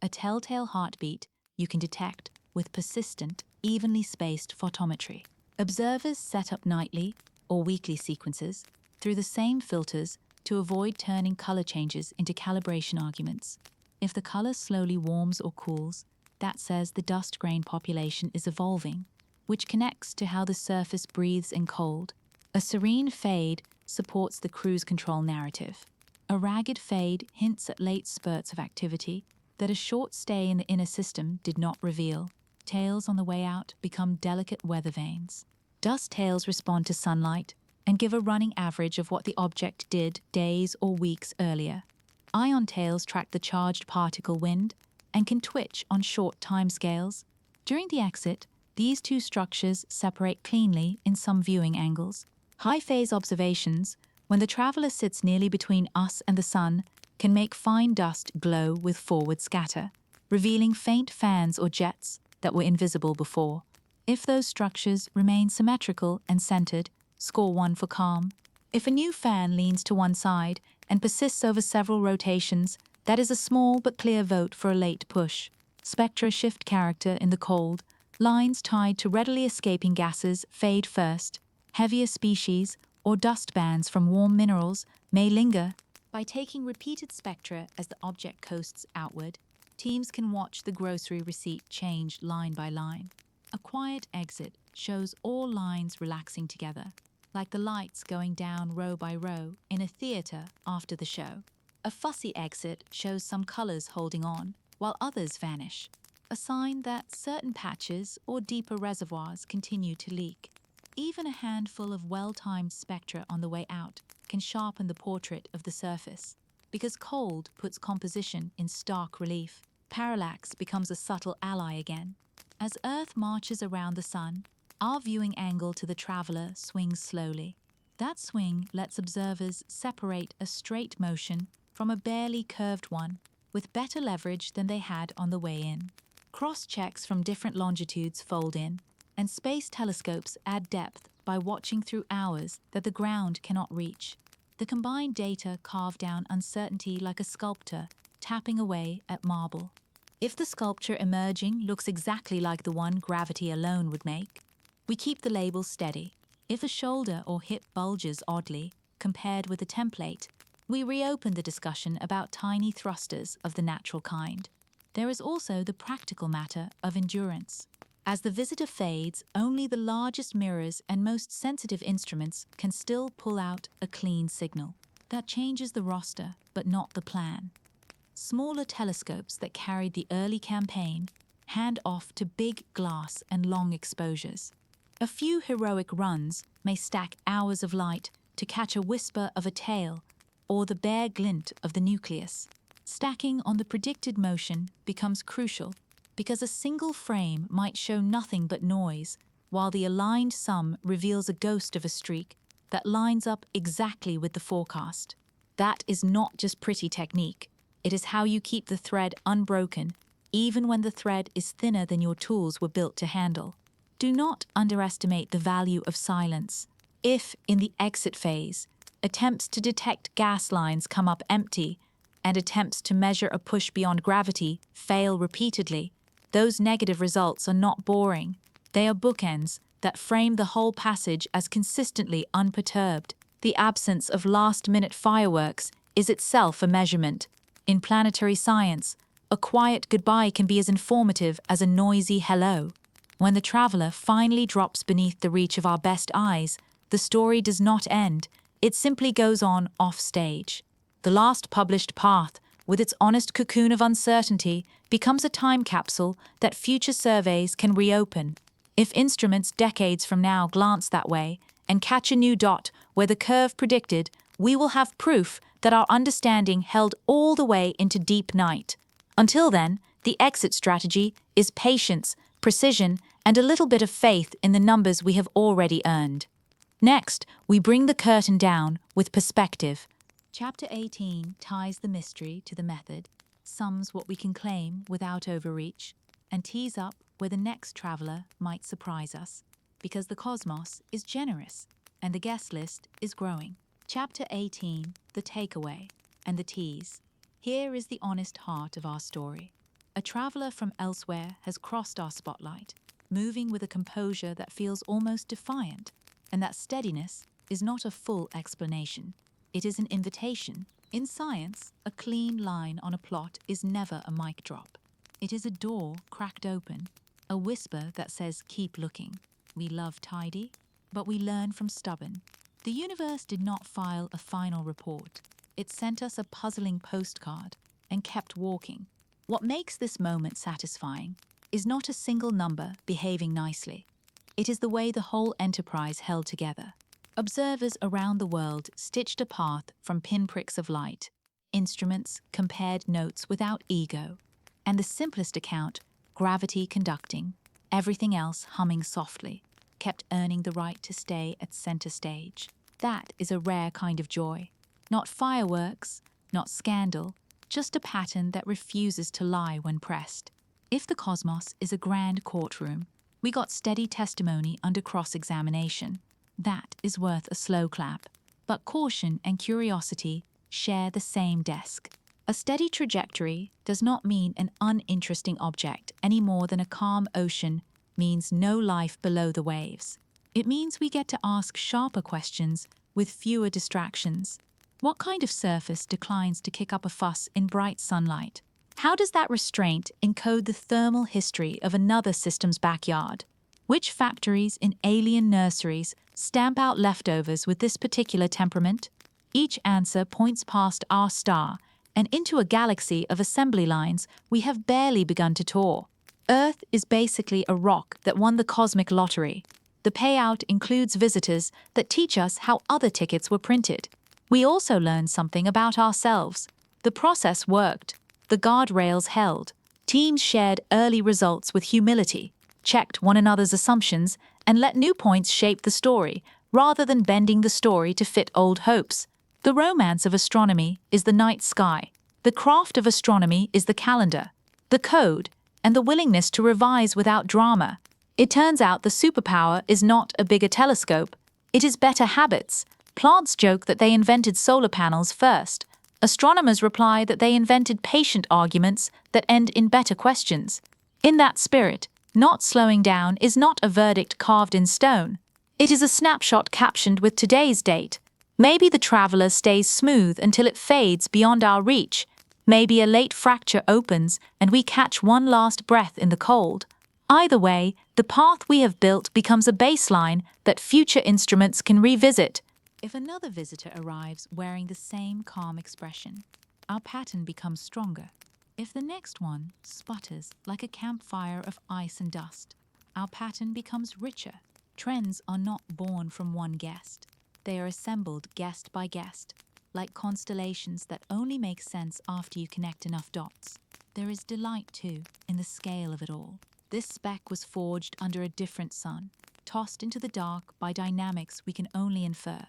A telltale heartbeat you can detect with persistent, evenly spaced photometry. Observers set up nightly or weekly sequences through the same filters to avoid turning color changes into calibration arguments. If the color slowly warms or cools, that says the dust grain population is evolving, which connects to how the surface breathes in cold. A serene fade supports the cruise control narrative. A ragged fade hints at late spurts of activity that a short stay in the inner system did not reveal. Tails on the way out become delicate weather vanes. Dust tails respond to sunlight and give a running average of what the object did days or weeks earlier. Ion tails track the charged particle wind and can twitch on short timescales. During the exit, these two structures separate cleanly in some viewing angles. High-phase observations, when the traveler sits nearly between us and the sun, can make fine dust glow with forward scatter, revealing faint fans or jets that were invisible before. If those structures remain symmetrical and centered, score 1 for calm. If a new fan leans to one side and persists over several rotations, that is a small but clear vote for a late push. Spectra shift character in the cold. Lines tied to readily escaping gases fade first. Heavier species or dust bands from warm minerals may linger. By taking repeated spectra as the object coasts outward, teams can watch the grocery receipt change line by line. A quiet exit shows all lines relaxing together, like the lights going down row by row in a theater after the show. A fussy exit shows some colors holding on, while others vanish, a sign that certain patches or deeper reservoirs continue to leak. Even a handful of well-timed spectra on the way out can sharpen the portrait of the surface. Because cold puts composition in stark relief, parallax becomes a subtle ally again. As Earth marches around the sun, our viewing angle to the traveler swings slowly. That swing lets observers separate a straight motion from a barely curved one, with better leverage than they had on the way in. Cross-checks from different longitudes fold in, and space telescopes add depth by watching through hours that the ground cannot reach. The combined data carve down uncertainty like a sculptor tapping away at marble. If the sculpture emerging looks exactly like the one gravity alone would make, we keep the label steady. If a shoulder or hip bulges oddly, compared with the template, we reopen the discussion about tiny thrusters of the natural kind. There is also the practical matter of endurance. As the visitor fades, only the largest mirrors and most sensitive instruments can still pull out a clean signal. That changes the roster, but not the plan. Smaller telescopes that carried the early campaign hand off to big glass and long exposures. A few heroic runs may stack hours of light to catch a whisper of a tail or the bare glint of the nucleus. Stacking on the predicted motion becomes crucial because a single frame might show nothing but noise, while the aligned sum reveals a ghost of a streak that lines up exactly with the forecast. That is not just pretty technique. It is how you keep the thread unbroken, even when the thread is thinner than your tools were built to handle. Do not underestimate the value of silence. If, in the exit phase, attempts to detect gas lines come up empty and attempts to measure a push beyond gravity fail repeatedly, those negative results are not boring. They are bookends that frame the whole passage as consistently unperturbed. The absence of last-minute fireworks is itself a measurement. In planetary science, a quiet goodbye can be as informative as a noisy hello. When the traveler finally drops beneath the reach of our best eyes, the story does not end. It simply goes on off-stage. The last published path, with its honest cocoon of uncertainty, becomes a time capsule that future surveys can reopen. If instruments decades from now glance that way and catch a new dot where the curve predicted, we will have proof that our understanding held all the way into deep night. Until then, the exit strategy is patience, precision, and a little bit of faith in the numbers we have already earned. Next, we bring the curtain down with perspective. Chapter 18 ties the mystery to the method, sums what we can claim without overreach, and tees up where the next traveler might surprise us, because the cosmos is generous and the guest list is growing. Chapter 18, the takeaway and the tease. Here is the honest heart of our story. A traveler from elsewhere has crossed our spotlight, moving with a composure that feels almost defiant, and that steadiness is not a full explanation. It is an invitation. In science, a clean line on a plot is never a mic drop. It is a door cracked open, a whisper that says, "Keep looking." We love tidy, but we learn from stubborn. The universe did not file a final report. It sent us a puzzling postcard and kept walking. What makes this moment satisfying is not a single number behaving nicely. It is the way the whole enterprise held together. Observers around the world stitched a path from pinpricks of light. Instruments compared notes without ego. And the simplest account, gravity conducting, everything else humming softly, kept earning the right to stay at center stage. That is a rare kind of joy. Not fireworks, not scandal, just a pattern that refuses to lie when pressed. If the cosmos is a grand courtroom, we got steady testimony under cross-examination. That is worth a slow clap. But caution and curiosity share the same desk. A steady trajectory does not mean an uninteresting object any more than a calm ocean means no life below the waves. It means we get to ask sharper questions with fewer distractions. What kind of surface declines to kick up a fuss in bright sunlight? How does that restraint encode the thermal history of another system's backyard? Which factories in alien nurseries stamp out leftovers with this particular temperament? Each answer points past our star and into a galaxy of assembly lines we have barely begun to tour. Earth is basically a rock that won the cosmic lottery. The payout includes visitors that teach us how other tickets were printed. We also learn something about ourselves. The process worked. The guardrails held. Teams shared early results with humility, checked one another's assumptions, and let new points shape the story, rather than bending the story to fit old hopes. The romance of astronomy is the night sky. The craft of astronomy is the calendar, the code, and the willingness to revise without drama. It turns out the superpower is not a bigger telescope. It is better habits. Plants joke that they invented solar panels first. Astronomers reply that they invented patient arguments that end in better questions. In that spirit, not slowing down is not a verdict carved in stone. It is a snapshot captioned with today's date. Maybe the traveler stays smooth until it fades beyond our reach. Maybe a late fracture opens and we catch one last breath in the cold. Either way, the path we have built becomes a baseline that future instruments can revisit. If another visitor arrives wearing the same calm expression, our pattern becomes stronger. If the next one sputters like a campfire of ice and dust, our pattern becomes richer. Trends are not born from one guest. They are assembled guest by guest, like constellations that only make sense after you connect enough dots. There is delight, too, in the scale of it all. This speck was forged under a different sun, tossed into the dark by dynamics we can only infer.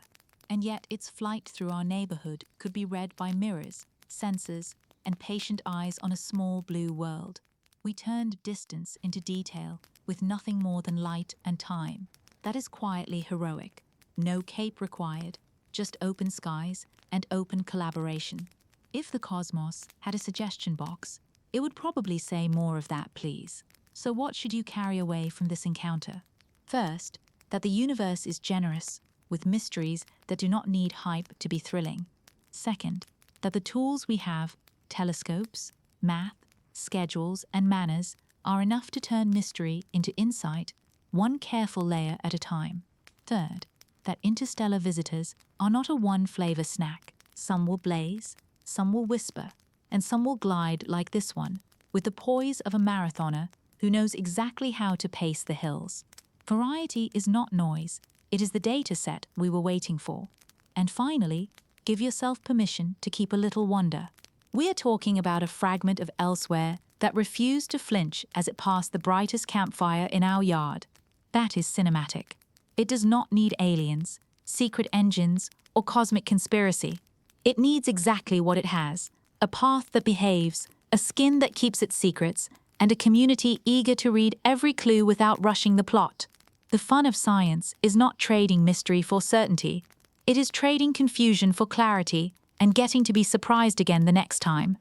And yet its flight through our neighborhood could be read by mirrors, sensors, and patient eyes on a small blue world. We turned distance into detail with nothing more than light and time. That is quietly heroic. No cape required, just open skies and open collaboration. If the cosmos had a suggestion box, it would probably say more of that, please. So what should you carry away from this encounter? First, that the universe is generous, with mysteries that do not need hype to be thrilling. Second, that the tools we have, telescopes, math, schedules, and manners, are enough to turn mystery into insight, one careful layer at a time. Third, that interstellar visitors are not a one-flavor snack. Some will blaze, some will whisper, and some will glide like this one, with the poise of a marathoner who knows exactly how to pace the hills. Variety is not noise, it is the data set we were waiting for. And finally, give yourself permission to keep a little wonder. We are talking about a fragment of elsewhere that refused to flinch as it passed the brightest campfire in our yard. That is cinematic. It does not need aliens, secret engines, or cosmic conspiracy. It needs exactly what it has: a path that behaves, a skin that keeps its secrets, and a community eager to read every clue without rushing the plot. The fun of science is not trading mystery for certainty. It is trading confusion for clarity and getting to be surprised again the next time.